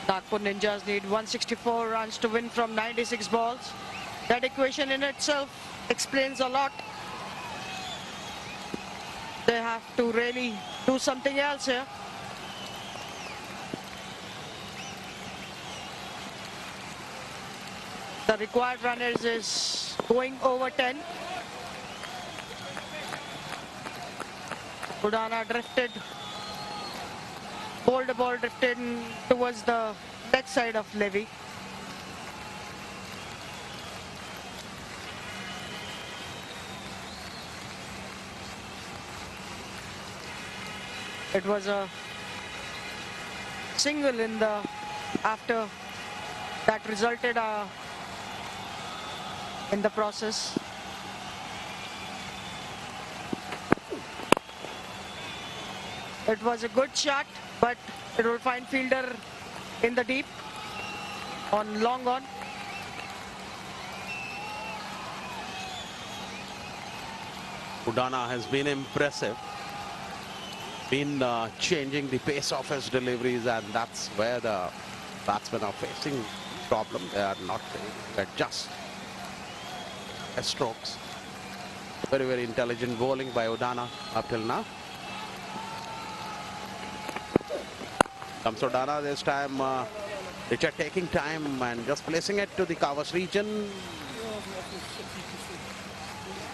Nagpur Ninjas need 164 runs to win from 96 balls. That equation in itself explains a lot. They have to really do something else here. The required runners is going over 10. Udana drifted. The ball drifted towards the leg side of Levy. It was a single in the after that resulted in the process. It was a good shot, but it will find fielder in the deep on long on. Udana has been impressive, been changing the pace of his deliveries, and that's where the batsmen are facing problem. They are not able to adjust their strokes. Very, very intelligent bowling by Udana up till now. Comes Udana this time. Richard taking time and just placing it to the covers region.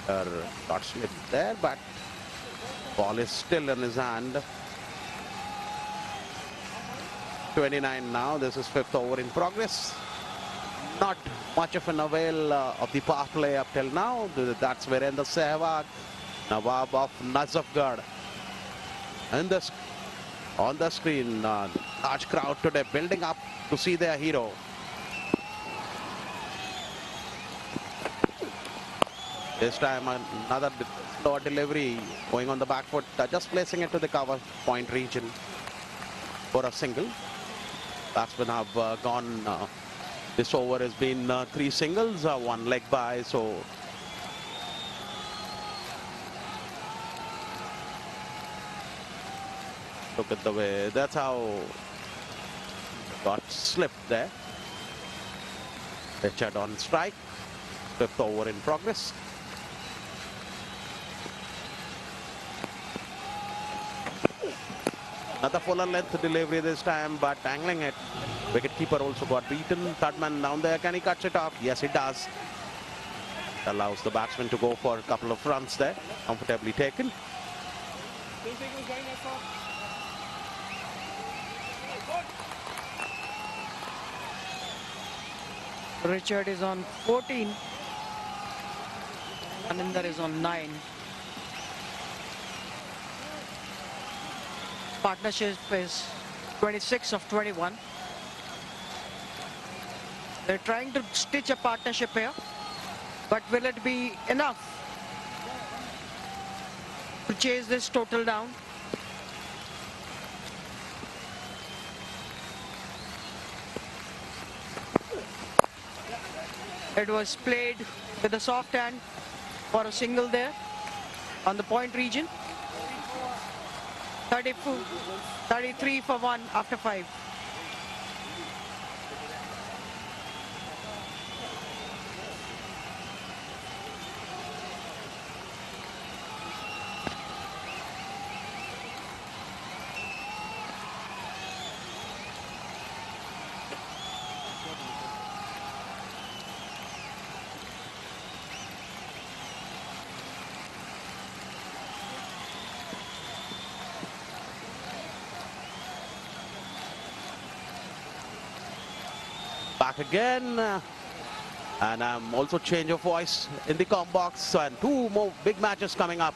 Got slipped there, but ball is still in his hand. 29 now. This is 5th over in progress. Not much of an avail of the power play up till now. That's Virendra Sehwag, Nawab of Nazafgarh. And on the screen, large crowd today building up to see their hero. This time another slower delivery going on the back foot, just placing it to the cover point region for a single. Batsmen have gone, this over has been 3 singles, 1 leg by, so look at the way, that's how got slipped there. Richard on strike, 5th over in progress. Another fuller length delivery this time, but angling it. Wicketkeeper also got beaten. Third man down there, can he cut it off? Yes, he does. Allows the batsman to go for a couple of runs there, comfortably taken. Richard is on 14. Aninder is on 9. Partnership is 26 of 21. They're trying to stitch a partnership here, but will it be enough to chase this total down? It was played with a soft hand for a single there on the point region. 33 for 1 after 5. Back again, and also change of voice in the com box, and two more big matches coming up.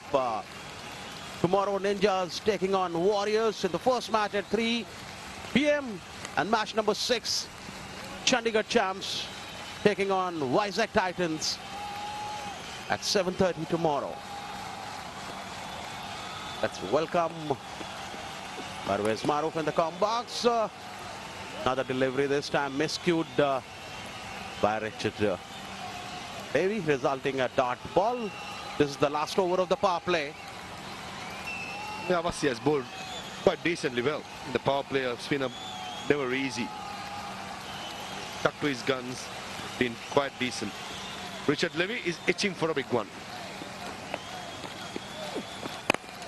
Tomorrow Ninjas taking on Warriors in the first match at 3 p.m. and match number 6, Chandigarh Champs taking on Vizag Titans at 7:30 tomorrow. Let's welcome Parvez Maruf in the com box. Another delivery, this time miscued by Richard Davy, resulting a dot ball. This is the last over of the power play. Yeah, Avasti has bowled quite decently well. The power play of spinner never easy. Stuck to his guns, been quite decent. Richard Levy is itching for a big one.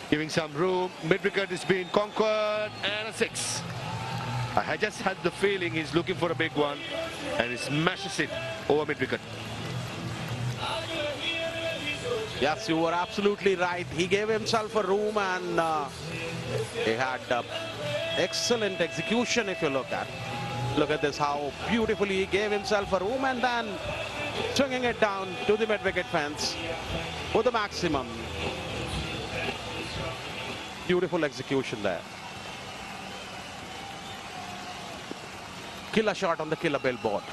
Giving some room. Mid-wicket is being conquered and a 6. I just had the feeling he's looking for a big one and he smashes it over mid-wicket. Yes, you were absolutely right. He gave himself a room and he had excellent execution if you look at. Look at this, how beautifully he gave himself a room and then swinging it down to the mid-wicket fence for the maximum. Beautiful execution there. Killer shot on the killer billboard.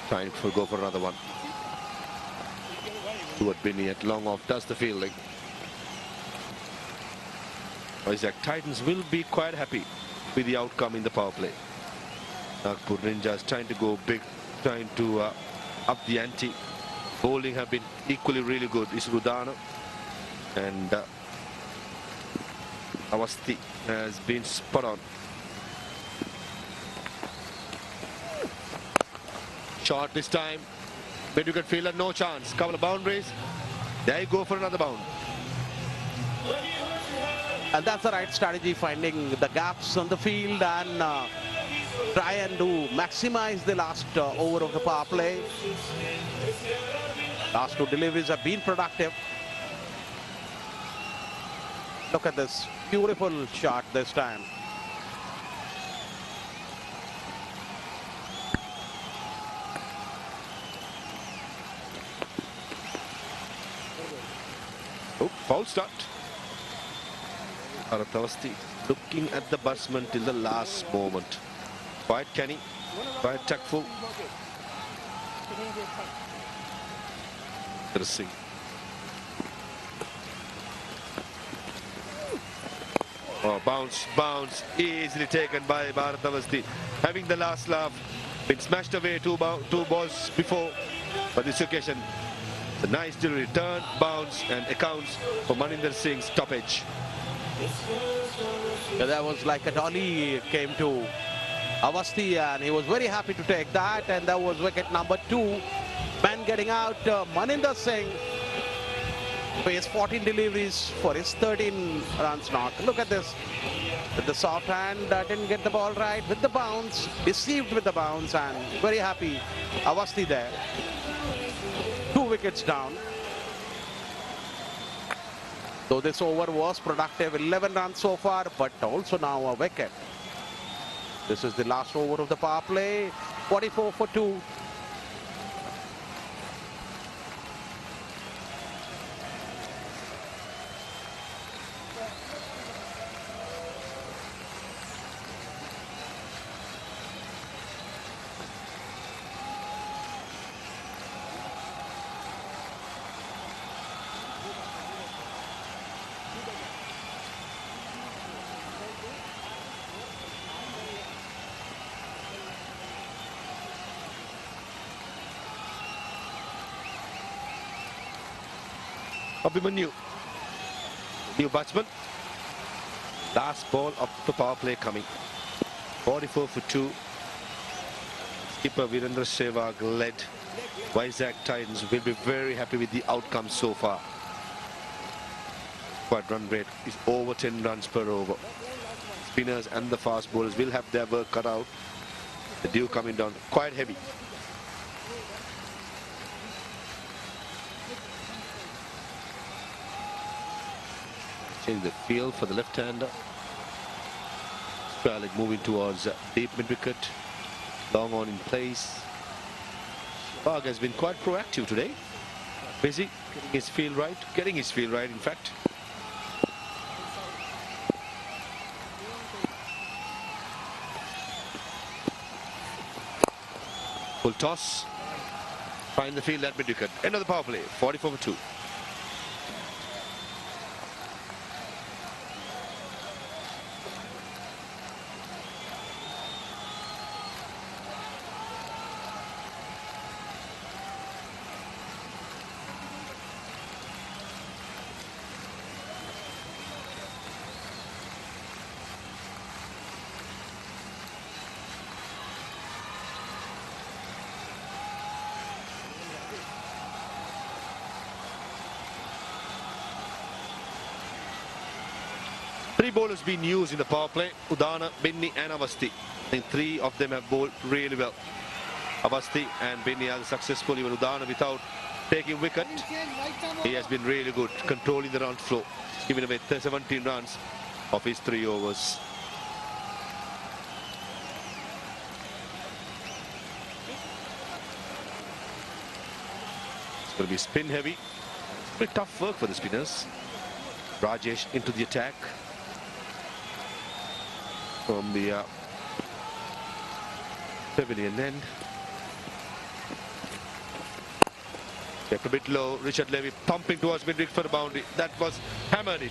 Trying to go for another one. Stuart Binney at long off does the fielding. Vizag Titans will be quite happy with the outcome in the power play. Nagpur Ninjas trying to go big, trying to up the ante. Bowling have been equally really good. Is Rudana and Avasti has been spot on. Short this time. Mid-wicket fielder, no chance. Couple of boundaries. There you go for another bound. And that's the right strategy, finding the gaps on the field and try and maximize the last over of the power play. Last two deliveries have been productive. Look at this beautiful shot this time. Oh, foul start. Avasti looking at the batsman till the last moment. Quite canny, quite tactful. Interesting. Oh, bounce, easily taken by Bharat Avasti. Having the last laugh, been smashed away two balls before, but this occasion, the nice delivery, turn, bounce, and accounts for Maninder Singh's stoppage. Yeah, that was like a dolly came to Avasti and he was very happy to take that, and that was wicket number 2. Man getting out, Maninder Singh faced 14 deliveries for his 13 runs knock. Look at this. With the soft hand, didn't get the ball right with the bounce, deceived with the bounce, and very happy Avasti there. 2 wickets down. Though this over was productive, 11 runs so far, but also now a wicket. This is the last over of the power play, 44 for 2. Abhimanyu, new batsman. Last ball of the power play coming. 44 for 2. Skipper Virendra Sehwag led Vizag Titans will be very happy with the outcome so far. Squad run rate is over 10 runs per over. Spinners and the fast bowlers will have their work cut out. The dew coming down quite heavy. Change the field for the left-hander. Khiladix moving towards deep mid-wicket. Long on in place. Sehwag has been quite proactive today. Busy getting his field right in fact. Full toss. Find the field at mid-wicket. End of the power play. 44 for 2. Three bowlers being used in the power play: Udana, Binny and Avasti. I think three of them have bowled really well. Avasti and Binny are successful. Even Udana without taking wicket. He has been really good, controlling the run flow, giving away 17 runs of his 3 overs. It's going to be spin heavy. Pretty tough work for the spinners. Rajesh into the attack from the pavilion end. Kept a bit low. Richard Levy pumping towards mid-wicket for the boundary. That was hammered in.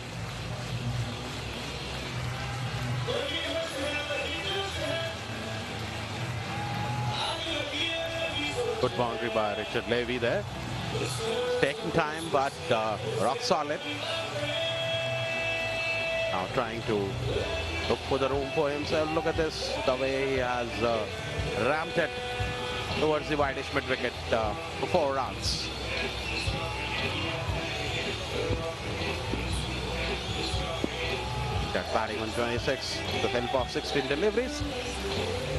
Good boundary by Richard Levy there. Taking time, but rock solid. Now trying to look for the room for himself. Look at this, the way he has ramped it towards the wideish mid-wicket for 4 runs. That batting on 26 with the help of 16 deliveries.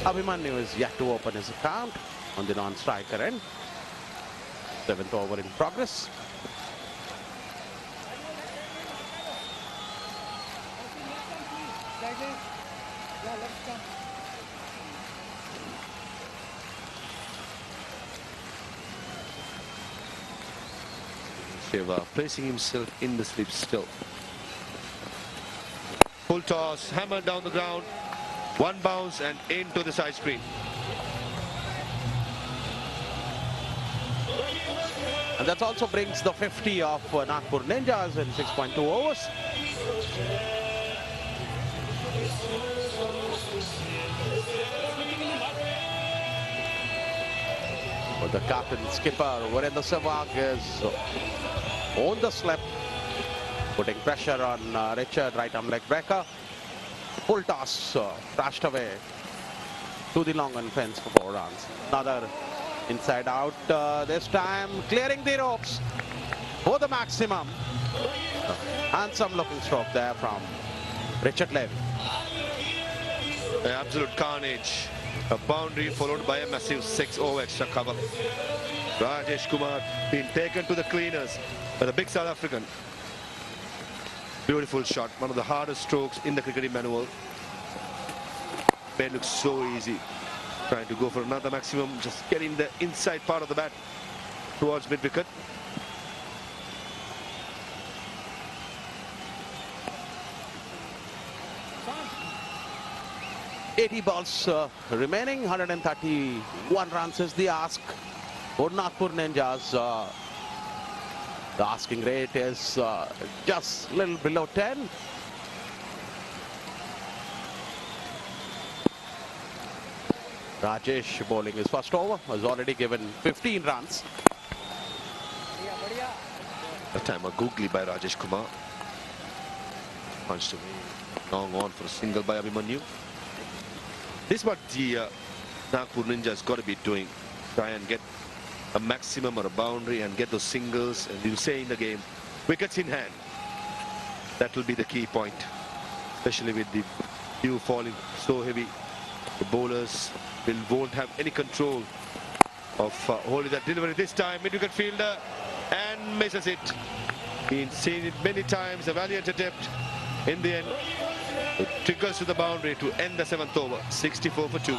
Abhimanyu is yet to open his account on the non-striker end. 7th over in progress. Sehwag placing himself in the slip still. Full toss, hammered down the ground. 1 bounce and into the side screen. And that also brings the 50 of Nagpur Ninjas in 6.2 overs. But the captain skipper Virendra Sehwag is on the slip, putting pressure on Richard, right arm leg breaker. Full toss, crashed away to the long on fence for 4 runs. Another inside out, this time clearing the ropes for the maximum. Handsome looking stroke there from Richard Levy. Absolute carnage. A boundary followed by a massive 6 over extra cover. Rajesh Kumar being taken to the cleaners by the big South African. Beautiful shot, one of the hardest strokes in the cricketing manual. It looks so easy. Trying to go for another maximum, just getting the inside part of the bat towards mid-wicket. $80 balls remaining, 131 runs is the ask for Nagpur Ninjas. The asking rate is just a little below 10. Rajesh bowling his first over, has already given 15 runs. That time a googly by Rajesh Kumar. Punched away. Long on for a single by Abhimanyu. This is what the Nagpur Ninjas got to be doing. Try and get a maximum or a boundary and get those singles. And you say in the game, wickets in hand. That will be the key point. Especially with the dew falling so heavy. The bowlers won't have any control of holding that delivery. This time, mid-wicket fielder and misses it. Been seen it many times. A valiant attempt. In the end, it triggers to the boundary to end the 7th over. 64 for 2.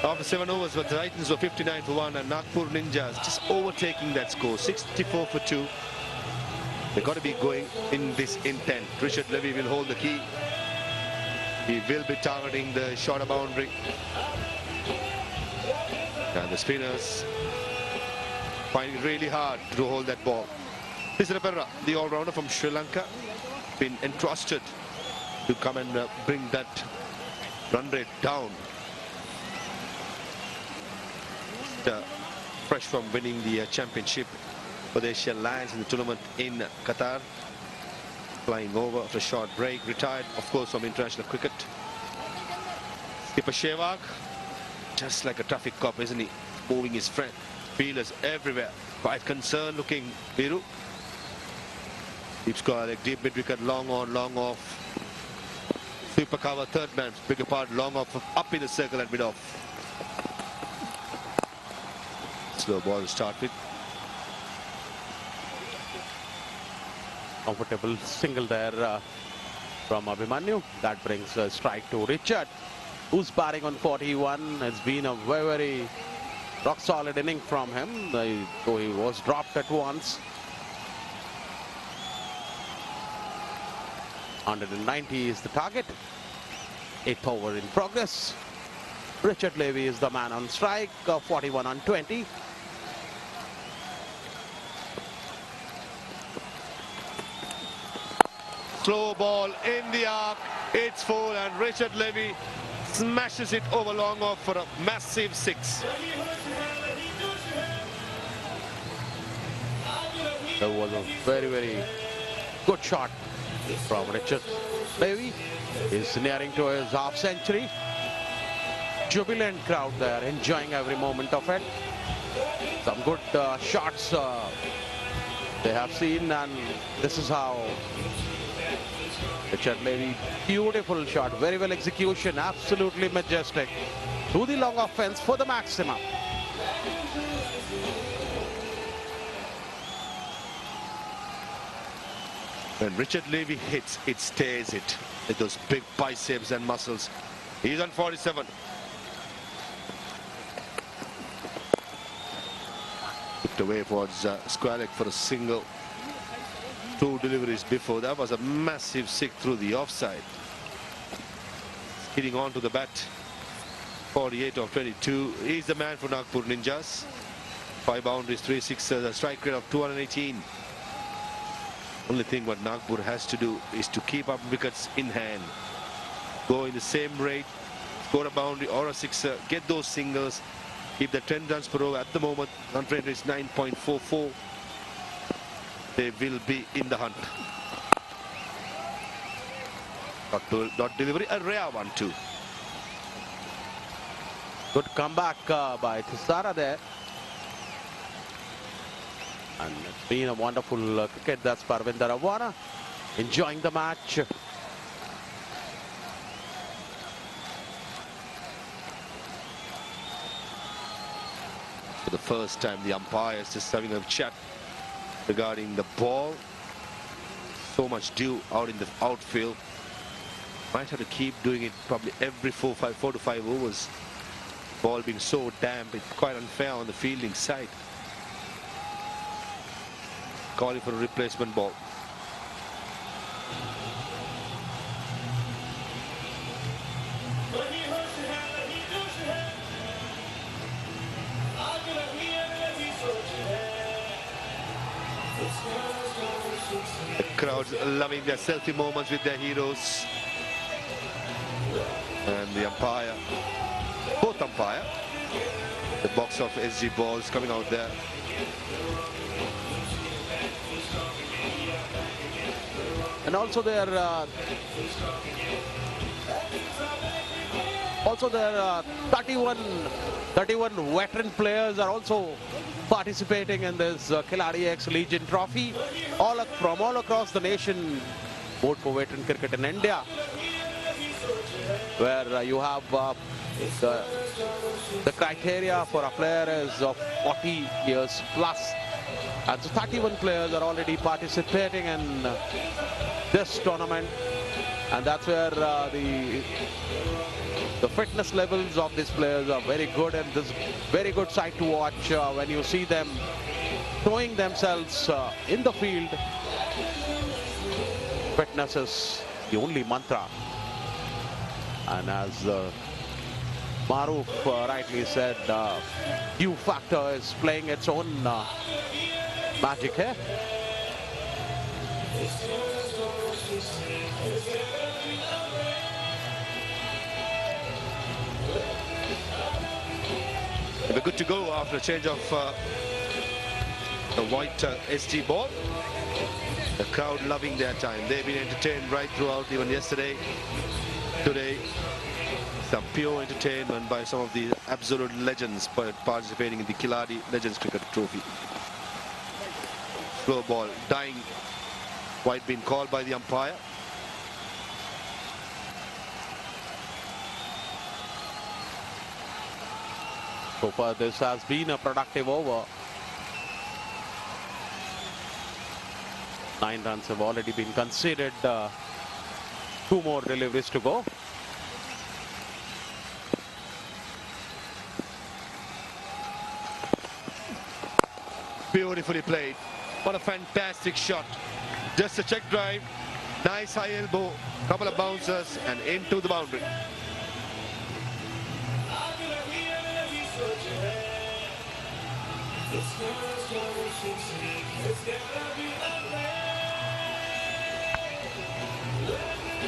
After 7 overs, the Titans were 59 for 1 and Nagpur Ninjas just overtaking that score, 64 for 2. They've got to be going in this intent. Richard Levy will hold the key. He will be targeting the shorter boundary. And the spinners find it really hard to hold that ball. Tisarapera, the all-rounder from Sri Lanka, been entrusted to come and bring that run rate down. Fresh from winning the championship for the Asian Lions in the tournament in Qatar. Flying over after a short break, retired of course from international cricket. Skipper Sehwag, just like a traffic cop, isn't he? Moving his friend. Fielders everywhere. Quite concerned looking, Viru. Deep square leg, deep mid-wicket, long on, long off. Super cover, third man, bigger part, long off, up in the circle and mid-off. Slow ball to start with. Comfortable single there from Abhimanyu. That brings a strike to Richard, who's batting on 41. It's been a very rock solid inning from him, though he was dropped at once. 190 is the target. 8th over in progress. Richard Levy is the man on strike, 41 on 20. Slow ball in the arc, it's full and Richard Levy smashes it over long off for a massive 6. That was a very good shot from Richard Levy. He's nearing to his half century. Jubilant crowd there, enjoying every moment of it. Some good shots they have seen, and this is how Richard Levy, beautiful shot, very well execution, absolutely majestic. Through the long off fence for the maximum. When Richard Levy hits, it stays it. With those big biceps and muscles. He's on 47. Tipped away towards square leg for a single. 2 deliveries before. That was a massive 6 through the offside. Hitting on to the bat. 48 of 22. He's the man for Nagpur Ninjas. 5 boundaries, 3 sixes, a strike rate of 218. Only thing what Nagpur has to do is to keep up wickets in hand. Go in the same rate, score a boundary or a sixer, get those singles, keep the 10 runs per over. At the moment, run rate is 9.44. They will be in the hunt. Dot delivery, a rare 1-2. Good comeback by Thisara there. And it's been a wonderful cricket. That's Parvinder Awara enjoying the match. For the first time, the umpires just having a chat regarding the ball. So much dew out in the outfield. Might have to keep doing it probably every 4 to 5 overs. Ball being so damp, it's quite unfair on the fielding side. Calling for a replacement ball. The crowds loving their selfie moments with their heroes. And the umpire, both umpire, the box of SG balls coming out there. And also their 31 veteran players are also participating in this Khiladix Legion Trophy from all across the nation. Board for Veteran Cricket in India, where you have the criteria for a player is of 40 years plus. And so 31 players are already participating in this tournament, and that's where the fitness levels of these players are very good, and this very good sight to watch when you see them throwing themselves in the field. Fitness is the only mantra, and as Maruf rightly said, U factor is playing its own magic here. We're good to go after a change of the white SG ball. The crowd loving their time. They've been entertained right throughout, even yesterday, today. Some pure entertainment by some of the absolute legends participating in the Khiladix Legends Cricket Trophy. Slow ball, dying. White being called by the umpire. So far, this has been a productive over. 9 runs have already been conceded. 2 more deliveries to go. Beautifully played. What a fantastic shot. Just a check drive. Nice high elbow. Couple of bouncers and into the boundary.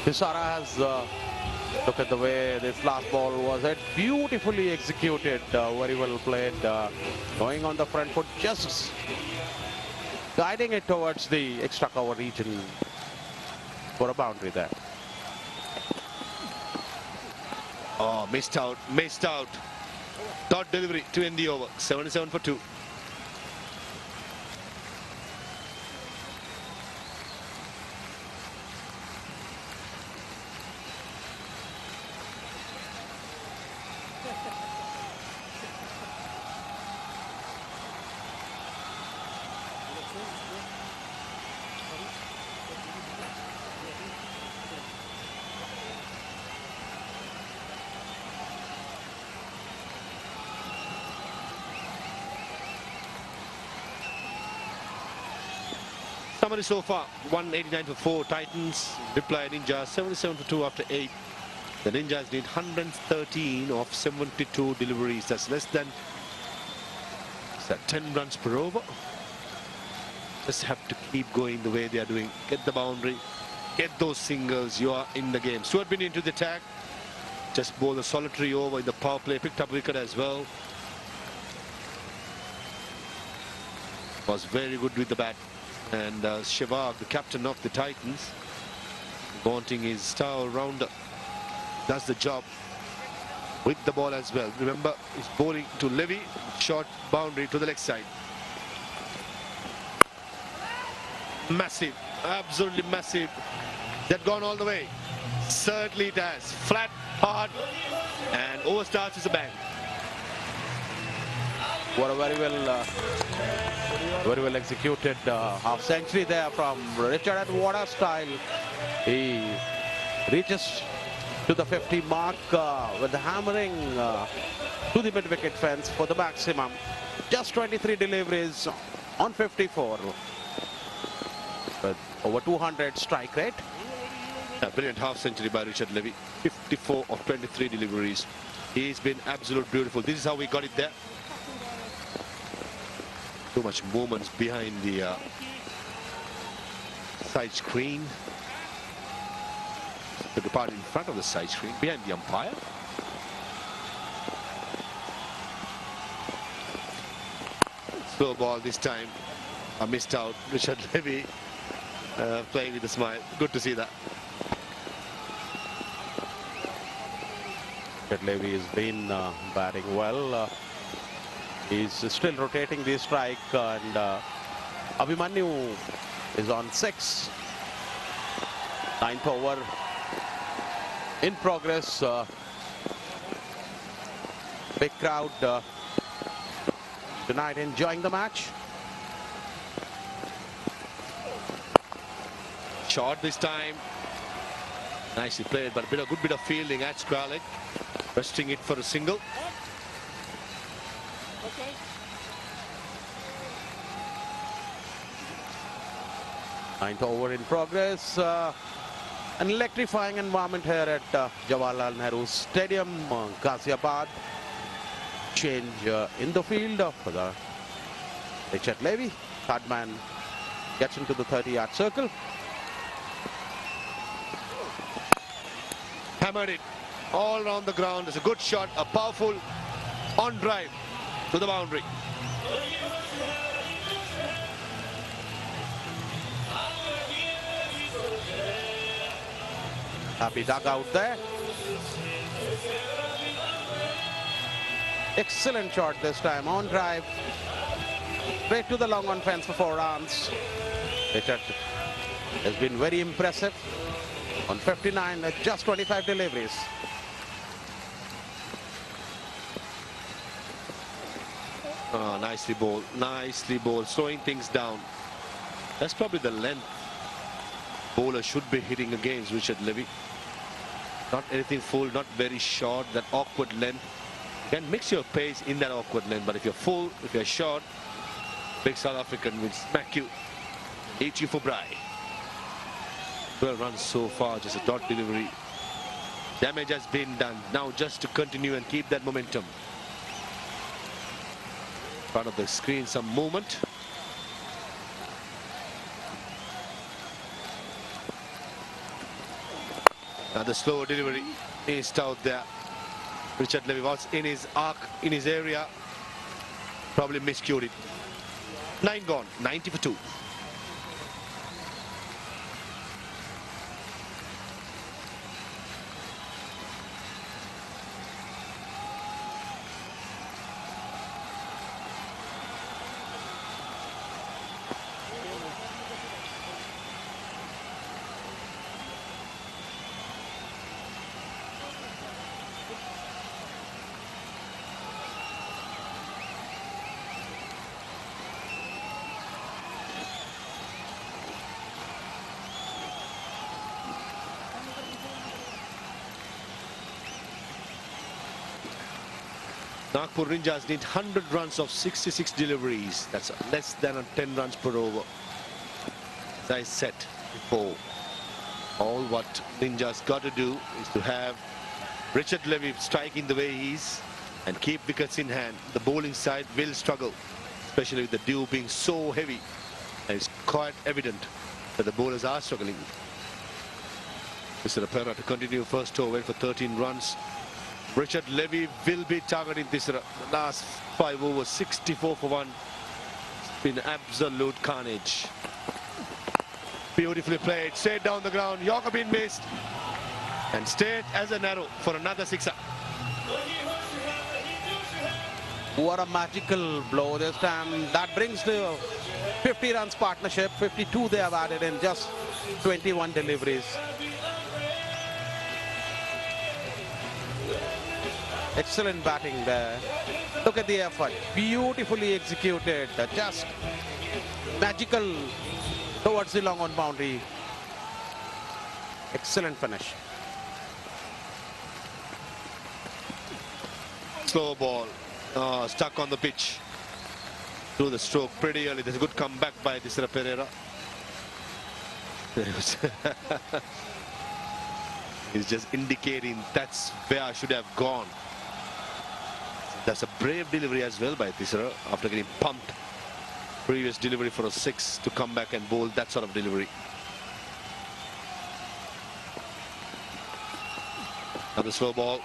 Tisara has look at the way this last ball was hit. Beautifully executed, very well played. Going on the front foot, just guiding it towards the extra cover region for a boundary there. Oh, missed out, missed out. Dot delivery to end the over. 77 for 2. Summary so far, 189 for 4. Titans reply Ninjas 77 for 2 after 8. The Ninjas need 113 of 72 deliveries. That's less than 10 runs per over. Just have to keep going the way they are doing. Get the boundary, get those singles, you are in the game. Stuart Binney into the attack. Just bowled a solitary over in the power play. Picked up wicket as well. Was very good with the bat. And Shivag, the captain of the Titans, vaunting his star all-rounder, does the job with the ball as well. Remember, he's bowling to Levy, short boundary to the leg side. Massive, absolutely massive. That gone all the way. Certainly it has. Flat, hard, and over starts as a bang. What a very well executed half century there from Richard, at water style. He reaches to the 50 mark with the hammering to the mid-wicket fence for the maximum. Just 23 deliveries on 54 with over 200 strike rate. A brilliant half century by Richard Levy. 54 of 23 deliveries. He's been absolute beautiful. This is how we got it there. Too much movements behind the side screen. Took a part in front of the side screen, behind the umpire. Slow ball this time. I missed out. Richard Levy playing with a smile. Good to see that. Richard Levy has been batting well. He's still rotating the strike, and Abhimanyu is on 6. 9th over in progress. Big crowd tonight enjoying the match. Short this time. Nicely played, but a good bit of fielding at Skralik. Resting it for a single. Ninth over in progress. An electrifying environment here at Jawaharlal Nehru Stadium, Ghaziabad. Change in the field for the Richard Levy. Third man gets into the 30-yard circle. Hammered it all around the ground. It's a good shot, a powerful on drive to the boundary. Happy dugout there. Excellent shot this time on drive. Straight to the long on fence for 4 runs. Richard has been very impressive on 59 at just 25 deliveries. Oh, nicely bowled, slowing things down. That's probably the length bowler should be hitting against Richard Levy. Not anything full, not very short, that awkward length. You can mix your pace in that awkward length, but if you're full, if you're short, big South African will smack you, eat you for braai. 12 runs so far, just a dot delivery. Damage has been done. Now just to continue and keep that momentum. In front of the screen, some movement. Another slow delivery is out there. Richard Levy was in his arc, in his area. Probably miscued it. 9 gone, 90 for 2. Nagpur Ninjas need 100 runs of 66 deliveries. That's less than 10 runs per over. As I said before, all what Ninjas got to do is to have Richard Levy striking the way he is and keep wickets in hand. The bowling side will struggle, especially with the dew being so heavy. And it's quite evident that the bowlers are struggling. Mr. Apera to continue first over for 13 runs. Richard Levy will be targeting this last 5 overs, 64 for 1. It's been absolute carnage. Beautifully played, straight down the ground. Yorker been missed. And straight as a narrow for another sixer. What a magical blow this time. That brings the 50 runs partnership. 52 they have added in just 21 deliveries. Excellent batting there. Look at the effort. Beautifully executed. Just magical towards the long on boundary. Excellent finish. Slow ball. Stuck on the pitch. Through the stroke pretty early. There's a good comeback by Tisera Pereira. He's just indicating that's where I should have gone. That's a brave delivery as well by Tisera after getting pumped. Previous delivery for a 6 to come back and bowl that sort of delivery. Another slow ball.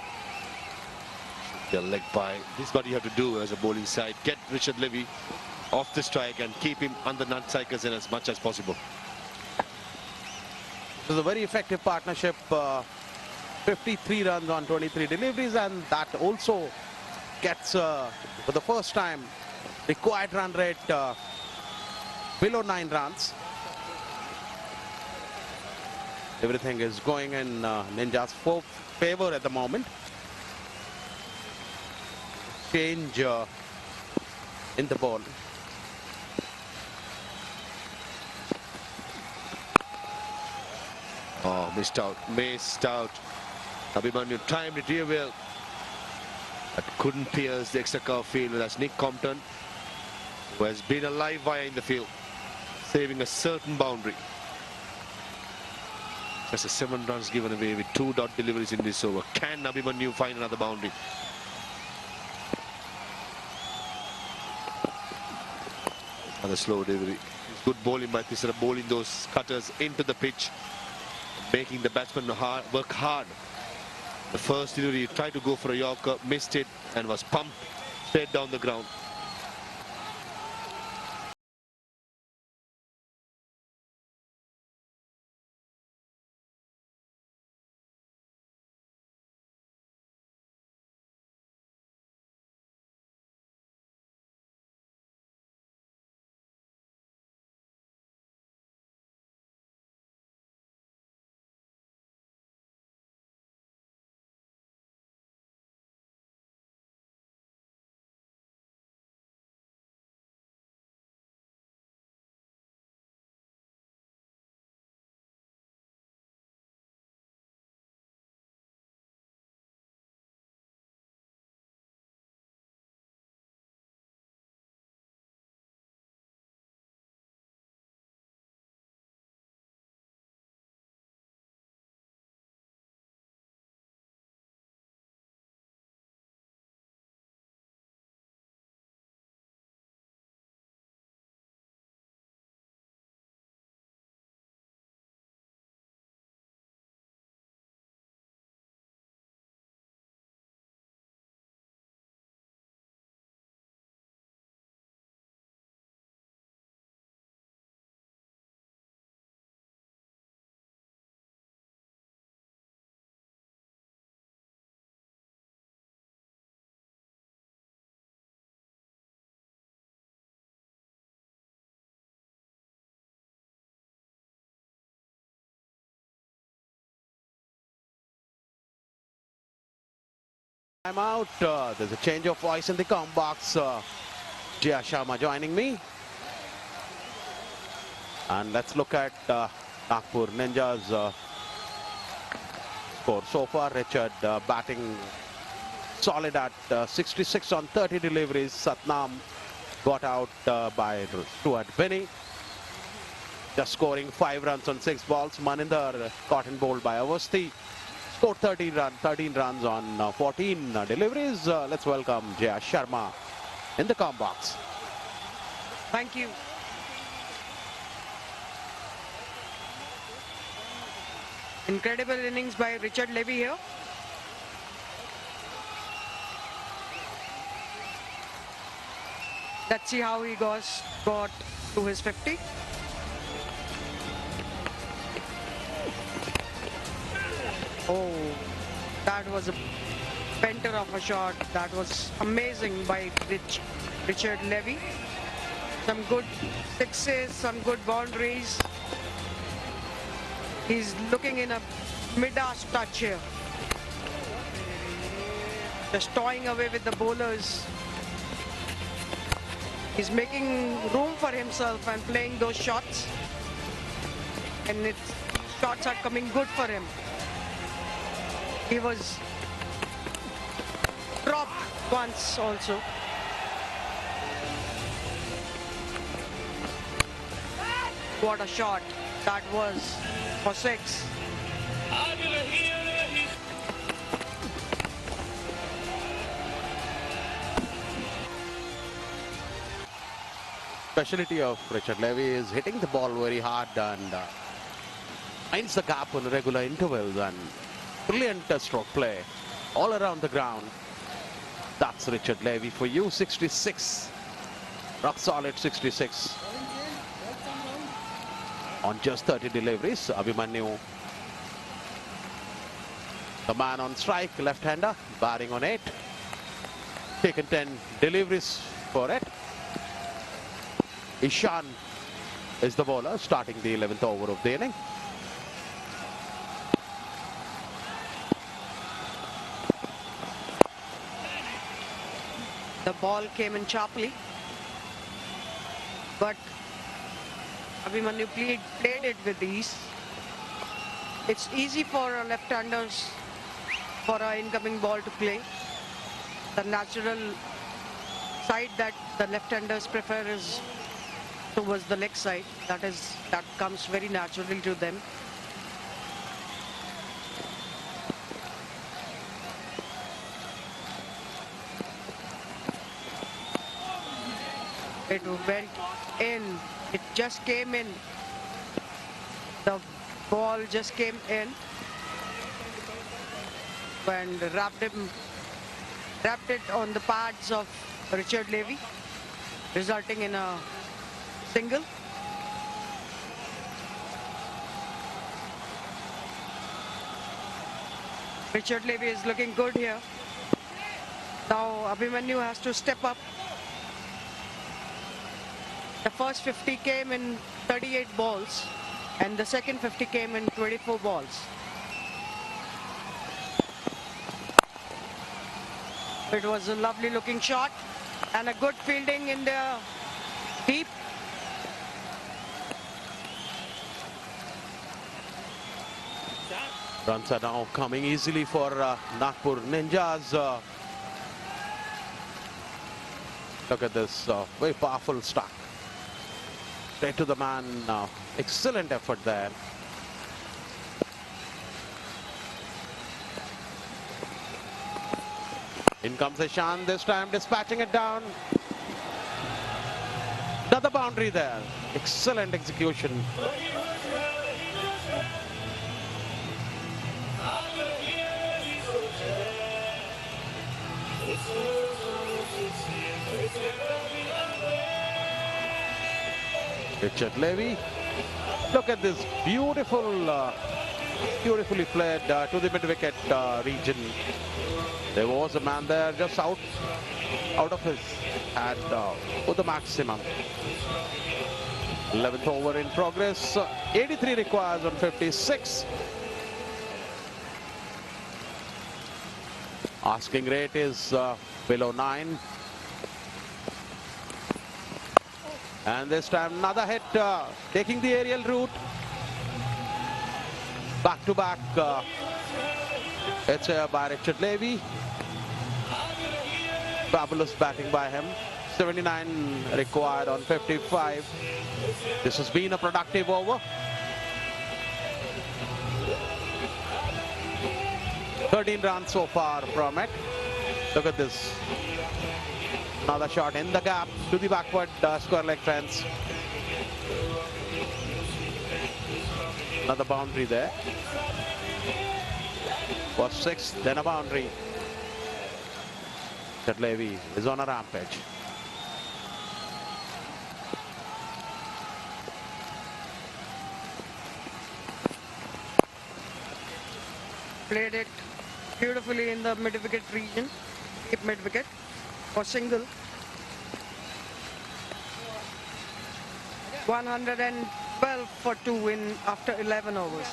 The leg by. This is what you have to do as a bowling side. Get Richard Levy off the strike and keep him under nut-cycles in as much as possible. It was a very effective partnership. 53 runs on 23 deliveries, and that also gets, for the first time, required run rate below 9 runs. Everything is going in Ninja's favor at the moment. Change in the ball. Oh, missed out. Abhimanyu timed it really well, but couldn't pierce the extra curve field. That's Nick Compton, who has been a live wire in the field, saving a certain boundary. Just 7 runs given away with 2 dot deliveries in this over. Can Abhimanyu find another boundary? Another slow delivery. It's good bowling by Tisera, bowling those cutters into the pitch, making the batsman work hard. The first delivery, he tried to go for a Yorker, missed it, and was pumped straight down the ground. I'm out. There's a change of voice in the com box. Jia Sharma joining me. And let's look at Nagpur Ninjas score so far. Richard batting solid at 66 on 30 deliveries. Satnam got out by Stuart Binney, just scoring 5 runs on 6 balls. Maninder caught and bowled by Avasti, scored 13 runs on 14 deliveries. Let's welcome Jaya Sharma in the com box. Thank you. Incredible innings by Richard Levy here. Let's see how he got to his 50. Oh, that was a penter of a shot. That was amazing by Richard Levy. Some good sixes, some good boundaries. He's looking in a Midas touch here. Just toying away with the bowlers. He's making room for himself and playing those shots. And shots are coming good for him. He was dropped once also. What a shot that was for 6. Speciality of Richard Levy is hitting the ball very hard and finds the gap on regular intervals, and brilliant stroke play all around the ground. That's Richard Levy for you. 66, rock solid 66 on just 30 deliveries. Abhimanyu, the man on strike, left-hander, batting on 8, taken 10 deliveries for it. Ishan is the bowler, starting the 11th over of the inning. The ball came in sharply, but Abhimanyu played it with ease. It's easy for left-handers for an incoming ball to play. The natural side that the left-handers prefer is towards the leg side. That comes very naturally to them. It went in. It just came in. The ball just came in and wrapped it on the pads of Richard Levy, resulting in a single. Richard Levy is looking good here. Now Abhimanyu has to step up. The first 50 came in 38 balls and the second 50 came in 24 balls. It was a lovely looking shot and a good fielding in the deep. Runs are now coming easily for Nagpur Ninjas. Look at this very powerful stuck. Straight to the man. Excellent effort there. In comes Ishan, this time dispatching it down. Another boundary there. Excellent execution. Richard Levy. Look at this beautiful, beautifully played to the mid-wicket region. There was a man there just out of his hand for the maximum. 11th over in progress. 83 requires on 56. Asking rate is below 9. And this time another hit, taking the aerial route. Back to back. It's by Richard Levy. Fabulous batting by him. 79 required on 55. This has been a productive over. 13 runs so far from it. Look at this. Another shot in the gap to the backward square leg fence. Another boundary there. Was 6, then a boundary. Richard Levy is on a rampage. Played it beautifully in the mid-wicket region, deep mid-wicket for single. 112 for 2 in after 11 overs.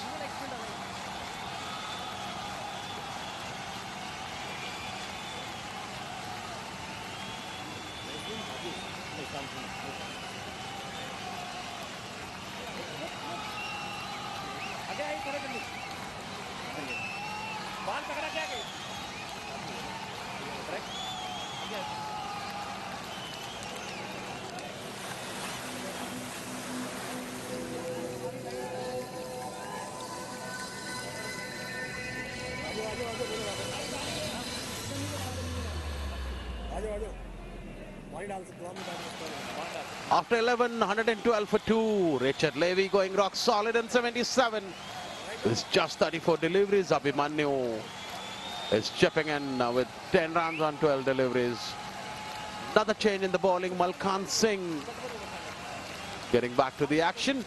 After 11, 112 for 2. Richard Levy going rock solid in 77. It's just 34 deliveries. Abhimanyu is chipping in with 10 runs on 12 deliveries. Another change in the bowling. Malkhan Singh getting back to the action.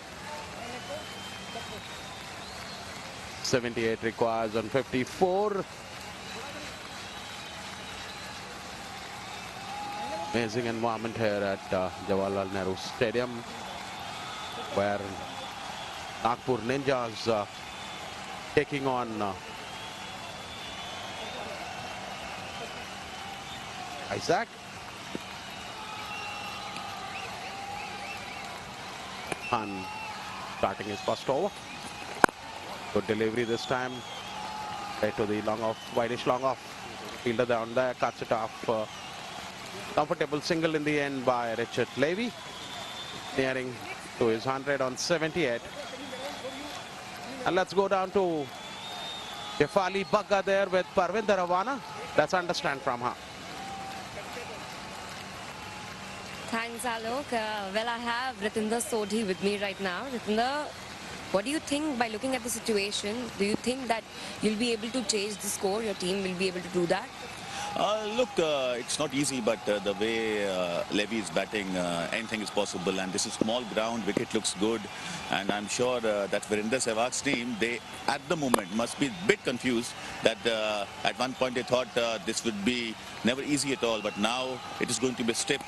78 requires on 54. Amazing environment here at Jawaharlal Nehru Stadium, where Nagpur Ninjas taking on Vizag. Khan starting his first over. Good delivery this time. Right to the long off, widish long off. Fielder down there, cuts it off. Comfortable single in the end by Richard Levy, nearing to his 100 on 78. And let's go down to Shefali Bagga there with Parvinder Ravana. Let's understand from her. Thanks, Alok. Well, I have Ritinder Sodhi with me right now. Ritinder, what do you think by looking at the situation? Do you think that you'll be able to change the score? Your team will be able to do that? Look, it's not easy, but the way Levy is batting, anything is possible. And this is small ground, wicket looks good. And I'm sure that Virender Sehwag's team, they at the moment must be a bit confused that at one point they thought this would be never easy at all. But now it is going to be a stiff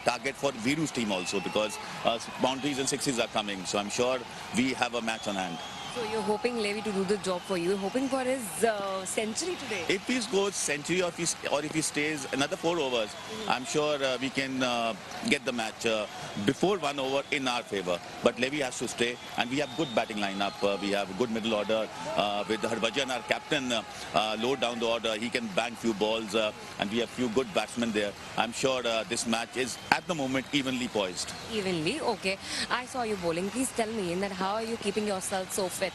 target for Viru's team also, because boundaries and sixes are coming. So I'm sure we have a match on hand. So you're hoping Levy to do the job for you. You're hoping for his century today. If he goes century or if he stays another 4 overs, I'm sure we can get the match before 1 over in our favour. But Levy has to stay, and we have good batting lineup. We have a good middle order with Harbhajan, our captain, low down the order. He can bang few balls, and we have few good batsmen there. I'm sure this match is at the moment evenly poised. Evenly, okay. I saw you bowling. Please tell me in that how are you keeping yourself so fit?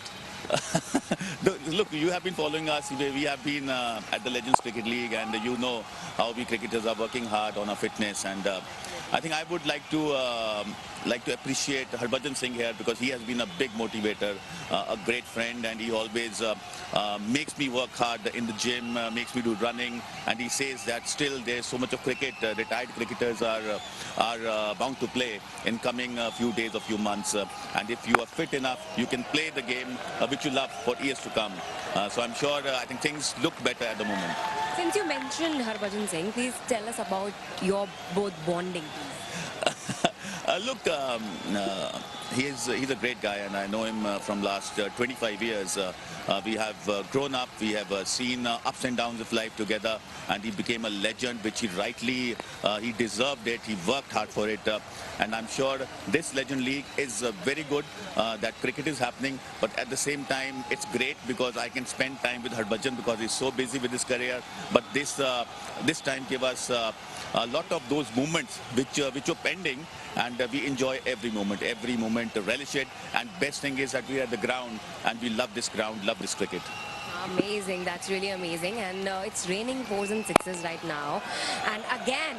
Look, you have been following us. We have been at the Legends Cricket League, and you know how we cricketers are working hard on our fitness. And I think I would like to appreciate Harbhajan Singh here, because he has been a big motivator, a great friend, and he always makes me work hard in the gym, makes me do running, and he says that still there's so much of cricket. Retired cricketers are bound to play in coming few days or few months, and if you are fit enough, you can play the game which you love for years to come. So I'm sure I think things look better at the moment. Since you mentioned Harbhajan Singh, please tell us about your both bonding. Look, he's a great guy, and I know him from last 25 years. We have grown up, we have seen ups and downs of life together, and he became a legend, which he rightly, he deserved it, he worked hard for it. And I'm sure this Legend League is very good, that cricket is happening, but at the same time, it's great because I can spend time with Harbhajan because he's so busy with his career. But this time gave us a lot of those moments which were pending, and we enjoy every moment to relish it. And best thing is that we are at the ground, and we love this ground, love this cricket. Amazing, that's really amazing. And it's raining 4s and 6s right now, and again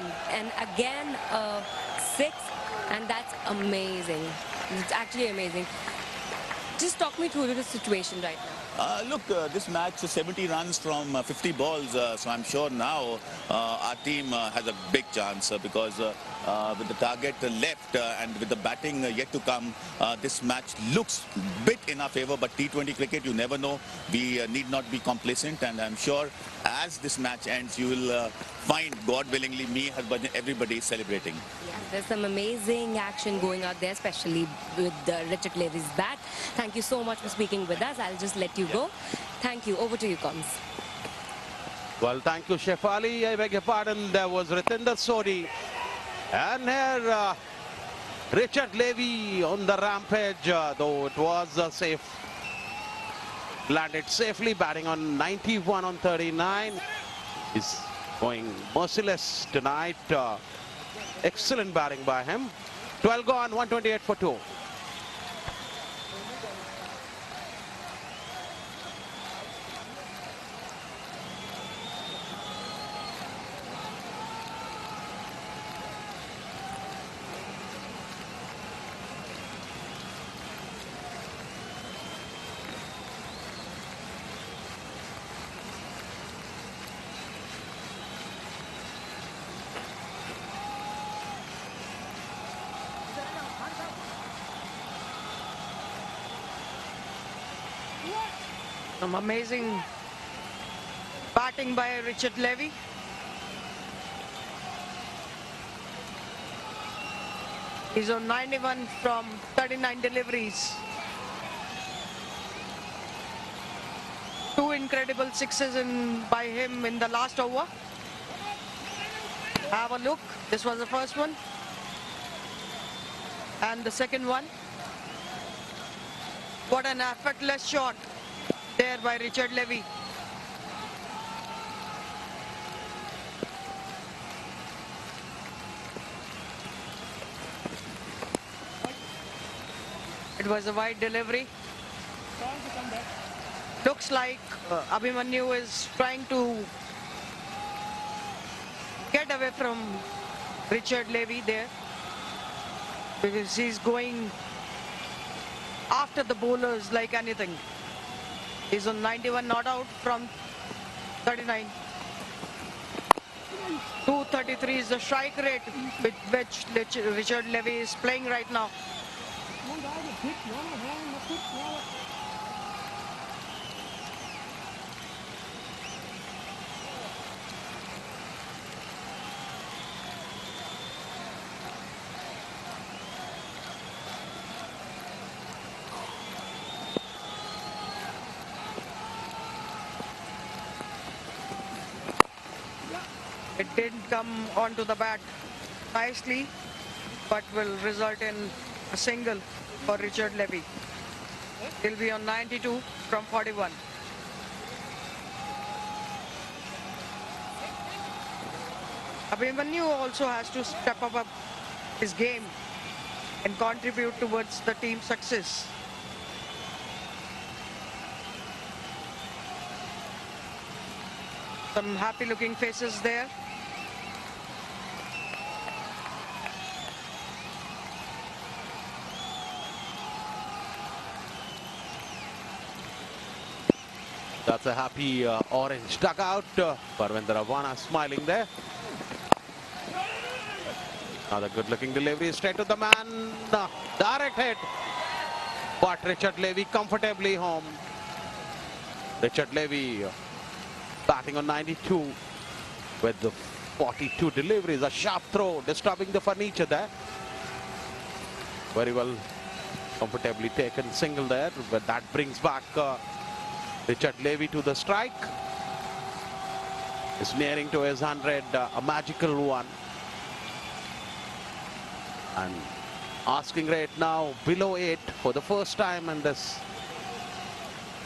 6, and that's amazing. It's actually amazing. Just talk me through the situation right now. Look, this match is 70 runs from 50 balls, so I'm sure now our team has a big chance because with the target left and with the batting yet to come, this match looks bit in our favor. But T20 cricket, you never know. We need not be complacent, and I'm sure as this match ends, you will find, God willingly, me, Harbhajan, everybody is celebrating. Yeah, there's some amazing action going out there, especially with Richard Levy's bat. Thank you so much for speaking with us. I'll just let you go. Thank you. Over to you, Coms. Well, thank you, Shefali. I beg your pardon. There was Ritinder Sodhi. And here, Richard Levy on the rampage, though it was safe. Landed safely, batting on 91 on 39. He's going merciless tonight. Excellent batting by him. 12 gone, 128 for 2. Some amazing batting by Richard Levy. He's on 91 from 39 deliveries. Two incredible sixes by him in the last over. Have a look. This was the first one. And the second one. What an effortless shot there by Richard Levy. It was a wide delivery. Looks like Abhimanyu is trying to get away from Richard Levy there, because he's going after the bowlers like anything. He's on 91 not out from 39. 233 is the strike rate with which Richard Levy is playing right now. It didn't come onto the bat nicely, but will result in a single for Richard Levy. He'll be on 92 from 41. Abhimanyu also has to step up his game and contribute towards the team's success. Some happy looking faces there. That's a happy orange dugout. Parvendra Ravana smiling there. Another good looking delivery straight to the man. Direct hit. But Richard Levy comfortably home. Richard Levy batting on 92 with the 42 deliveries. A sharp throw disturbing the furniture there. Very well comfortably taken single there, but that brings back Richard Levy to the strike. Is nearing to his 100, a magical one. And asking rate now below 8 for the first time in this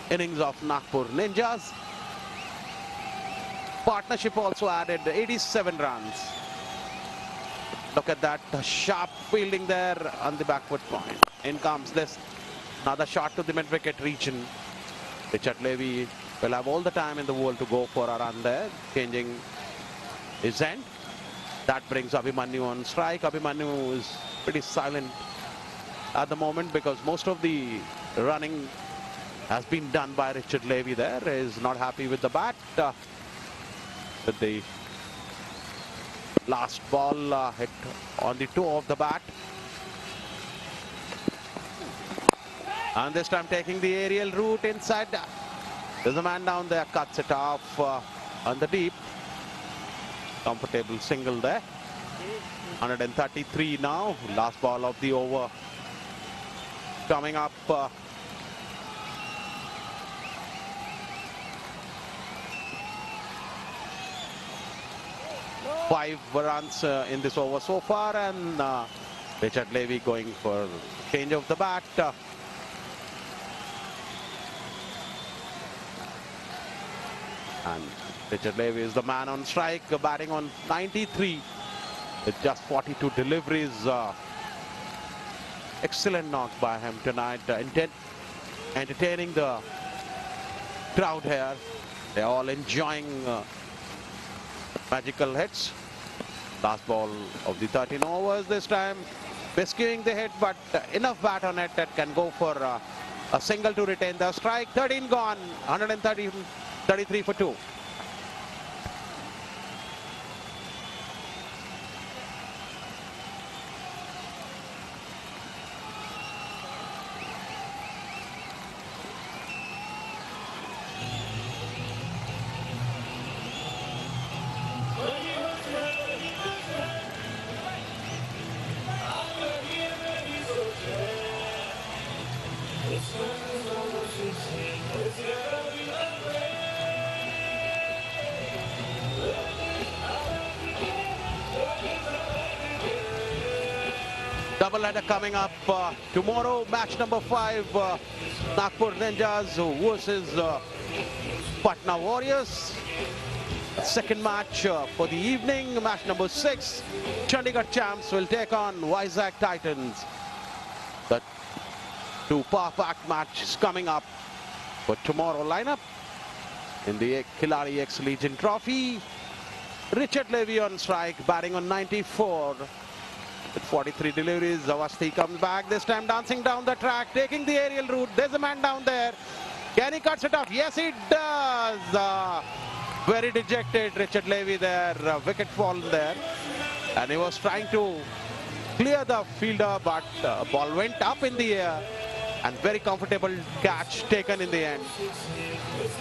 innings of Nagpur Ninjas. Partnership also added 87 runs. Look at that sharp fielding there on the backward point. In comes this. Another shot to the mid-wicket region. Richard Levy will have all the time in the world to go for a run there, changing his end. That brings Abhimanyu on strike. Abhimanyu is pretty silent at the moment because most of the running has been done by Richard Levy there. He is not happy with the bat. With the last ball hit on the toe of the bat. And this time taking the aerial route inside. There's a man down there, cuts it off on the deep. Comfortable single there. 133 now. Last ball of the over. Coming up. 5 runs in this over so far, and Richard Levy going for change of the bat. And Richard Levy is the man on strike, batting on 93 with just 42 deliveries. Excellent knock by him tonight, entertaining the crowd here. They're all enjoying magical hits. Last ball of the 13 overs this time. Rescuing the hit, but enough bat on it that can go for a single to retain the strike. 13 gone, 133 for 2. Doubleheader coming up tomorrow. Match number 5, Nagpur Ninjas versus Patna Warriors. Second match for the evening. Match number 6, Chandigarh Champs will take on Vizag Titans. The two power-packed matches coming up for tomorrow lineup. In the Khiladix Legion Trophy, Richard Levy on strike, batting on 94. With 43 deliveries, Awasthi comes back, this time dancing down the track, taking the aerial route. There's a man down there. Can he cut it off? Yes, he does. Very dejected, Richard Levy there. Wicket fall there. And he was trying to clear the fielder, but ball went up in the air. And very comfortable catch taken in the end.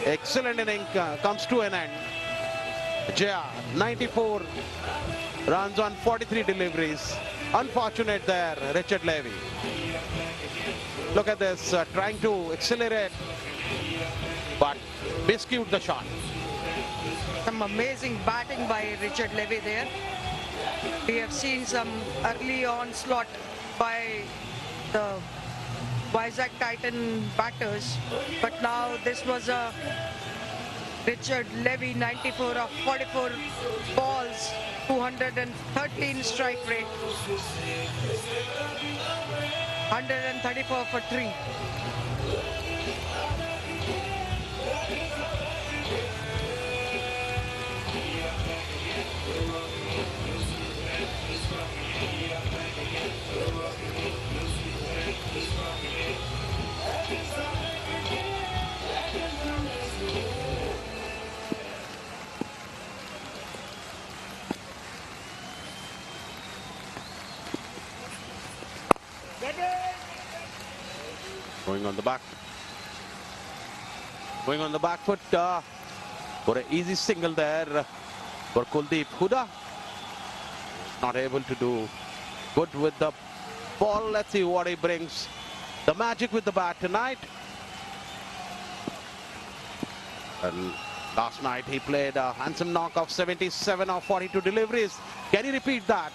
Excellent inning comes to an end. Jaya, 94 runs on 43 deliveries. Unfortunate there, Richard Levy. Look at this, trying to accelerate, but miscued the shot. Some amazing batting by Richard Levy there. We have seen some early onslaught by the Vizag Titan batters, but now this was a Richard Levy 94 of 44 balls, 213 strike rate, 134 for 3. Going on the back. Going on the back foot for an easy single there for Kuldeep Huda. Not able to do good with the ball. Let's see what he brings. The magic with the bat tonight. And last night he played a handsome knock of 77 of 42 deliveries. Can he repeat that?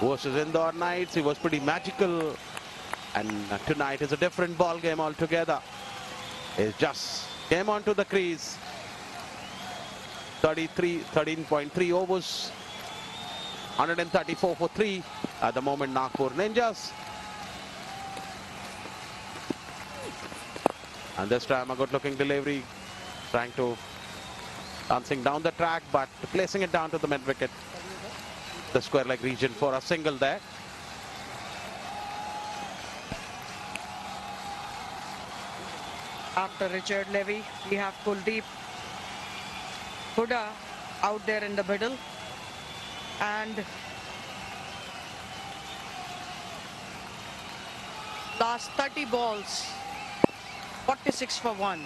Versus Indore Knights, he was pretty magical, and tonight is a different ball game altogether. He just came onto the crease. 13.3 overs, 134 for 3 at the moment. Nagpur Ninjas, and this time a good-looking delivery, trying to dancing down the track, but placing it down to the mid wicket. The square leg region for a single there. After Richard Levy, we have Kuldeep Huda out there in the middle. And last 30 balls, 46 for 1.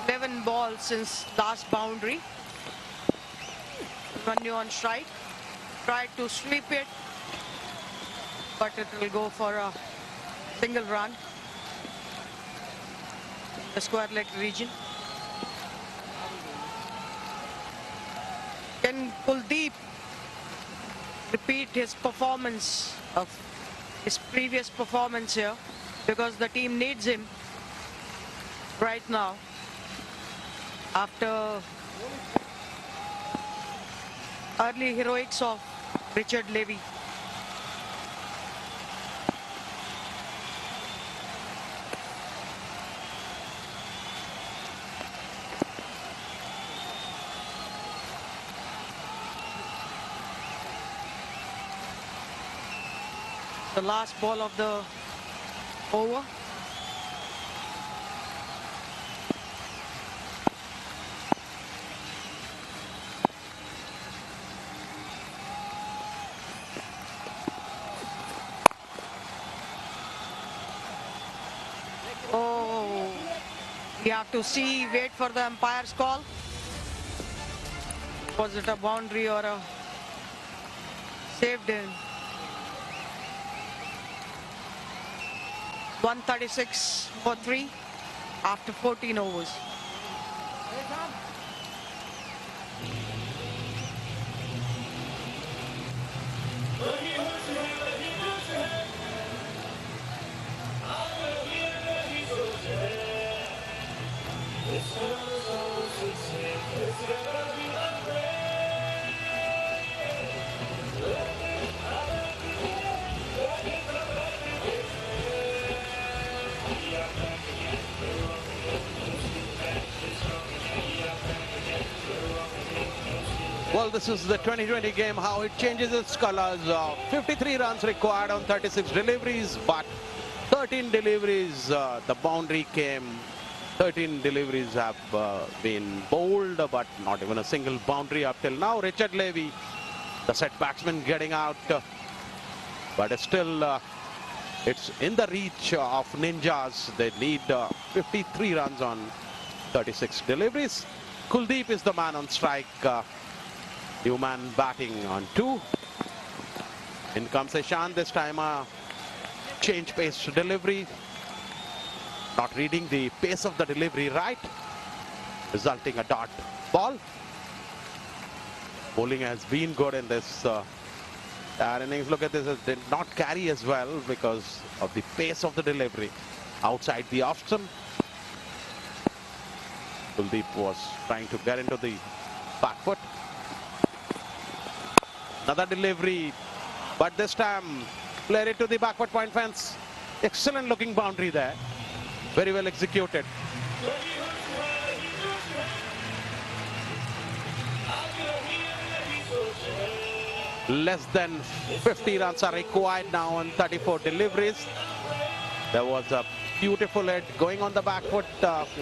11 balls since last boundary. Manu on strike. Tried to sweep it, but it will go for a single run. The square leg region. Can Kuldeep repeat his performance of his previous performance here? Because the team needs him right now. After early heroics of Richard Levy. The last ball of the over. We have to see, wait for the umpire's call. Was it a boundary or a saved in? 136 for 3 after 14 overs. Well, this is the 2020 game, how it changes its colors. 53 runs required on 36 deliveries, but 13 deliveries, the boundary came. 13 deliveries have been bowled, but not even a single boundary up till now. Richard Levy, the set batsman, getting out, but still it's in the reach of Ninjas. They need 53 runs on 36 deliveries. Kuldeep is the man on strike. New man batting on 2. In comes Ishan, this time a change pace delivery. Not reading the pace of the delivery right, resulting a dot ball. Bowling has been good in this innings. Look at this, it did not carry as well because of the pace of the delivery outside the off stump. Kuldeep was trying to get into the back foot. Another delivery, but this time played it to the backward point fence. Excellent looking boundary there. Very well executed. Less than 50 runs are required now on 34 deliveries. There was a beautiful hit going on the back foot,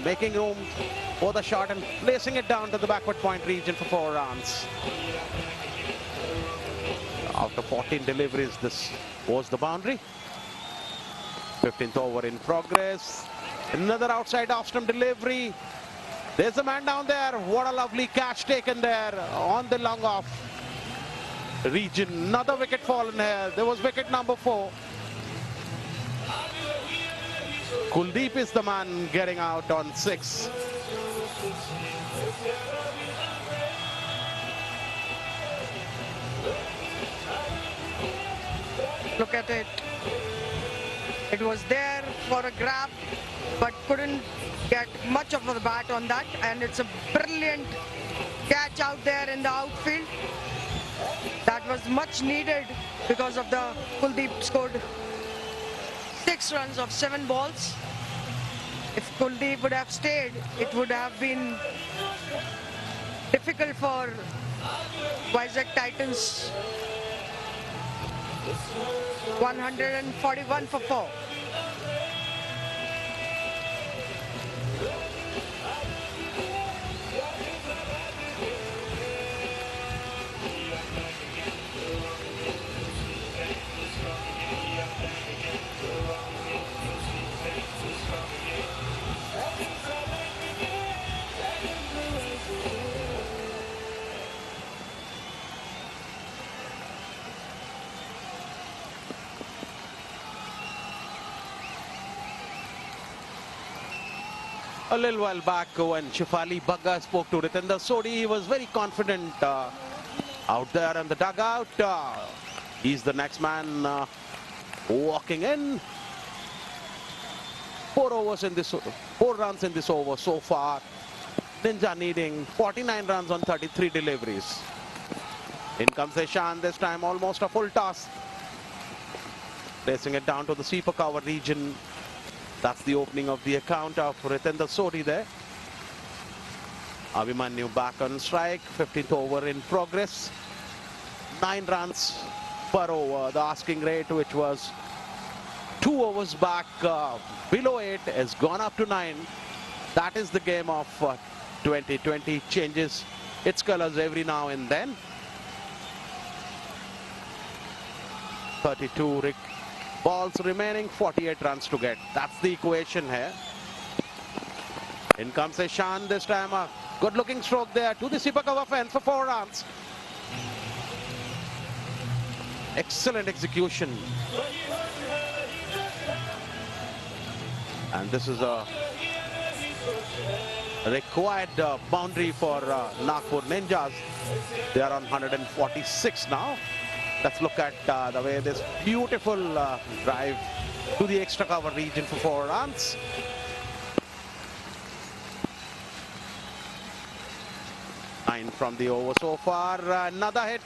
making room for the shot and placing it down to the backward point region for 4 runs. After 14 deliveries, this was the boundary. 15th over in progress. Another outside off-stump delivery. There's a man down there. What a lovely catch taken there on the long off region. Another wicket fallen here. There was wicket number 4. Kuldeep is the man getting out on 6. Look at it. It was there for a grab, but couldn't get much of the bat on that. And it's a brilliant catch out there in the outfield. That was much needed because of the Kuldeep scored 6 runs of 7 balls. If Kuldeep would have stayed, it would have been difficult for Vizag Titans. 141 for 4. A little while back when Shefali Bagga spoke to Ritendra Sodhi, he was very confident out there in the dugout. He's the next man walking in. 4 runs in this over so far. Ninja needing 49 runs on 33 deliveries. In comes Ishan, this time almost a full toss. Placing it down to the sweeper cover region. That's the opening of the account of Ritendra Sodhi there. Abhimanyu back on strike. 15th over in progress. 9 runs per over. The asking rate, which was 2 overs back below 8, has gone up to 9. That is the game of 2020. Changes its colors every now and then. 32 balls remaining, 48 runs to get. That's the equation here. In comes Ishan, this time a good looking stroke there to the sweeper cover fence for 4 runs. Excellent execution. And this is a required boundary for Nagpur Ninjas. They are on 146 now. Let's look at the way this beautiful drive to the extra cover region for 4 runs. Nine from the over so far. Another hit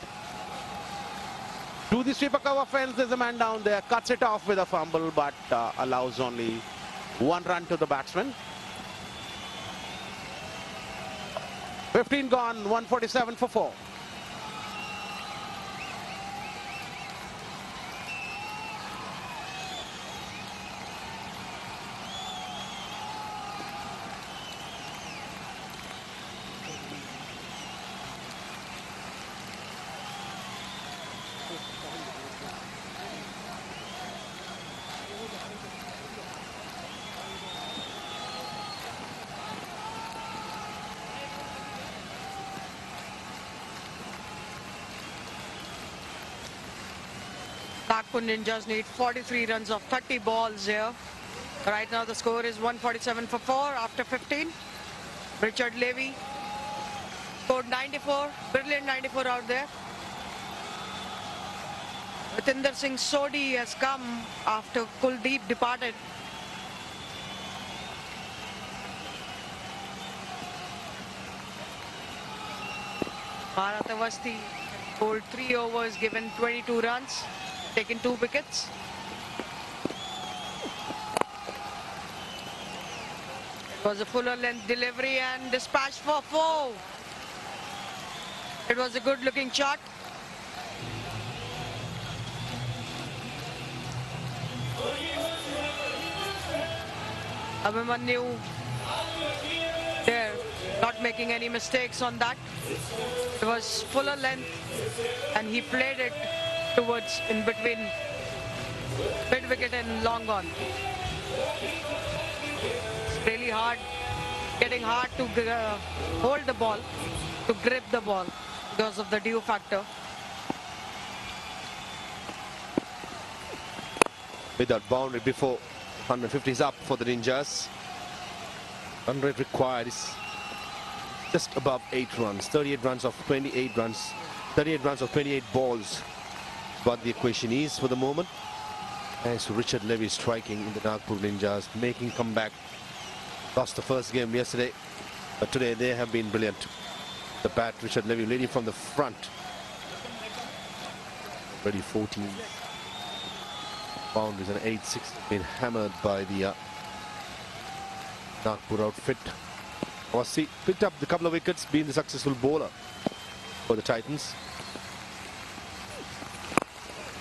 to the sweeper cover fence. There's a man down there, cuts it off with a fumble, but allows only 1 run to the batsman. 15 gone, 147 for 4. Nagpur Ninjas need 43 runs of 30 balls here. Right now the score is 147 for 4 after 15. Richard Levy scored 94, brilliant 94 out there. Vitinder Singh Sodhi has come after Kuldeep departed. Bharat Avasthi bowled 3 overs, given 22 runs, taken 2 wickets. It was a fuller length delivery and dispatch for 4. It was a good looking shot. Abhimanyu there, not making any mistakes on that. It was fuller length and he played it towards in between mid wicket and long on. It's really hard, getting hard to hold the ball, to grip the ball because of the dew factor. Without boundary before 150 is up for the Ninjas. 100 required is just above 8 runs. 38 runs of 28 runs. 38 runs of 28 balls. What the equation is for the moment. As Richard Levy striking in the Nagpur Ninjas, making comeback. Lost the first game yesterday, but today they have been brilliant. The bat, Richard Levy leading from the front. Already 14 boundaries and 8-6 have been hammered by the Nagpur outfit. Awasthi picked up the couple of wickets, being the successful bowler for the Titans.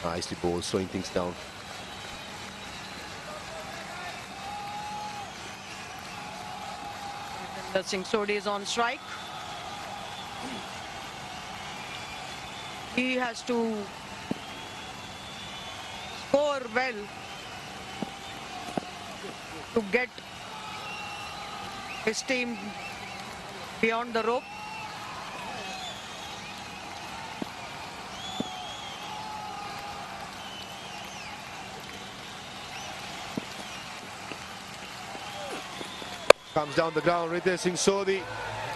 Nicely bowled, slowing things down. The Singh Sodhi is on strike. He has to score well to get his team beyond the rope. Comes down the ground, Ritesh Singh Sodhi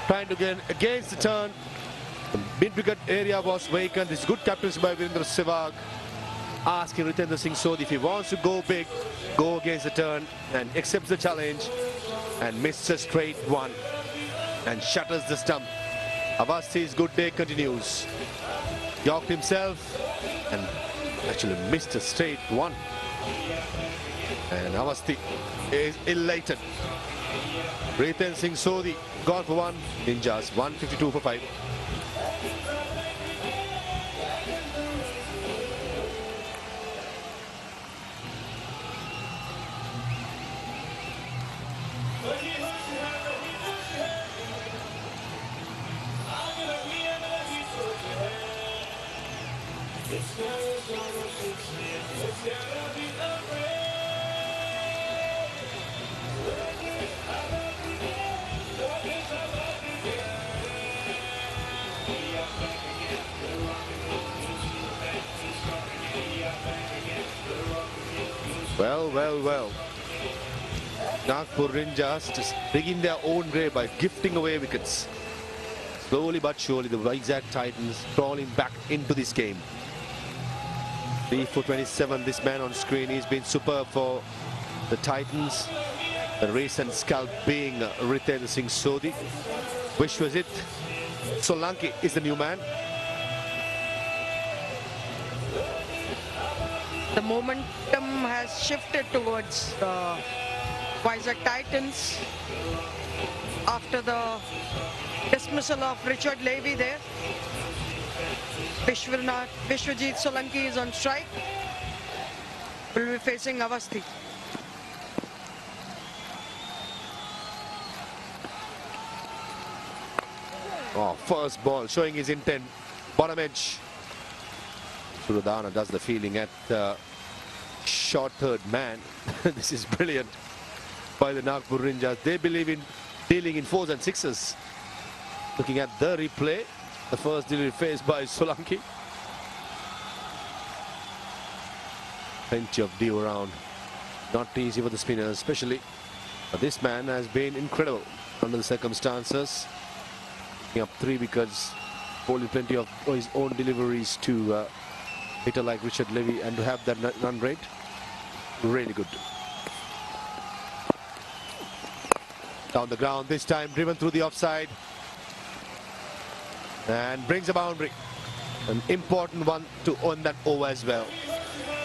trying to get against the turn. The mid-wicket area was vacant. This good captaincy by Virendra Sehwag, asking Ritesh Singh Sodhi if he wants to go big, go against the turn, and accepts the challenge and misses a straight one and shatters the stump. Avasthi's good day continues. Yorked himself and actually missed a straight one. And Avasthi is elated. Ritesh Singh Sodhi gone for 1. Ninjas 152 for 5. Well. Nagpur Rangers just digging their own grave by gifting away wickets. Slowly but surely, the Vizag Titans crawling back into this game. 3 for 27, this man on screen, he's been superb for the Titans. The recent scalp being Riten Singh Sodhi. Vishwajit Solanki is the new man. The momentum has shifted towards the Vizag Titans after the dismissal of Richard Levy there. Vishwajit Solanki is on strike. Will be facing Avasthi. Oh, first ball showing his intent. Bottom edge. Suradana does the fielding at short third man. This is brilliant by the Nagpur Rangers. They believe in dealing in 4s and 6s. Looking at the replay, the first delivery faced by Solanki. Plenty of dew around. Not easy for the spinners, especially. But this man has been incredible under the circumstances. Picking up 3 wickets, holding plenty of his own deliveries to hitter like Richard Levy, and to have that run rate, really good. Down the ground this time, driven through the offside, and brings a boundary. An important one to earn that over as well.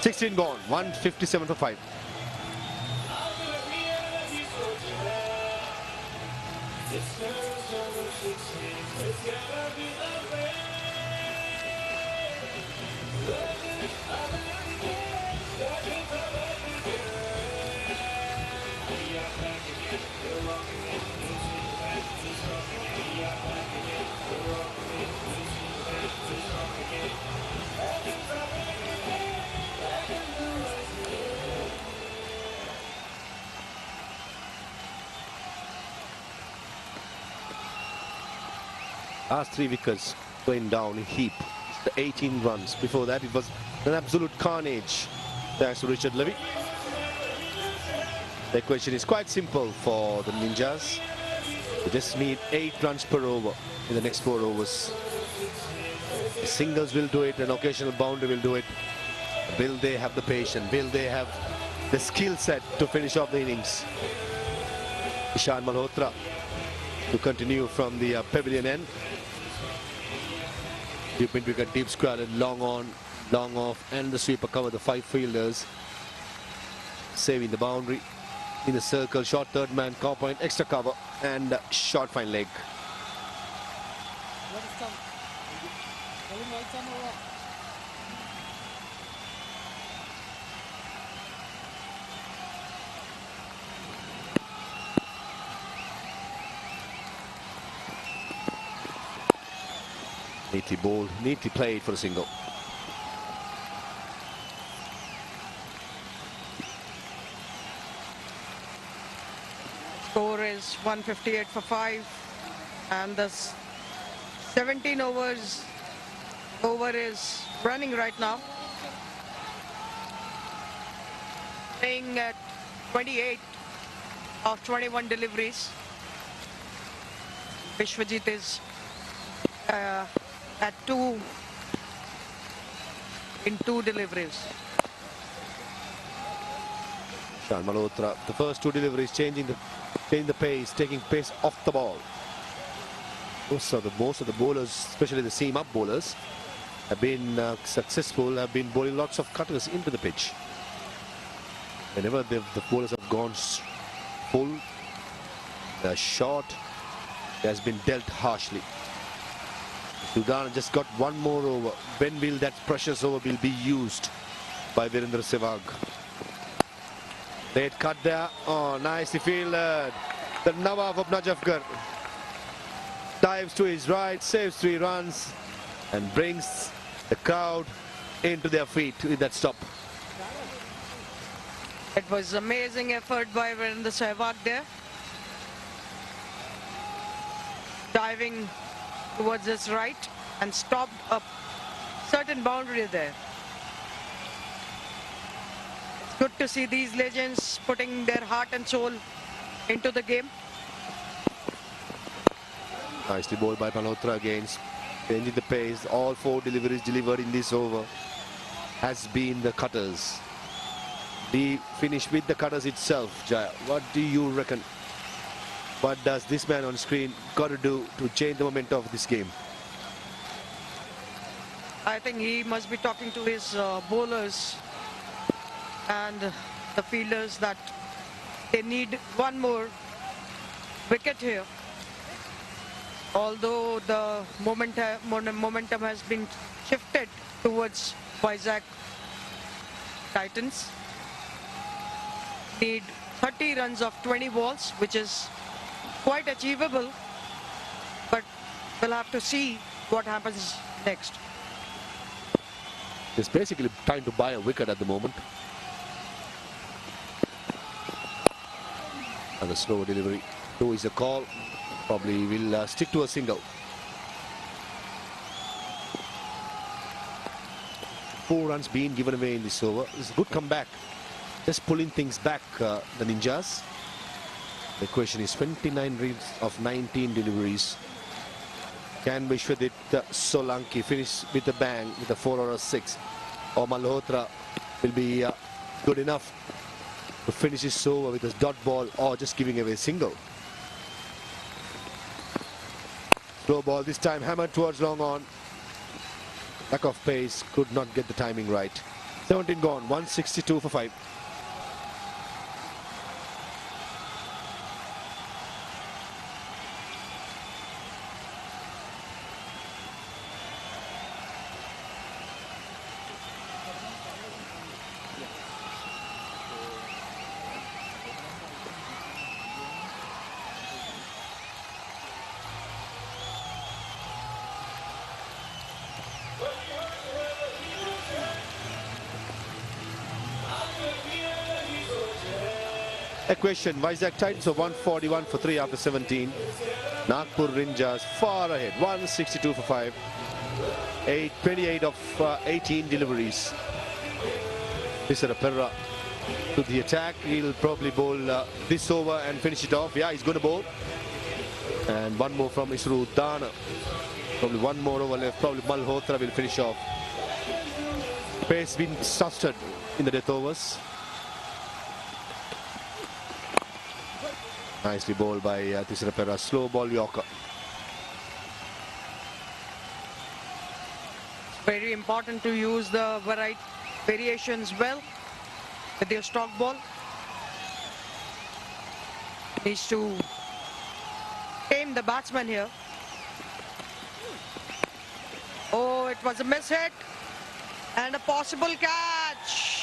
16 gone, 157 for 5. Last 3 wickets going down in heap. The 18 runs. Before that, it was an absolute carnage. Thanks to Richard Levy. The equation is quite simple for the Ninjas. They just need 8 runs per over in the next 4 overs. The singles will do it, an occasional boundary will do it. Will they have the patience? Will they have the skill set to finish off the innings? Ishan Malhotra to continue from the pavilion end. Deep mid wicket, deep square, long on, long off, and the sweeper cover the 5 fielders, saving the boundary in the circle. Short third man, cow point, extra cover, and short fine leg. What is some? Bowling right some over. Neatly bowled, neatly played for a single. Score is 158 for 5, and the 17 overs over is running right now. Playing at 28 of 21 deliveries. Vishwajit is at 2 in 2 deliveries. Ishan Malhotra, the first 2 deliveries changing the pace, taking pace off the ball. Most of the bowlers, especially the seam up bowlers, have been successful, have been bowling lots of cutters into the pitch. Whenever the bowlers have gone full, the shot has been dealt harshly. Sudan just got 1 more over. When will that precious over will be used by Virendra Sehwag? Late cut there. Oh, nicely fielded. The Nawab of Najafgarh dives to his right, saves 3 runs, and brings the crowd into their feet with that stop. It was amazing effort by Virendra Sehwag there. Diving towards his right and stopped a certain boundary there. It's good to see these legends putting their heart and soul into the game. Nicely bowled by Malhotra again. Changing the pace. All 4 deliveries delivered in this over has been the cutters. The finish with the cutters itself, Jaya. What do you reckon? What does this man on screen got to do to change the momentum of this game? I think he must be talking to his bowlers and the fielders that they need one more wicket here. Although the momentum has been shifted towards Vizag Titans. Need 30 runs of 20 balls, which is quite achievable, but we'll have to see what happens next. It's basically trying to buy a wicket at the moment. And a slow delivery. 2 is a call. Probably will stick to a single. 4 runs being given away in this over. It's a good comeback. Just pulling things back, the Ninjas. The question is 29 reads of 19 deliveries. Can Vishwadit Solanki finish with a bang with a 4 or a 6? Or Malhotra will be good enough to finish this over with a dot ball or just giving away a single. Slow ball this time hammered towards long on. Lack of pace, could not get the timing right. 17 gone, 162 for 5. A question, Vizag Titans of 141 for 3 after 17. Nagpur Ninjas far ahead, 162 for 5. 28 of 18 deliveries. Mr. Perra to the attack. He'll probably bowl this over and finish it off. Yeah, he's going to bowl. And one more from Isru Dana. Probably one more over left. Probably Malhotra will finish off. Pace been sustained in the death overs. Nicely bowled by Tisra Perra. Slow ball Yorker. Very important to use the variations well with your stock ball. Needs to tame the batsman here. Oh, it was a miss hit and a possible catch.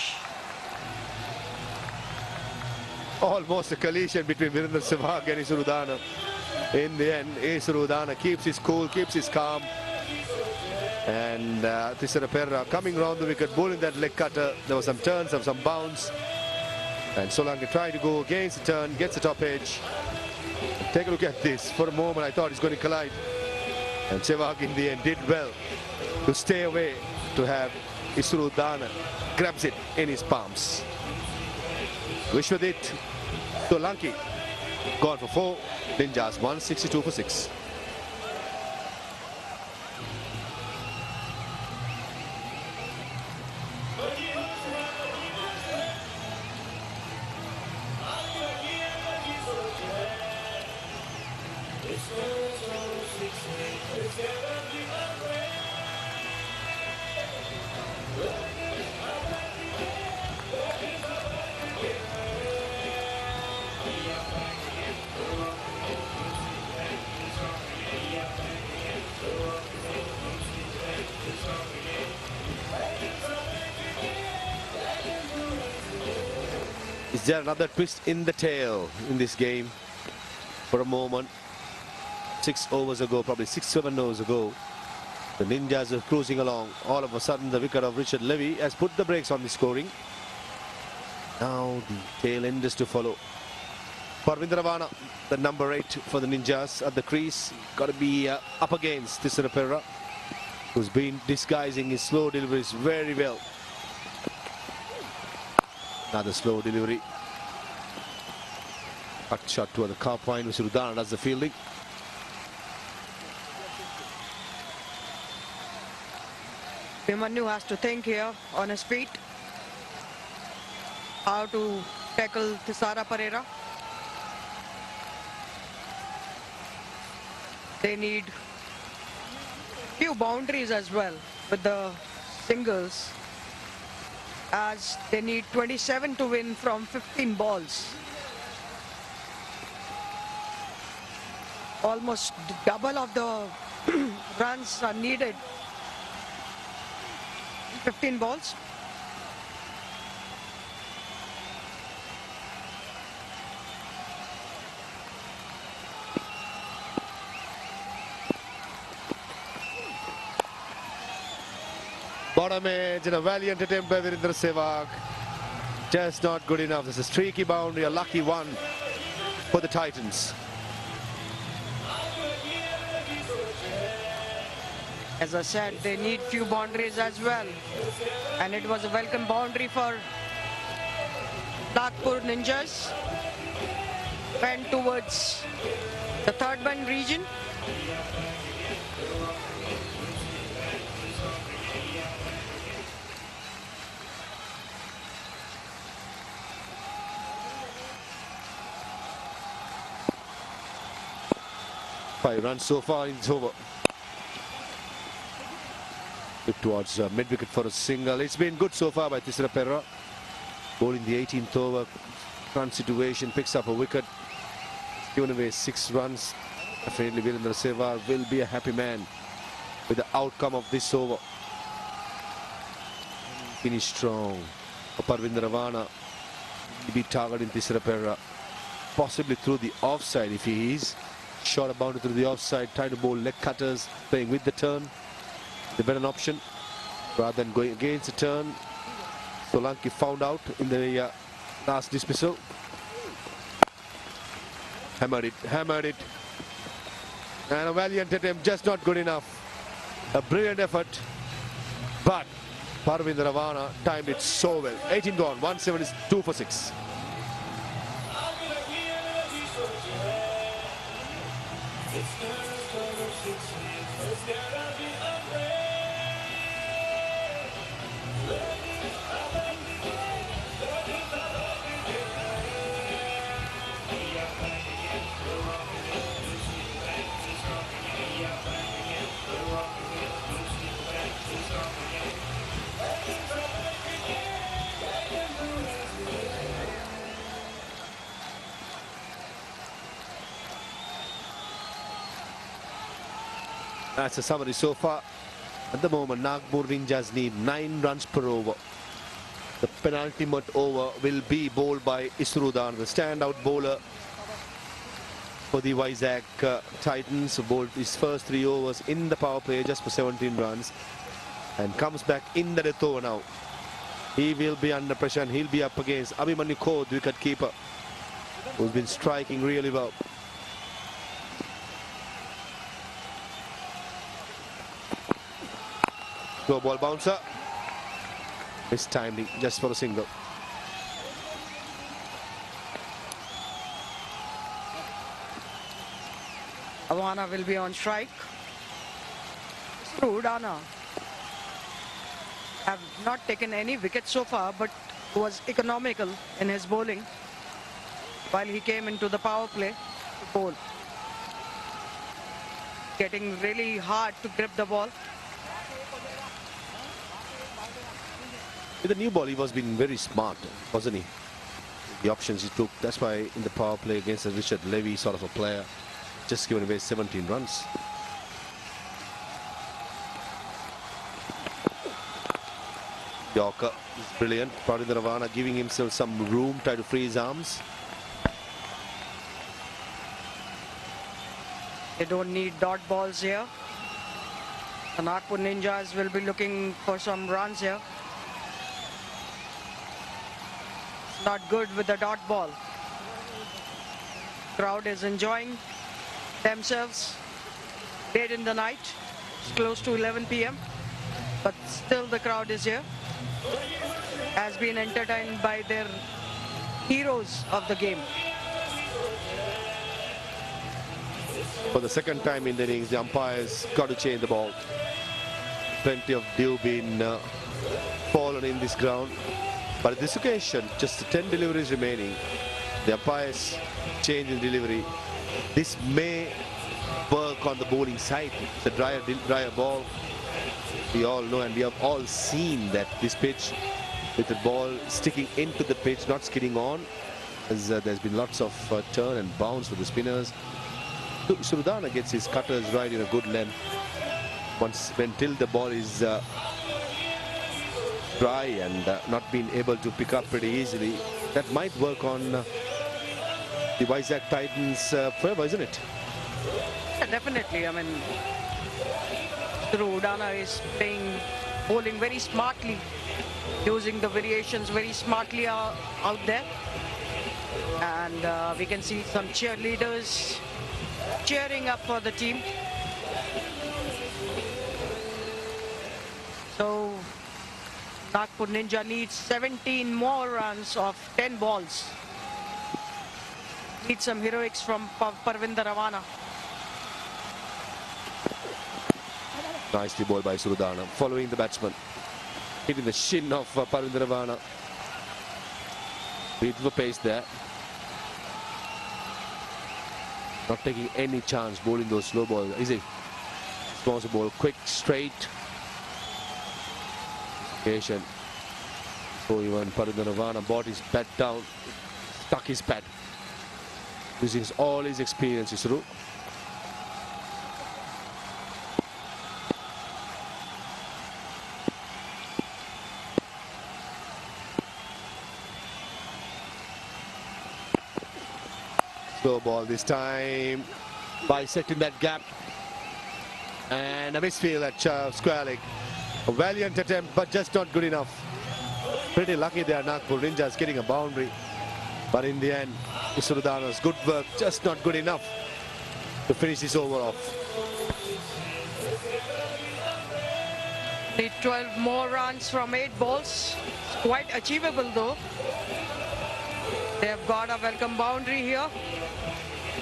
Almost a collision between Virendra Sehwag and Isrudana. In the end, Isrudana keeps his cool, keeps his calm. And Tisra Perra coming round the wicket, bowling that leg cutter. There was some turns, some bounce. And Solanki tried to go against the turn, gets the top edge. Take a look at this. For a moment, I thought he's going to collide. And Sehwag in the end did well to stay away, to have Isrudana grabs it in his palms. Vishwadit Solanki gone for 4. Ninjas 162 for 6. Is there another twist in the tail in this game? For a moment, 6 overs ago, probably 6-7 overs ago, the Ninjas are cruising along. All of a sudden, the wicket of Richard Levy has put the brakes on the scoring. Now the tail end is to follow. Parvinder Ravana, the number 8 for the Ninjas at the crease. Got to be up against Tisra Perra, who's been disguising his slow deliveries very well. Another slow delivery. Cut shot toward the car point. Visrudana does the fielding. Bhimanyu has to think here on his feet how to tackle Thisara Pereira. They need few boundaries as well with the singles, as they need 27 to win from 15 balls. Almost double of the runs are needed. 15 balls. Bottom edge and a valiant attempt by Virendra Sehwag. Just not good enough. This is a streaky boundary, a lucky one for the Titans. As I said, they need few boundaries as well. And it was a welcome boundary for Nagpur Ninjas. Went towards the third man region. Five runs so far, it's over. Look towards mid-wicket for a single. It's been good so far by Thisara Pereira. Bowling the 18th over. Run situation, picks up a wicket. Given away 6 runs. Definitely Virendra Sehwag will be a happy man with the outcome of this over. Finish strong. Parvinder Ravana will be targeting Thisara Pereira. Possibly through the offside if he is. Shot a boundary through the offside, trying to bowl leg cutters, playing with the turn. The better option rather than going against the turn. Solanki found out in the last dismissal. Hammered it. And a valiant attempt, just not good enough. A brilliant effort, but Parvinder Ravana timed it so well. 18 gone, 172 for 6. That's a summary so far. At the moment, Nagpur Ninjas need 9 runs per over. The penultimate over will be bowled by Isrudan, the standout bowler for the Vizag Titans, who bowled his first 3 overs in the power play just for 17 runs and comes back in the death over now. He will be under pressure and he'll be up against Abhimanyu Kaur, the wicket keeper, who's been striking really well. Go ball bouncer. Mistimed just for a single. Avana will be on strike. Udana have not taken any wicket so far, but was economical in his bowling while he came into the power play to bowl. Getting really hard to grip the ball. With the new ball, he was being very smart, wasn't he? The options he took. That's why in the power play against a Richard Levy sort of a player, just giving away 17 runs. Yorker is brilliant. Parvinder Ravana giving himself some room, try to free his arms. They don't need dot balls here. The Nagpur Ninjas will be looking for some runs here. Not good with the dot ball. Crowd is enjoying themselves late in the night. It's close to 11 p.m. But still the crowd is here. Has been entertained by their heroes of the game. For the second time in the innings, the umpires got to change the ball. Plenty of dew been fallen in this ground. But at this occasion, just 10 deliveries remaining. The umpires change in delivery. This may work on the bowling side. The drier ball. We all know and we have all seen that this pitch with the ball sticking into the pitch, not skidding on. As, there's been lots of turn and bounce for the spinners. Surudana gets his cutters right in a good length. Until the ball is dry and not being able to pick up pretty easily, that might work on the Vizag Titans forever, isn't it? Yeah, definitely. I mean, Surudana is bowling very smartly, using the variations very smartly out there. And we can see some cheerleaders cheering up for the team. So Nagpur Ninja needs 17 more runs of 10 balls. Need some heroics from Parvinder Ravana. Nicely bowled by Surudana, following the batsman, hitting the shin of Parvinder Ravana. Beautiful pace there. Not taking any chance bowling those slow balls, is he? Small ball, quick, straight. Occasion. So even Parvinder Ravana brought his bat down, stuck his bat, using all his experience, Isru. Slow ball this time, bisecting that gap, and a misfield at square leg. A valiant attempt, but just not good enough. Pretty lucky there, Nagpur Ninjas getting a boundary, but in the end, Surudana's good work just not good enough to finish this over off. Need 12 more runs from 8 balls. It's quite achievable though. They have got a welcome boundary here.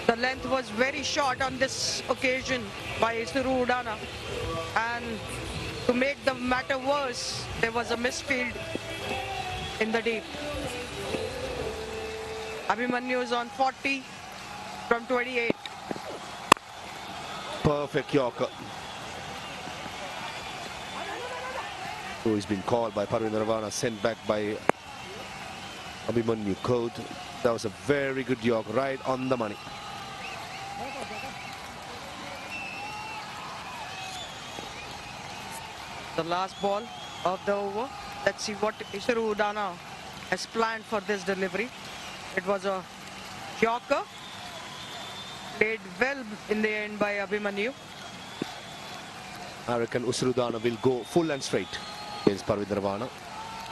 The length was very short on this occasion by Surudana, and to make the matter worse, there was a misfield in the deep. Abhimanyu is on 40 from 28. Perfect Yorker. So he's been called by Parvinder Ravana, sent back by Abhimanyu Code. That was a very good York, right on the money. The last ball of the over. Let's see what Surudana has planned for this delivery. It was a Yorker, played well in the end by Abhimanyu. I reckon Surudana will go full and straight against Parvinder Ravana.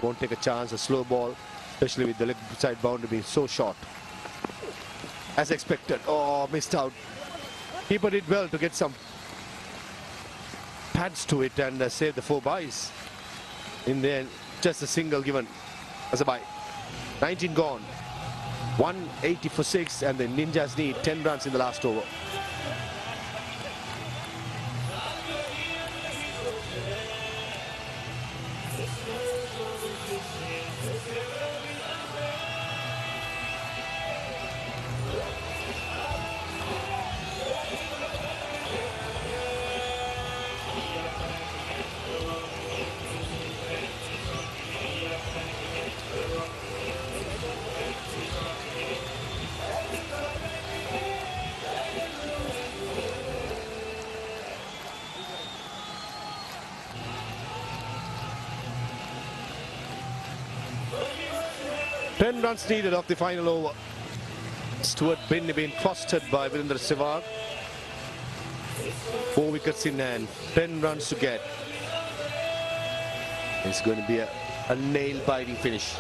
Won't take a chance, a slow ball, especially with the leg side boundary being so short. As expected. Oh, missed out. Keeper did well to get some pads to it and save the 4 byes. In the end, just a single given as a bye. 19 gone. 180 for 6, and the Ninjas need 10 runs in the last over. Runs needed of the final over. Stuart Binney being fostered by Virendra Sehwag. 4 wickets in hand, 10 runs to get. It's going to be a nail-biting finish.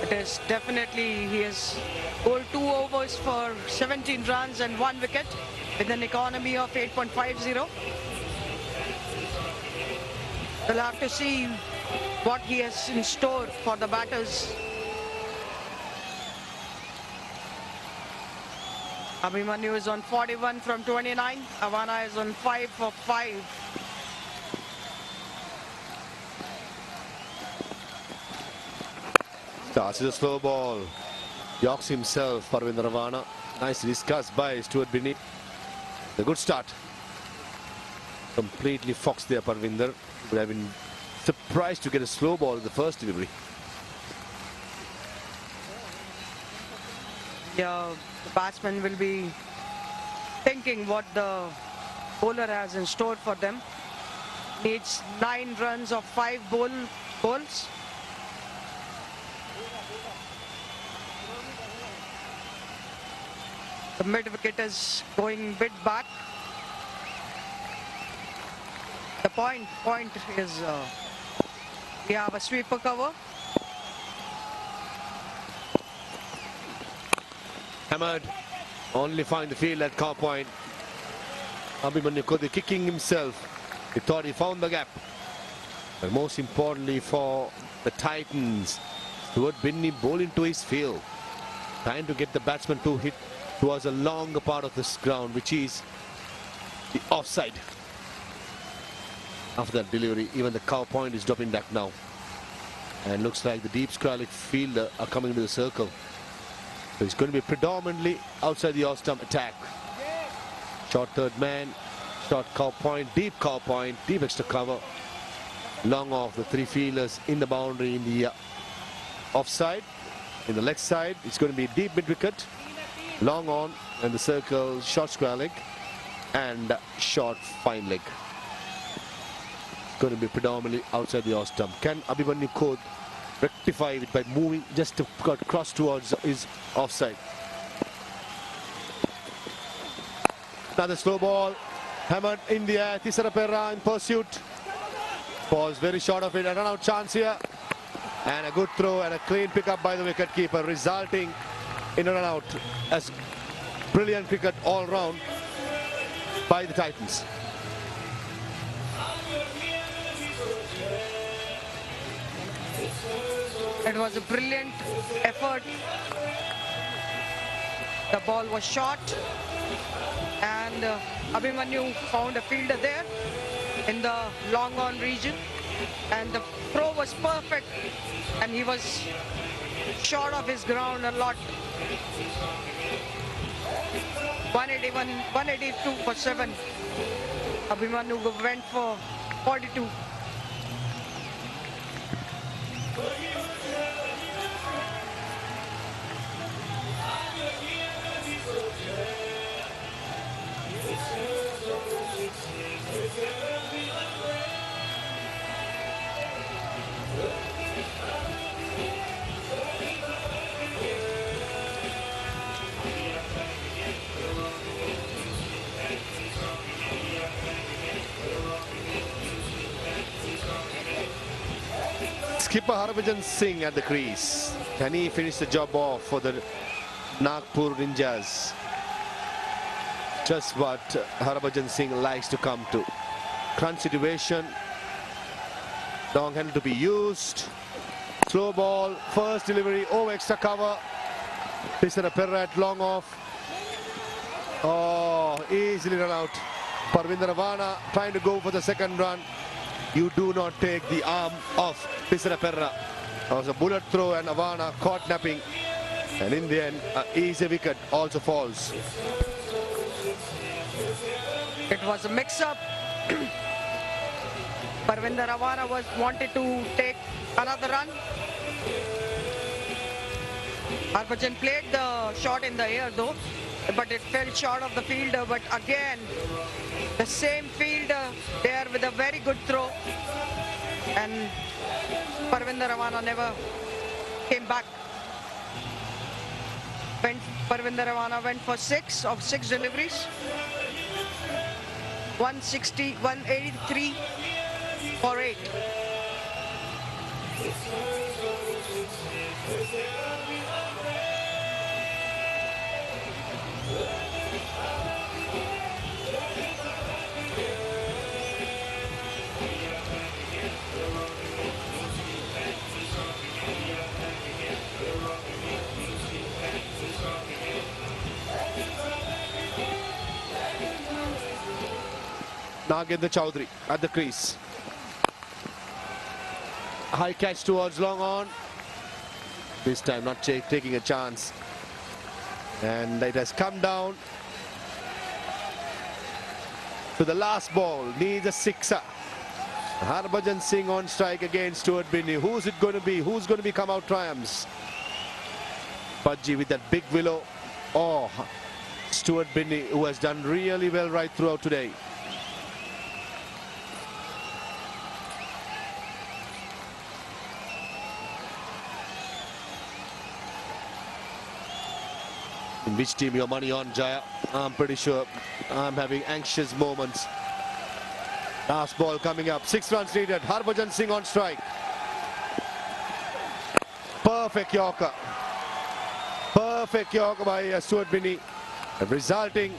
It is definitely, he has bowled 2 overs for 17 runs and 1 wicket with an economy of 8.50. We'll have to see what he has in store for the batters. Abhimanyu is on 41 from 29. Avana is on 5 for 5. Starts with a slow ball. Yorks himself, Parvinder Ravana. Nicely discussed by Stuart Binney. A good start. Completely foxed there, Parvinder. Would have been surprised to get a slow ball in the first delivery. Yeah, the batsman will be thinking what the bowler has in store for them. Needs 9 runs of 5 balls. The mid wicket is going bit back. The point is we have a sweeper cover. Hammered. Only find the field at cow point. Abhimanyu Kodhi kicking himself. He thought he found the gap. But most importantly for the Titans, Stuart Binney bowling to his field. Trying to get the batsman to hit towards a longer part of this ground, which is the offside. After that delivery, even the cow point is dropping back now. And looks like the deep Khiladix fielder are coming to the circle. So it's going to be predominantly outside the off-stump attack. Short third man, short cow point, deep extra cover. Long off the 3 fielders in the boundary in the offside. In the leg side, it's going to be deep mid-wicket. Long on, and the circle, short square leg, and short fine leg. Going to be predominantly outside the off-stump. Can Abhimanyu Kodhi rectify it by moving just to cross towards his offside? Another slow ball, hammered in the air. Thisara Perra in pursuit. Was very short of it. A run-out chance here, and a good throw and a clean pickup by the wicket-keeper, resulting in a run-out. As brilliant cricket all round by the Titans. It was a brilliant effort. The ball was short, and Abhimanyu found a fielder there in the long on region, and the throw was perfect, and he was short of his ground a lot. 182 for 7. Abhimanyu went for 42. Skipper Harbhajan Singh at the crease. Can he finish the job off for the Nagpur Ninjas? Just what Harbhajan Singh likes to come to. Crunch situation. Long handle to be used. Slow ball. First delivery. Oh, extra cover. Thisara Perra at long off. Oh, easily run out. Parvinder Ravana trying to go for the second run. You do not take the arm off Thisara Perra. That was a bullet throw, and Avana caught napping. And in the end, an easy wicket also falls. It was a mix-up. Parvinder Ravana wanted to take another run. Harbhajan played the shot in the air though, but it fell short of the fielder. But again, the same fielder there with a very good throw, and Parvinder Ravana never came back. Parvinder Ravana went for 6 of 6 deliveries. 160, 183 for 8. Nagendra Chowdhury at the crease. High catch towards long on. This time not taking a chance. And it has come down to the last ball. Needs a sixer. Harbhajan Singh on strike against Stuart Binney. Who's it going to be? Who's going to be come out triumphs? Pudgy with that big willow. Oh, Stuart Binney, who has done really well right throughout today. In which team your money on, Jaya? I'm pretty sure I'm having anxious moments. Last ball coming up. 6 runs needed. Harbhajan Singh on strike. Perfect Yorker. Perfect Yorker by Stuart Binney, resulting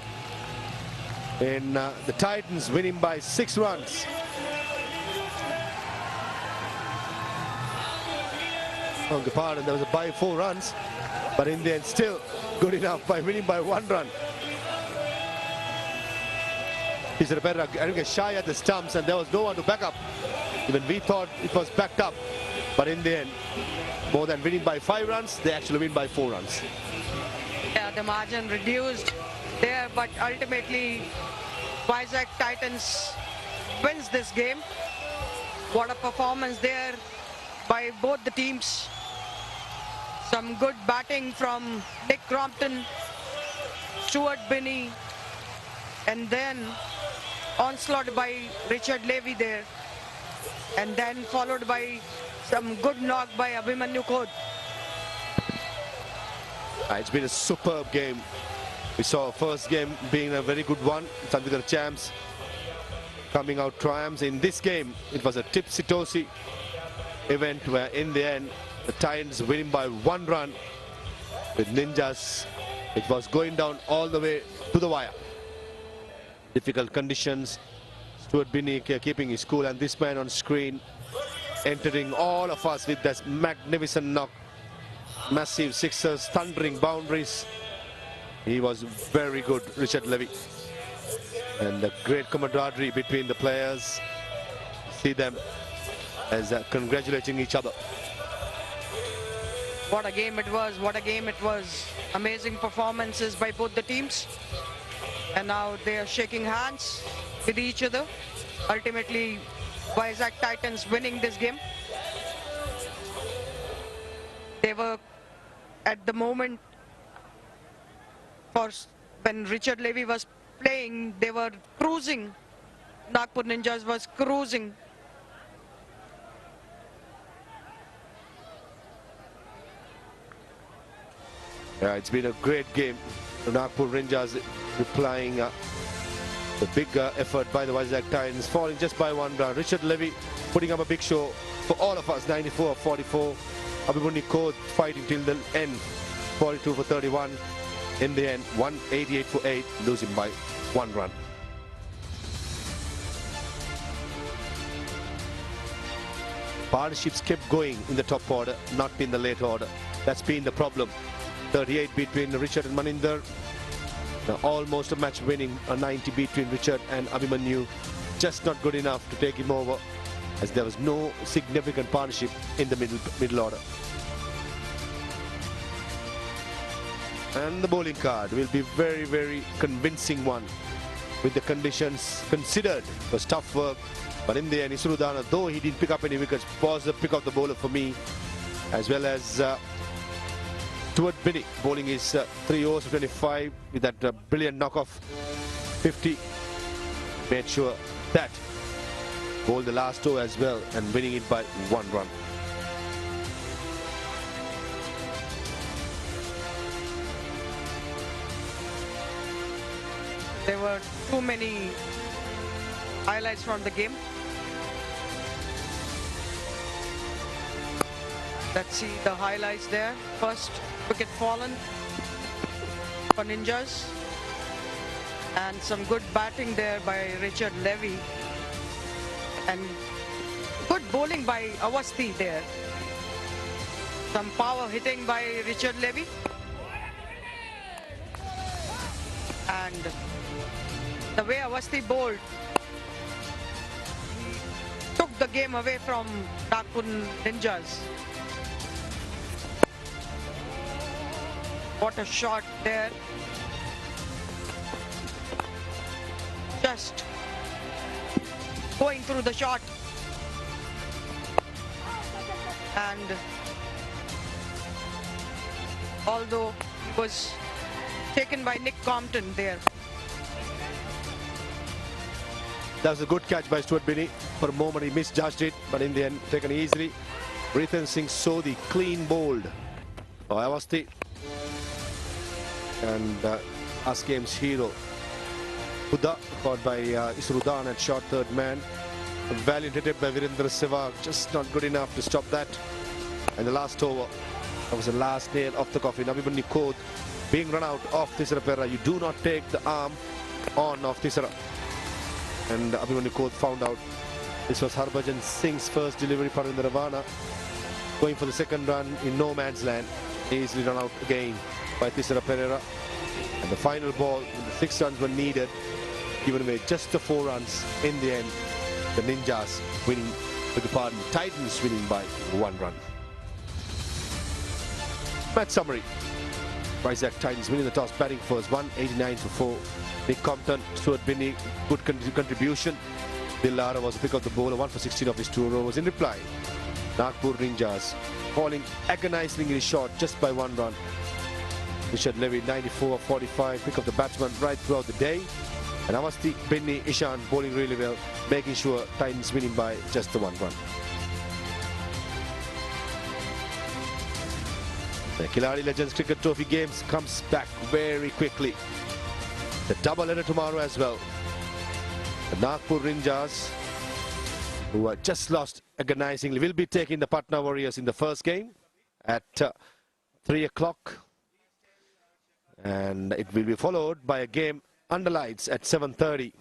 in the Titans winning by 6 runs. Oh, pardon, there was a by 4 runs, but in the end still good enough by winning by 1 run. He's a better getting a shy at the stumps, and there was no one to back up. Even we thought it was backed up, but in the end, more than winning by 5 runs, they actually win by 4 runs. Yeah, the margin reduced there, but ultimately Vizag Titans wins this game. What a performance there by both the teams. Some good batting from Nick Crompton, Stuart Binney, and then onslaught by Richard Levy there, and then followed by some good knock by Abhimanyu Khod. It's been a superb game. We saw first game being a very good one. Sandhya champs coming out triumphs. In this game, it was a tipsy-tossy event where in the end, the Titans winning by 1 run. With Ninjas, it was going down all the way to the wire. Difficult conditions. Stuart Binney keeping his cool, and this man on screen entering all of us with that magnificent knock. Massive sixers, thundering boundaries. He was very good, Richard Levy. And a great camaraderie between the players. See them as congratulating each other. What a game it was, what a game it was. Amazing performances by both the teams. And now they are shaking hands with each other. Ultimately, Vizag Titans winning this game. They were, at the moment, when Richard Levy was playing, they were cruising. Nagpur Ninjas was cruising. Yeah, it's been a great game. The Nagpur Rangers replying the big effort by the Vizag Titans, falling just by 1 run. Richard Levy putting up a big show for all of us, 94 of 44. Abhimanyu Khod fighting till the end, 42 for 31. In the end, 188 for 8, losing by 1 run. Partnerships kept going in the top order, not in the late order. That's been the problem. 38 between Richard and Maninder. Now almost a match winning, a 90 between Richard and Abhimanyu. Just not good enough to take him over, as there was no significant partnership in the middle order. And the bowling card will be very, very convincing one with the conditions considered. It was tough work, but in the end, Isrudana, though he didn't pick up any wickets, was the pick of the bowler for me, as well as Stuart Binney bowling his 3 overs of 25 with that brilliant knock-off 50. Made sure that bowled the last over as well and winning it by 1 run. There were too many highlights from the game. Let's see the highlights there. First wicket fallen for Ninjas, and some good batting there by Richard Levy, and good bowling by Awasthi there. Some power hitting by Richard Levy, and the way Awasthi bowled, game away from Nagpur Ninjas. What a shot there. Just going through the shot. And although he was taken by Nick Compton there. That was a good catch by Stuart Binney. For a moment he misjudged it, but in the end taken easily. Riten Singh saw the clean bowled Avasti. And us game's hero Huda, caught by Isrudan at short third man. A valiant hit by Virendra Sehwag, just not good enough to stop that. And the last over, that was the last nail of the coffin. Abhimanyu Kodh being run out of Thisara Perera. You do not take the arm on of Thisara. And Abhimanyu Kodh found out this was Harbhajan Singh's first delivery for the Ravana. Going for the second run in no man's land. Easily run out again by Thisara Perera. And the final ball, when the 6 runs were needed, given away just the 4 runs in the end. The Ninjas winning, Titans winning by 1 run. Match summary. Vizag Titans winning the toss, batting first, 189 for 4. Nick Compton, Stuart Binney, good contribution. Dillara was the pick of the bowler, 1 for 16 of his 2 overs. In reply, Nagpur Ninjas falling agonizingly short just by 1 run. Richard Levy, 94 of 45, pick of the batsman right throughout the day. And Avasti, Binney, Ishan bowling really well, making sure Titans winning by just the 1 run. The Khiladix Legends Cricket Trophy games comes back very quickly. The double header tomorrow as well. The Nagpur Ninjas, who are just lost agonizingly, will be taking the Patna Warriors in the first game at 3 o'clock. And it will be followed by a game under lights at 7:30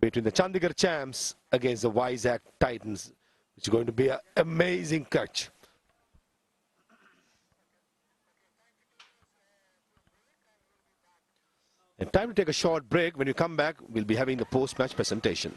between the Chandigarh Champs against the Vizag Titans, which is going to be an amazing catch. And time to take a short break. When you come back, we'll be having the post-match presentation.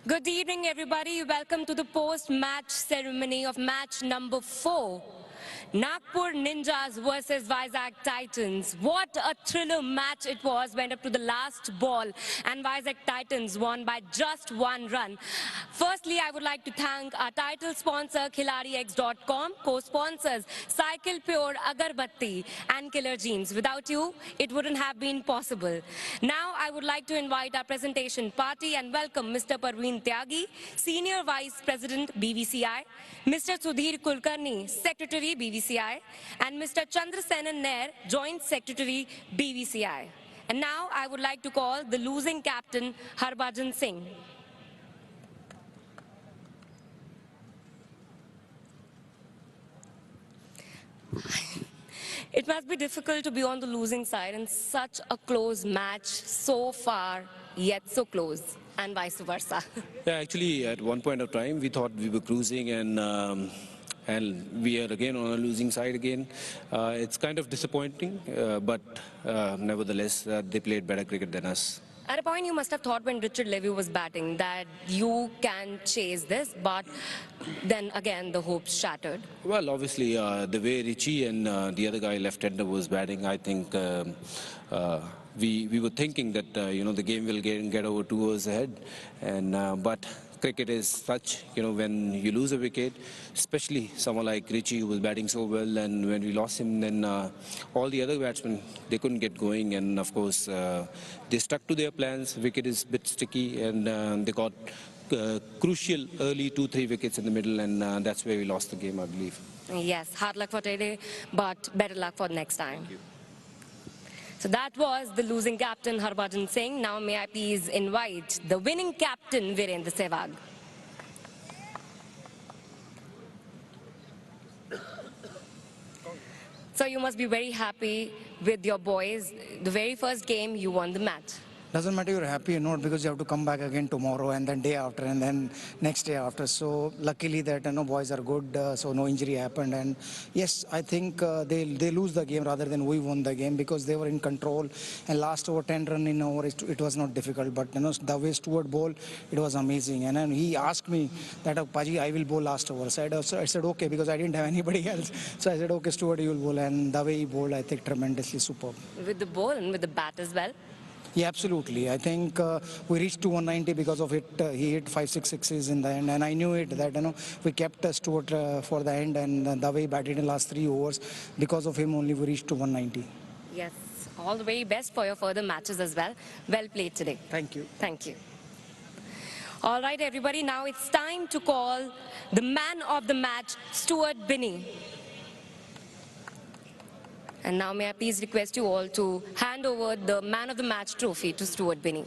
Good evening, everybody. Welcome to the post-match ceremony of match number 4. Nagpur Ninjas versus Vizag Titans. What a thriller match it was. Went up to the last ball and Vizag Titans won by just 1 run. Firstly, I would like to thank our title sponsor Khiladix.com, co-sponsors Cycle Pure Agarbatti and Killer Jeans. Without you, it wouldn't have been possible. Now, I would like to invite our presentation party and welcome Mr. Parveen Tyagi, Senior Vice President BVCI, Mr. Sudhir Kulkarni, Secretary BVCI, and Mr. Chandrasenan Nair, Joint Secretary BVCI. And now I would like to call the losing captain Harbhajan Singh. It must be difficult to be on the losing side in such a close match, so far, yet so close, and vice versa. Yeah, actually, at one point of time, we thought we were cruising and we are again on a losing side again. It's kind of disappointing, but nevertheless, they played better cricket than us. At a point, you must have thought when Richard Levy was batting that you can chase this, but then again, the hopes shattered. Well, obviously, the way Richie and the other guy, left-hander, was batting, I think we were thinking that the game will get over 2 overs ahead, and but cricket is such, when you lose a wicket, especially someone like Richie who was batting so well, and when we lost him, then all the other batsmen, they couldn't get going, and of course they stuck to their plans. Wicket is a bit sticky, and they got crucial early 2-3 wickets in the middle, and that's where we lost the game, I believe. Yes, hard luck for today, but better luck for next time. Thank you. So that was the losing captain Harbhajan Singh. Now may I please invite the winning captain Virendra Sehwag. So you must be very happy with your boys. The very first game you won the match. Doesn't matter you're happy or not, because you have to come back again tomorrow and then day after and then next day after. So luckily that boys are good, so no injury happened. And yes, I think they lose the game rather than we won the game, because they were in control. And last over 10 run in over, it was not difficult. But the way Stewart bowled, it was amazing. And then he asked me that, Paji, I will bowl last over. So I said okay, because I didn't have anybody else. So I said okay, Stewart, you will bowl. And the way he bowled, I think tremendously superb. With the ball and with the bat as well. Yeah, absolutely. I think we reached to 190 because of it. He hit 5-6 sixes in the end, and I knew it that we kept Stewart for the end, and the way he batted in the last 3 overs, because of him only we reached to 190. Yes, all the very best for your further matches as well. Well played today. Thank you. Thank you. All right, everybody. Now it's time to call the man of the match, Stuart Binney. And now may I please request you all to hand over the Man of the Match trophy to Stuart Binney.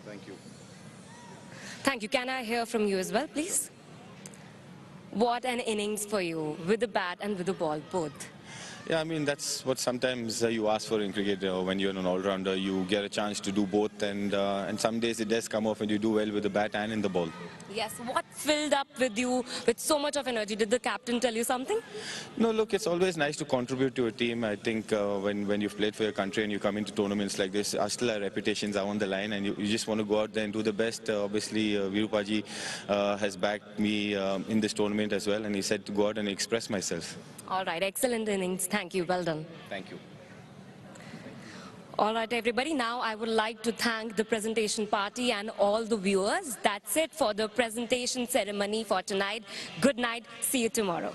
Thank you. Thank you. Can I hear from you as well, please? What an innings for you, with the bat and with the ball, both. Yeah, I mean, that's what sometimes you ask for in cricket. When you're an all-rounder, you get a chance to do both, and some days it does come off and you do well with the bat and in the ball. Yes, what filled up with you with so much of energy? Did the captain tell you something? No, look, it's always nice to contribute to a team. I think when you've played for your country and you come into tournaments like this, still our reputations are on the line, and you just want to go out there and do the best. Obviously, Virupaji has backed me in this tournament as well, and he said to go out and express myself. All right, excellent innings. Thank you. Well done. Thank you. All right, everybody. Now I would like to thank the presentation party and all the viewers. That's it for the presentation ceremony for tonight. Good night. See you tomorrow.